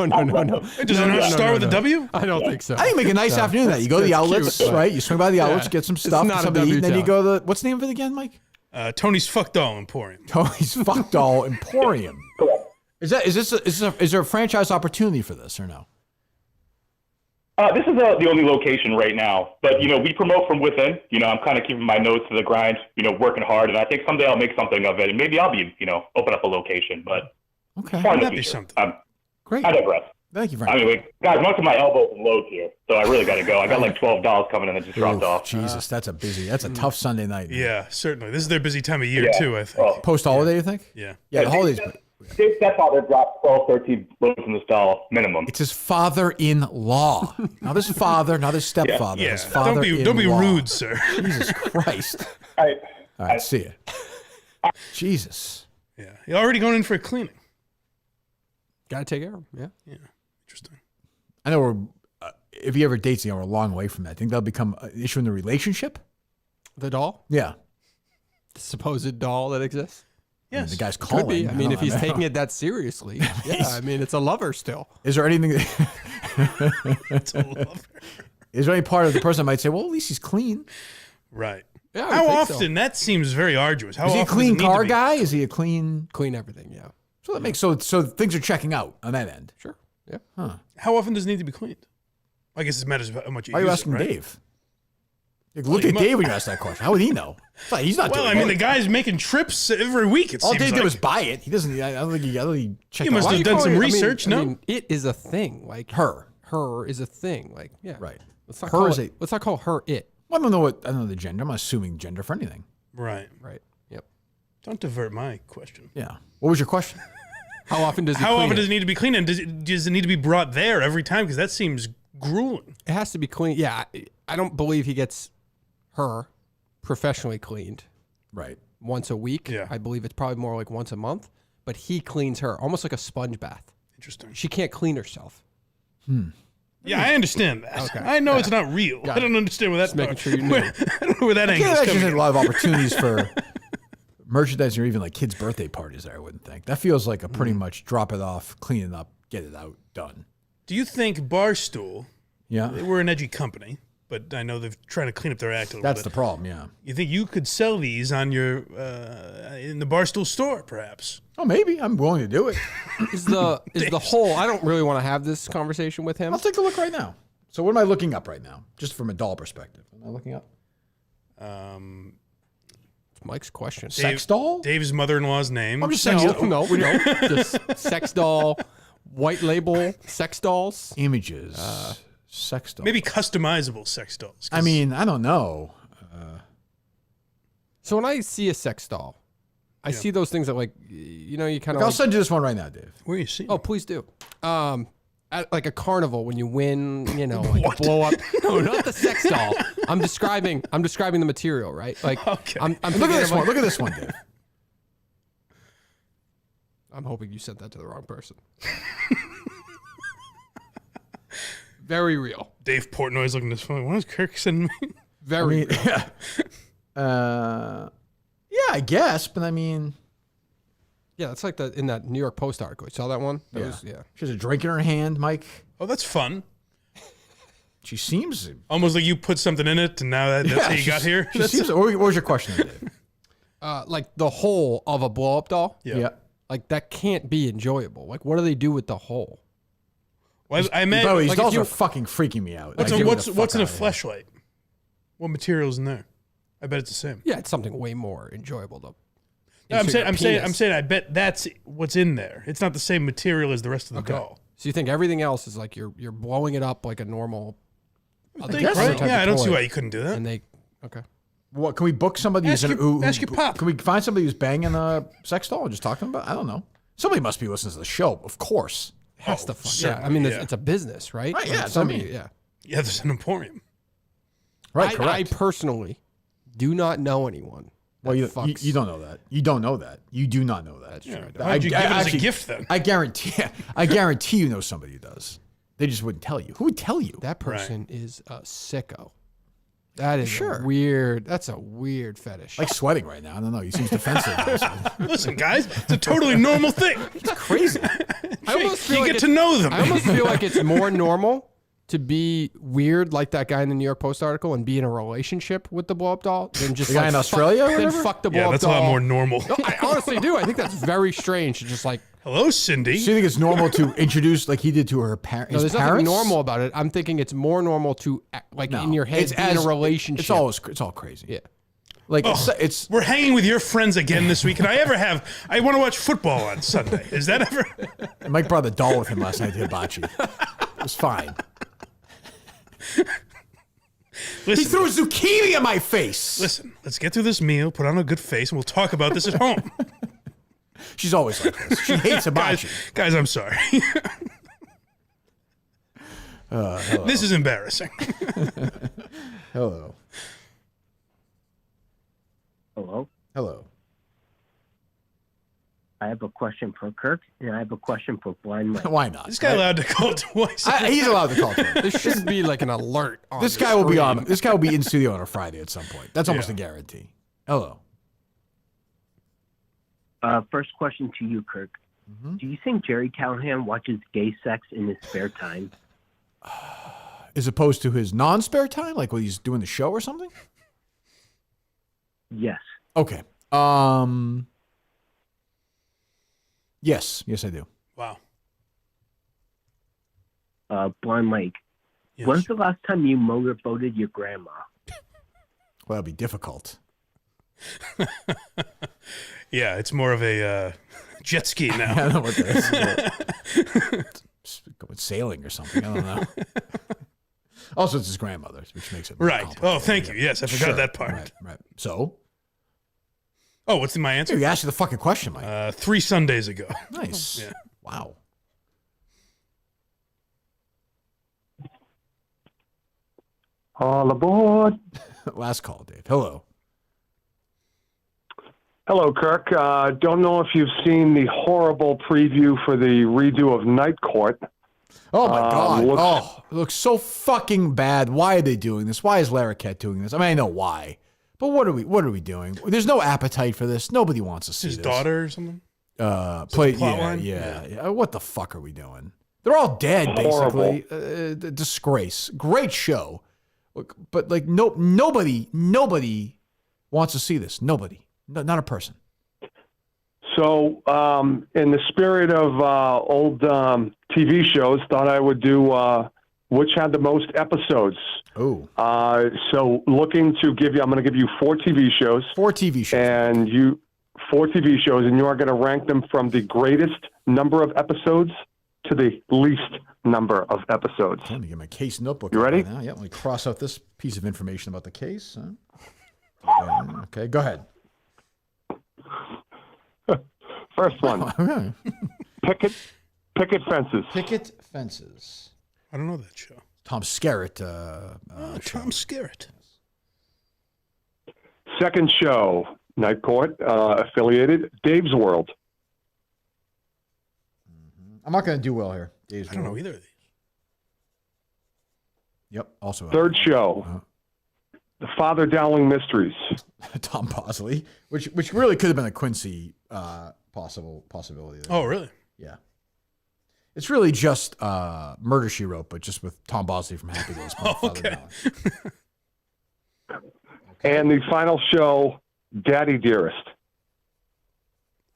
Does it not start with a W? I don't think so. I think make a nice afternoon of that. You go to the outlets, cute, but- right? You swing by the outlets, Yeah. get some It's stuff, not a something to eat, and then you W-Town. go to what's the name of it again, Mike? Tony's Fuck Doll Emporium. Tony's Fuck Doll Emporium. Is there a franchise opportunity for this or no? This is the only location right now, but we promote from within. I'm kind of keeping my nose to the grind. Working hard, and I think someday I'll make something of it, and maybe I'll be open up a location. But okay, far in the that'd be future. something. Great. I digress. Thank you very much. Anyway, guys, most of my elbows and loads here, so I really got to go. I got like $12 coming in that just dropped off. Jesus, that's a tough Sunday night. Man. Yeah, certainly. This is their busy time of year too, I think. Post-holiday, you think? Yeah. Yeah, the holidays. Dave's stepfather dropped 12, 13 loads from the stall, minimum. It's his father-in-law. Not his father, not his stepfather. Yeah. His father-in-law. Don't be rude, sir. Jesus Christ. All right, see ya. Jesus. Yeah. You're already going in for a cleaning. Gotta take care of him. Yeah. Yeah. Interesting. I know if he ever dates you, we're a long way from that. Think that'll become an issue in the relationship? The doll? Yeah. The supposed doll that exists? Yes. I mean, the guy's Could calling. be. I mean, if he's taking it that seriously. Yeah, I mean, it's a lover still. Is there anything It's a lover. Is there any part of the person that might say, well, at least he's clean? Right. Yeah, I How think often? so. That seems very arduous. How Is he a often clean does it need car to be? guy? Is he a clean everything, yeah. So that makes so things are checking out on that end. Sure. Yeah. Huh. How often does it need to be cleaned? I guess it matters how much you Why are you use asking it, right? Dave? Look at Dave when you ask that question. How would he know? He's not Well, doing I mean, it. the guy's making trips every week. It All seems Dave like. did was buy it. He doesn't. I don't think he checked. You must out. have done some research, I no? mean, it is a thing. Like her is a thing. Like, yeah. Right. Let's not Her call is it, let's not call her it. Well, I don't know the gender. I'm not assuming gender for anything. Right. Right. Yep. Don't divert my question. Yeah. What was your question? How often does he How clean often it? does it need to be cleaned? And does it need to be brought there every time? Because that seems grueling. It has to be clean. Yeah. I don't believe he gets her professionally cleaned. Right. Once a week. Yeah. I believe it's probably more like once a month. But he cleans her almost like a sponge bath. Interesting. She can't clean herself. Yeah, I understand that. Okay. I know it's not real. Got I don't understand where that's making sure you knew. I don't know where that I angle can't is imagine coming there's a lot of from. opportunities for merchandising or even like kids' birthday parties there, I wouldn't think. That feels like a pretty much drop it off, clean it up, get it out, done. Do you think Barstool, Yeah. we're an edgy company, but I know they're trying to clean up their act a little That's bit. the problem, yeah. You think you could sell these on your in the Barstool store, perhaps? Oh, maybe. I'm willing to do it. Is the whole, I don't really want to have this conversation with him. I'll take a look right now. So what am I looking up right now? Just from a doll perspective. What am I looking up? It's Mike's question. Sex doll? Dave's mother-in-law's name. I'm just saying. No. Just sex doll, white label sex dolls. Images. Sex doll. Maybe customizable sex dolls. I mean, I don't know. So when I see a sex doll, I see those things that like, you kind of. I'll send you this one right now, Dave. Where you see? Oh, please do. At like a carnival when you win, like a blow up. No, not the sex doll. I'm describing the material, right? Like, okay. I'm Look at this one. Look at this one, Dave. I'm hoping you sent that to the wrong person. Very real. Dave Portnoy's looking at his phone. What is Kirk sending me? Very real. Yeah. Yeah, I guess, but I mean, Yeah, that's like in that New York Post article. You saw that one? That was, she has a drink in her hand, Mike. Oh, that's fun. She seems almost like you put something in it, and now that's how you got here. She seems, what was your question, Dave? Like the hole of a blow up doll. Yeah. Like that can't be enjoyable. Like, what do they do with the hole? Well, I imagine. Bro, these like, dolls are fucking freaking me out. What's Like, in get the a fuck out of here. fleshlight? What material's in there? I bet it's the same. Yeah, it's something way more enjoyable though. No, I'm saying. I bet that's what's in there. It's not the same material as the rest of the doll. So you think everything else is like you're blowing it up like a normal. Right? Yeah, I don't see why you couldn't do that. And they, okay. What can we book somebody? Ask your pop. Can we find somebody who's banging a sex doll and just talk to them about? I don't know. Somebody must be listening to the show, of course. Has to. Yeah, I mean, it's a business, right? Right, yeah, Like, somebody. yeah. Yeah, there's an emporium. Right, I correct. personally do not know anyone. Well, you fucks. don't know that. You don't know that. You do not know that. That's true. Why'd you give it as a gift then? I guarantee you know somebody who does. They just wouldn't tell you. Who would tell you? That person is a sicko. That is weird. That's a weird fetish. Like sweating right now. I don't know. He seems defensive. Listen, guys, it's a totally normal thing. It's crazy. I almost feel you like get to know them. I almost feel like it's more normal to be weird like that guy in the New York Post article and be in a relationship with the blow up doll than just The guy in Australia or Then whatever? fuck the blow up that's doll. a lot more normal. No, I honestly do. I think that's very strange to just like. Hello, Cindy. So you think it's normal to introduce like he did to her parents? No, there's nothing normal about it. I'm thinking it's more normal to act, like in your head be in a relationship. It's all crazy. Yeah. Like it's we're hanging with your friends again this week. I want to watch football on Sunday. Is that ever? Mike brought the doll with him last night to hibachi. It was fine. Listen, he threw a zucchini in my face. Listen, let's get through this meal, put on a good face, and we'll talk about this at home. She's always like this. She hates hibachi. Guys, I'm sorry. This is embarrassing. Hello. Hello. Hello. I have a question for Kirk, and I have a question for Blind Mike. Why not? This guy allowed to call twice. He's allowed to call twice. This should be like an alert. On This guy will be on. This guy will be in studio on a Friday at some point. That's almost a guarantee. Hello. First question to you, Kirk. Do you think Jerry Callahan watches gay sex in his spare time? As opposed to his non-spare time, like when he's doing the show or something? Yes. Okay. Yes, I do. Wow. Blind Mike, yes. When's the last time you motorboated your grandma? Well, that'd be difficult. Yeah, it's more of a jet ski now. I don't know what that is. Going sailing or something. I don't know. Also, it's his grandmother's, which makes it more right. Oh, thank you. Yes, I forgot that part. Right. So? Oh, what's my answer? You asked you the fucking question, Mike. 3 Sundays ago. Nice. Yeah. Wow. All aboard. Last call, Dave. Hello. Hello, Kirk. Don't know if you've seen the horrible preview for the redo of Night Court. Oh, my God. It looks so fucking bad. Why are they doing this? Why is Larroquette doing this? I mean, I know why. But what are we doing? There's no appetite for this. Nobody wants to see his this. daughter or something? Yeah. What the fuck are we doing? They're all dead, basically. Disgrace. Great show. But like nobody wants to see this. Nobody. Not a person. So, in the spirit of old TV shows, thought I would do which had the most episodes. Oh. So looking to give you, I'm going to give you 4 TV shows. 4 TV shows. And 4 TV shows, and you are going to rank them from the greatest number of episodes to the least number of episodes. Let me get my case notebook. You ready? Now. Yeah, let me cross out this piece of information about the case. Okay, go ahead. First one. Picket Fences. Picket Fences. I don't know that show. Tom Skerritt. Tom Skerritt. Second show, Night Court, affiliated, Dave's World. I'm not going to do well here. Dave's I don't know either of these. Yep, also. Third show, The Father Dowling Mysteries. Tom Bosley, which really could have been a Quincy possibility there. Oh, really? Yeah. It's really just Murder, She Wrote, but just with Tom Bosley from Happy Days. Okay. And the final show, Daddy Dearest.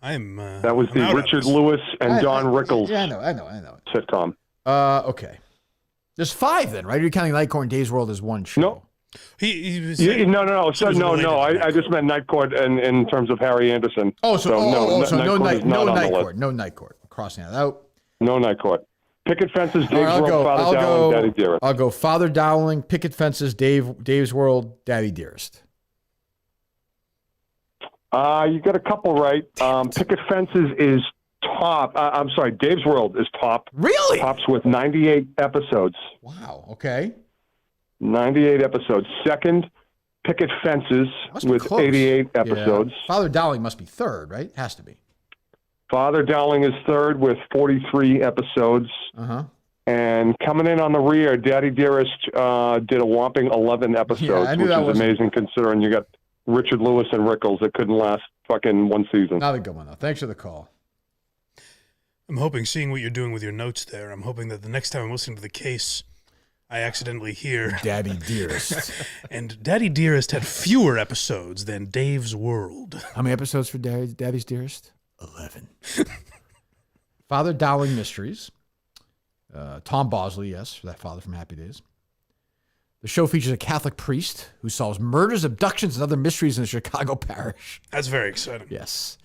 That was the Richard Lewis and Don Rickles. Yeah, I know. Sitcom. Okay. There's 5 then, right? Are you counting Night Court and Days World as one show? No. He was no. So, no. I just meant Night Court in terms of Harry Anderson. Oh, no Night Court. No Night Court. Crossing that out. No Night Court. Picket Fences, Dave's World, Father Dowling, Daddy Dearest. I'll go Father Dowling, Picket Fences, Dave's World, Daddy Dearest. You got a couple right. Picket Fences is top. I'm sorry, Dave's World is top. Really? Tops with 98 episodes. Wow. Okay. 98 episodes. Second, Picket Fences with 88 episodes. Yeah. Father Dowling must be third, right? Has to be. Father Dowling is third with 43 episodes. And coming in on the rear, Daddy Dearest did a whopping 11 episodes, which is amazing considering you got Richard Lewis and Rickles that couldn't last fucking one season. Not a good one, though. Thanks for the call. I'm hoping, seeing what you're doing with your notes there, I'm hoping that the next time I'm listening to the case, I accidentally hear Daddy Dearest. And Daddy Dearest had fewer episodes than Dave's World. How many episodes for Daddy's Dearest? 11. Father Dowling Mysteries. Tom Bosley, yes, for that father from Happy Days. The show features a Catholic priest who solves murders, abductions, and other mysteries in the Chicago parish. That's very exciting. Yes.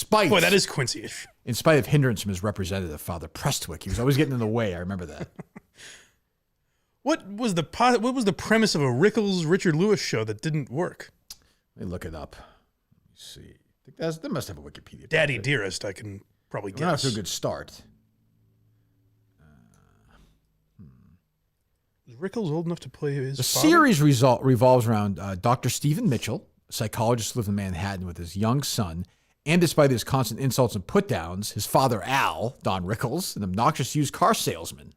Boy, that is Quincy-ish. In spite of hindrance from his representative, Father Prestwick. He was always getting in the way. I remember that. What was the premise of a Rickles Richard Lewis show that didn't work? Let me look it up. Let me see. They must have a Wikipedia. Daddy Dearest, I can probably guess. Not off to a good start. Is Rickles old enough to play his The father? series revolves around Dr. Stephen Mitchell, a psychologist who lives in Manhattan with his young son. And despite his constant insults and put-downs, his father, Al, Don Rickles, an obnoxious used car salesman.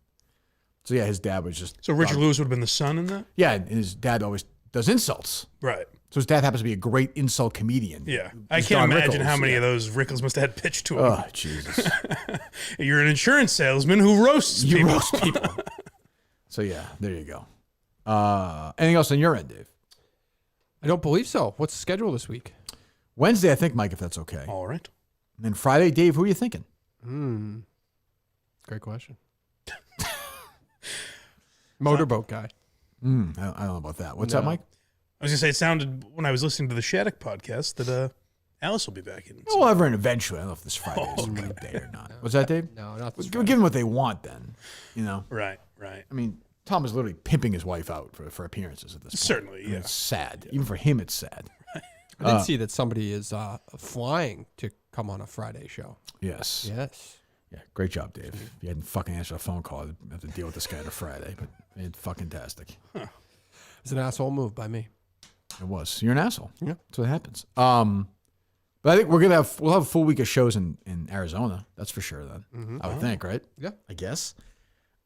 So, yeah, his dad was just... So Richard Lewis would have been the son in that? Yeah, and his dad always does insults. Right. So his dad happens to be a great insult comedian. Yeah. I can't imagine how many of those Rickles must have had pitched to him. Oh, Jesus. You're an insurance salesman who roasts people. You roast people. So, yeah, there you go. Anything else on your end, Dave? I don't believe so. What's the schedule this week? Wednesday, I think, Mike, if that's okay. All right. And then Friday, Dave, who are you thinking? Great question. Motorboat guy. I don't know about that. What's that, Mike? I was going to say, it sounded, when I was listening to the Shattuck podcast, that Alice will be back in. Well, ever and eventually. I don't know if this Friday is a good day or not. What's that, Dave? No, not this Give them what they want then, you know? Right. I mean, Tom is literally pimping his wife out for appearances at this point. Certainly, yeah. It's sad. Even for him, it's sad. I did see that somebody is flying to come on a Friday show. Yes. Yeah, great job, Dave. If you hadn't fucking answered a phone call, I'd have to deal with this guy on a Friday, but it's fucking tastic. It's an asshole move by me. It was. You're an asshole. Yeah. That's what happens. But I think we'll have a full week of shows in Arizona. That's for sure then. I would think, right? Yeah. I guess.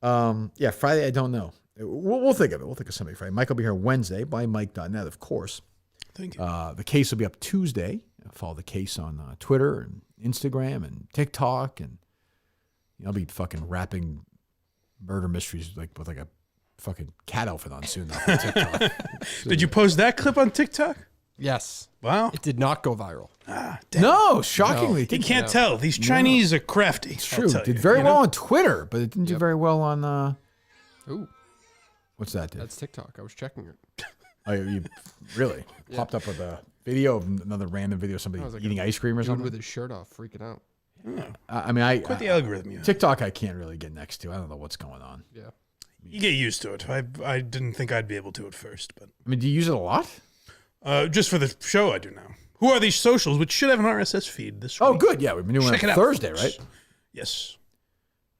Yeah, Friday, I don't know. We'll think of it. We'll think of somebody Friday. Mike will be here Wednesday by Mike.net, of course. Thank you. The case will be up Tuesday. Follow the case on Twitter and Instagram and TikTok, and I'll be fucking rapping murder mysteries with like a fucking cat outfit on soon on TikTok. Did you post that clip on TikTok? Yes. Wow. It did not go viral. No, shockingly. You can't tell. These Chinese are crafty. It's true. It did very well on Twitter, but it didn't do very well on... Ooh. What's that, dude? That's TikTok. I was checking it. Oh, you really? Popped up with a video of another random video of somebody eating ice cream or something? With his shirt off, freaking out. I mean, Quite the algorithm, yeah. TikTok I can't really get next to. I don't know what's going on. Yeah. You get used to it. I didn't think I'd be able to at first, but... I mean, do you use it a lot? Just for the show, I do now. Who Are These Socials, which should have an RSS feed this week. Oh, good. Yeah, we've been doing it on Thursday, right? Yes.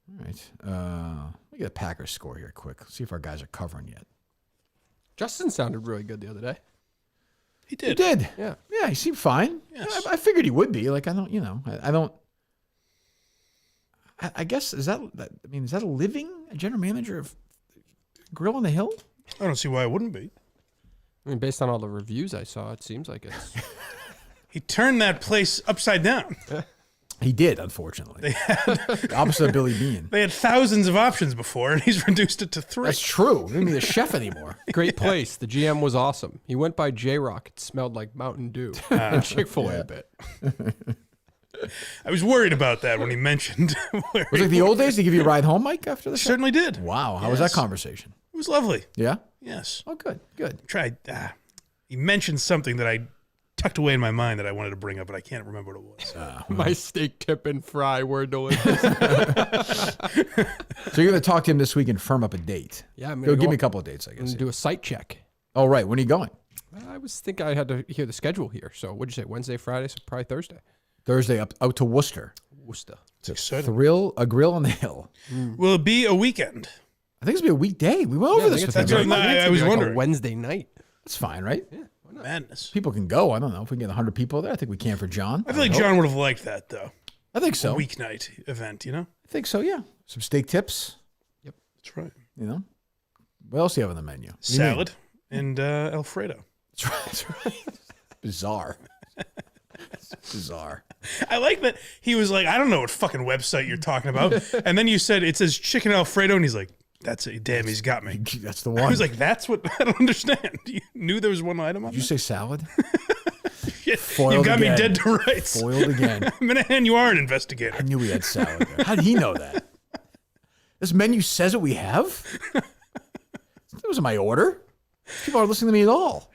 All right. Let me get a Packers score here quick. Let's see if our guys are covering yet. Justin sounded really good the other day. He did. He did. Yeah. Yeah, he seemed fine. Yes. I figured he would be. Like, I guess, is that a living general manager of Grill on the Hill? I don't see why it wouldn't be. I mean, based on all the reviews I saw, it seems like it's... He turned that place upside down. He did, unfortunately. The opposite of Billy Bean. They had thousands of options before, and he's reduced it to 3. That's true. He didn't need a chef anymore. Great place. The GM was awesome. He went by J-Rock. It smelled like Mountain Dew and Chick-fil-A a bit. I was worried about that when he mentioned. Was it like the old days to give you a ride home, Mike, after the show? Certainly did. Wow. How was that conversation? It was lovely. Yeah? Yes. Oh, good. Good. Tried. He mentioned something that I tucked away in my mind that I wanted to bring up, but I can't remember what it was. My steak tip and fry were delicious. So you're going to talk to him this week and firm up a date. Yeah. I'm Go give me a couple of dates, I guess. Do a site check. Oh, right. When are you going? I was thinking I had to hear the schedule here. So what'd you say? Wednesday, Friday, so probably Thursday. Thursday out to Worcester. It's exciting. A grill on the hill. Will it be a weekend? I think it's going to be a weekday. We went over this with him. I was wondering. A Wednesday night. That's fine, right? Yeah. Madness. People can go. I don't know if we can get 100 people there. I think we can for John. I feel like John would have liked that, though. I think so. A weeknight event, you know? I think so, yeah. Some steak tips. Yep. That's right. You know? What else do you have on the menu? Salad and Alfredo. That's right. Bizarre. Bizarre. I like that he was like, I don't know what fucking website you're talking about. And then you said it says chicken Alfredo, and he's like, that's it. Damn, he's got me. That's the one. I was like, that's what I don't understand. You knew there was one item on Did you say salad? You got me dead to rights. Foiled again. Minahan, you are an investigator. I knew we had salad there. How did he know that? This menu says what we have? That wasn't my order. people aren't listening to me at all.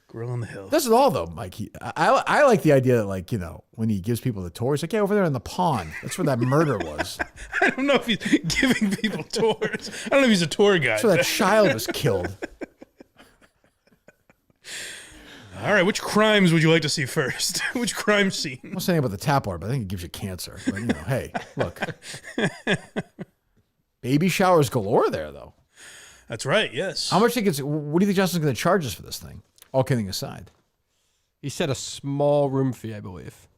Grill on the hill. That's it all, though, Mike. I like the idea that, like, you know, when he gives people the tour, he's like, yeah, over there in the pond. That's where that murder was. I don't know if he's giving people tours. I don't know if he's a tour guide. That's where that child was killed. All right, which crimes would you like to see first? Which crime scene? I'm not saying about the tap water, but I think it gives you cancer. But, you know, hey, look. Baby showers galore there, though. That's right, yes. How much what do you think Justin's going to charge us for this thing? All kidding aside. He said a small room fee, I believe.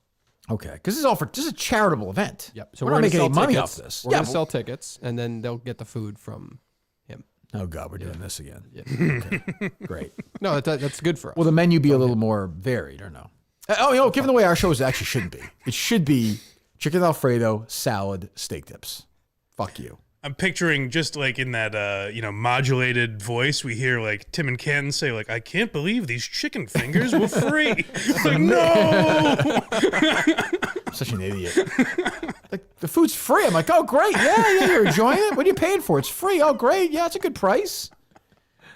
Okay, because this is a charitable event. Yep. So we're not making any money off this. We're going to sell tickets, and then they'll get the food from him. Oh, God, we're doing this again. Yeah. Okay, great. No, that's good for us. Will the menu be a little more varied or no? Oh, you know, given the way our shows actually shouldn't be. It should be chicken Alfredo, salad, steak dips. Fuck you. I'm picturing just like in that, modulated voice, we hear like Tim and Canton say like, I can't believe these chicken fingers were free. It's like, no! I'm such an idiot. Like, the food's free. I'm like, oh, great. Yeah, you're enjoying it. What are you paying for? It's free. Oh, great. Yeah, it's a good price.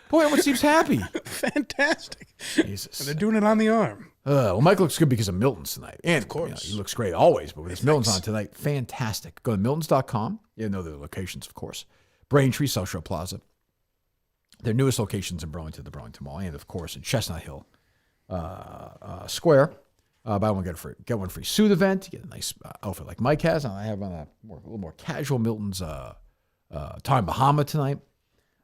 Boy, everyone seems happy. Fantastic. Jesus. And they're doing it on the arm. Well, Mike looks good because of Milton's tonight. And, of course. He looks great always, but with his Milton's on tonight, fantastic. Go to miltons.com. You know their locations, of course. Braintree, South Shore Plaza. Their newest locations in Burlington, the Burlington Mall, and, of course, in Chestnut Hill Square. Buy one, get one free suit event. You get a nice outfit like Mike has. And I have on a little more casual Milton's Tommy Bahama tonight.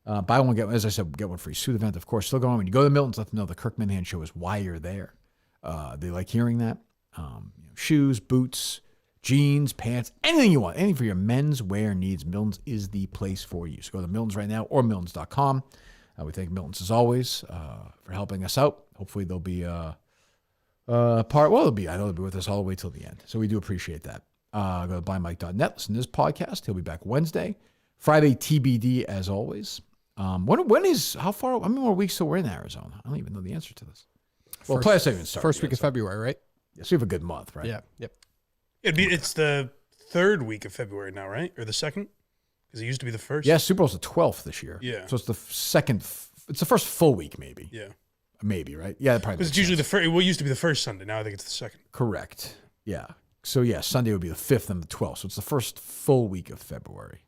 Buy one, as I said, get one free suit event, of course. Still going on. When you go to Milton's, let them know the Kirk Minahan Show is why you're there. They like hearing that. Shoes, boots, jeans, pants, anything you want. Anything for your men's wear needs. Milton's is the place for you. So go to Milton's right now or miltons.com. We thank Milton's as always for helping us out. Hopefully they'll be they'll be with us all the way till the end. So we do appreciate that. Go to blindmike.net. Listen to this podcast. He'll be back Wednesday. Friday TBD as always. How many more weeks till we're in Arizona? I don't even know the answer to this. Well, playoffs haven't even started. First week of February, right? Yes, we have a good month, right? Yeah. Yep. It's the third week of February now, right? Or the second? Because it used to be the first. Yeah, Super Bowl's the 12th this year. Yeah. So it's the second. It's the first full week, maybe. Yeah. Maybe, right? Yeah, probably. Because it's usually the first. It used to be the first Sunday. Now I think it's the second. Correct. Yeah. So yeah, Sunday would be the 5th and the 12th. So it's the first full week of February.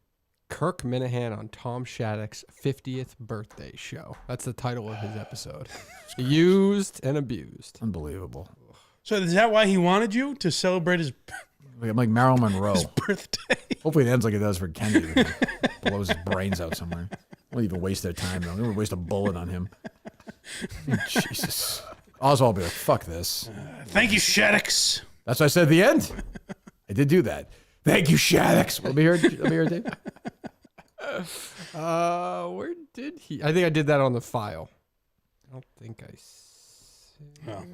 Kirk Minahan on Tom Shattuck's 50th birthday show. That's the title of his episode. Used and abused. Unbelievable. So is that why he wanted you to celebrate his like Marilyn Monroe? His birthday. Hopefully it ends like it does for Kennedy. Blows his brains out somewhere. Won't even waste their time though. They won't waste a bullet on him. Jesus. Oswald will be like, fuck this. Thank you, Shaddicks. That's what I said at the end. I did do that. Thank you, Shaddicks. Let me hear it, Dave. Where did he? I think I did that on the file. I don't think I. Oh.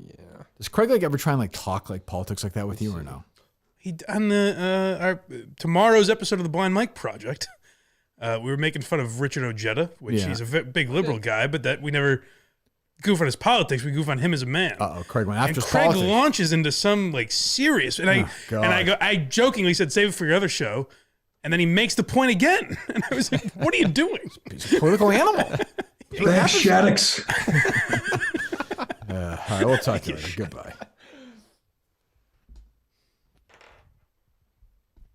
Yeah. Does Craig ever try and talk politics like that with you or no? He on the our tomorrow's episode of the Blind Mike Project. We were making fun of Richard Ojeda, which he's a big liberal guy, but that we never goof on his politics. We goof on him as a man. Craig went after Craig politics. launches into some serious, and I jokingly said, "Save it for your other show." And then he makes the point again. And I was like, what are you doing? He's a political animal. Shaddicks. All right, we'll talk to you later. Goodbye.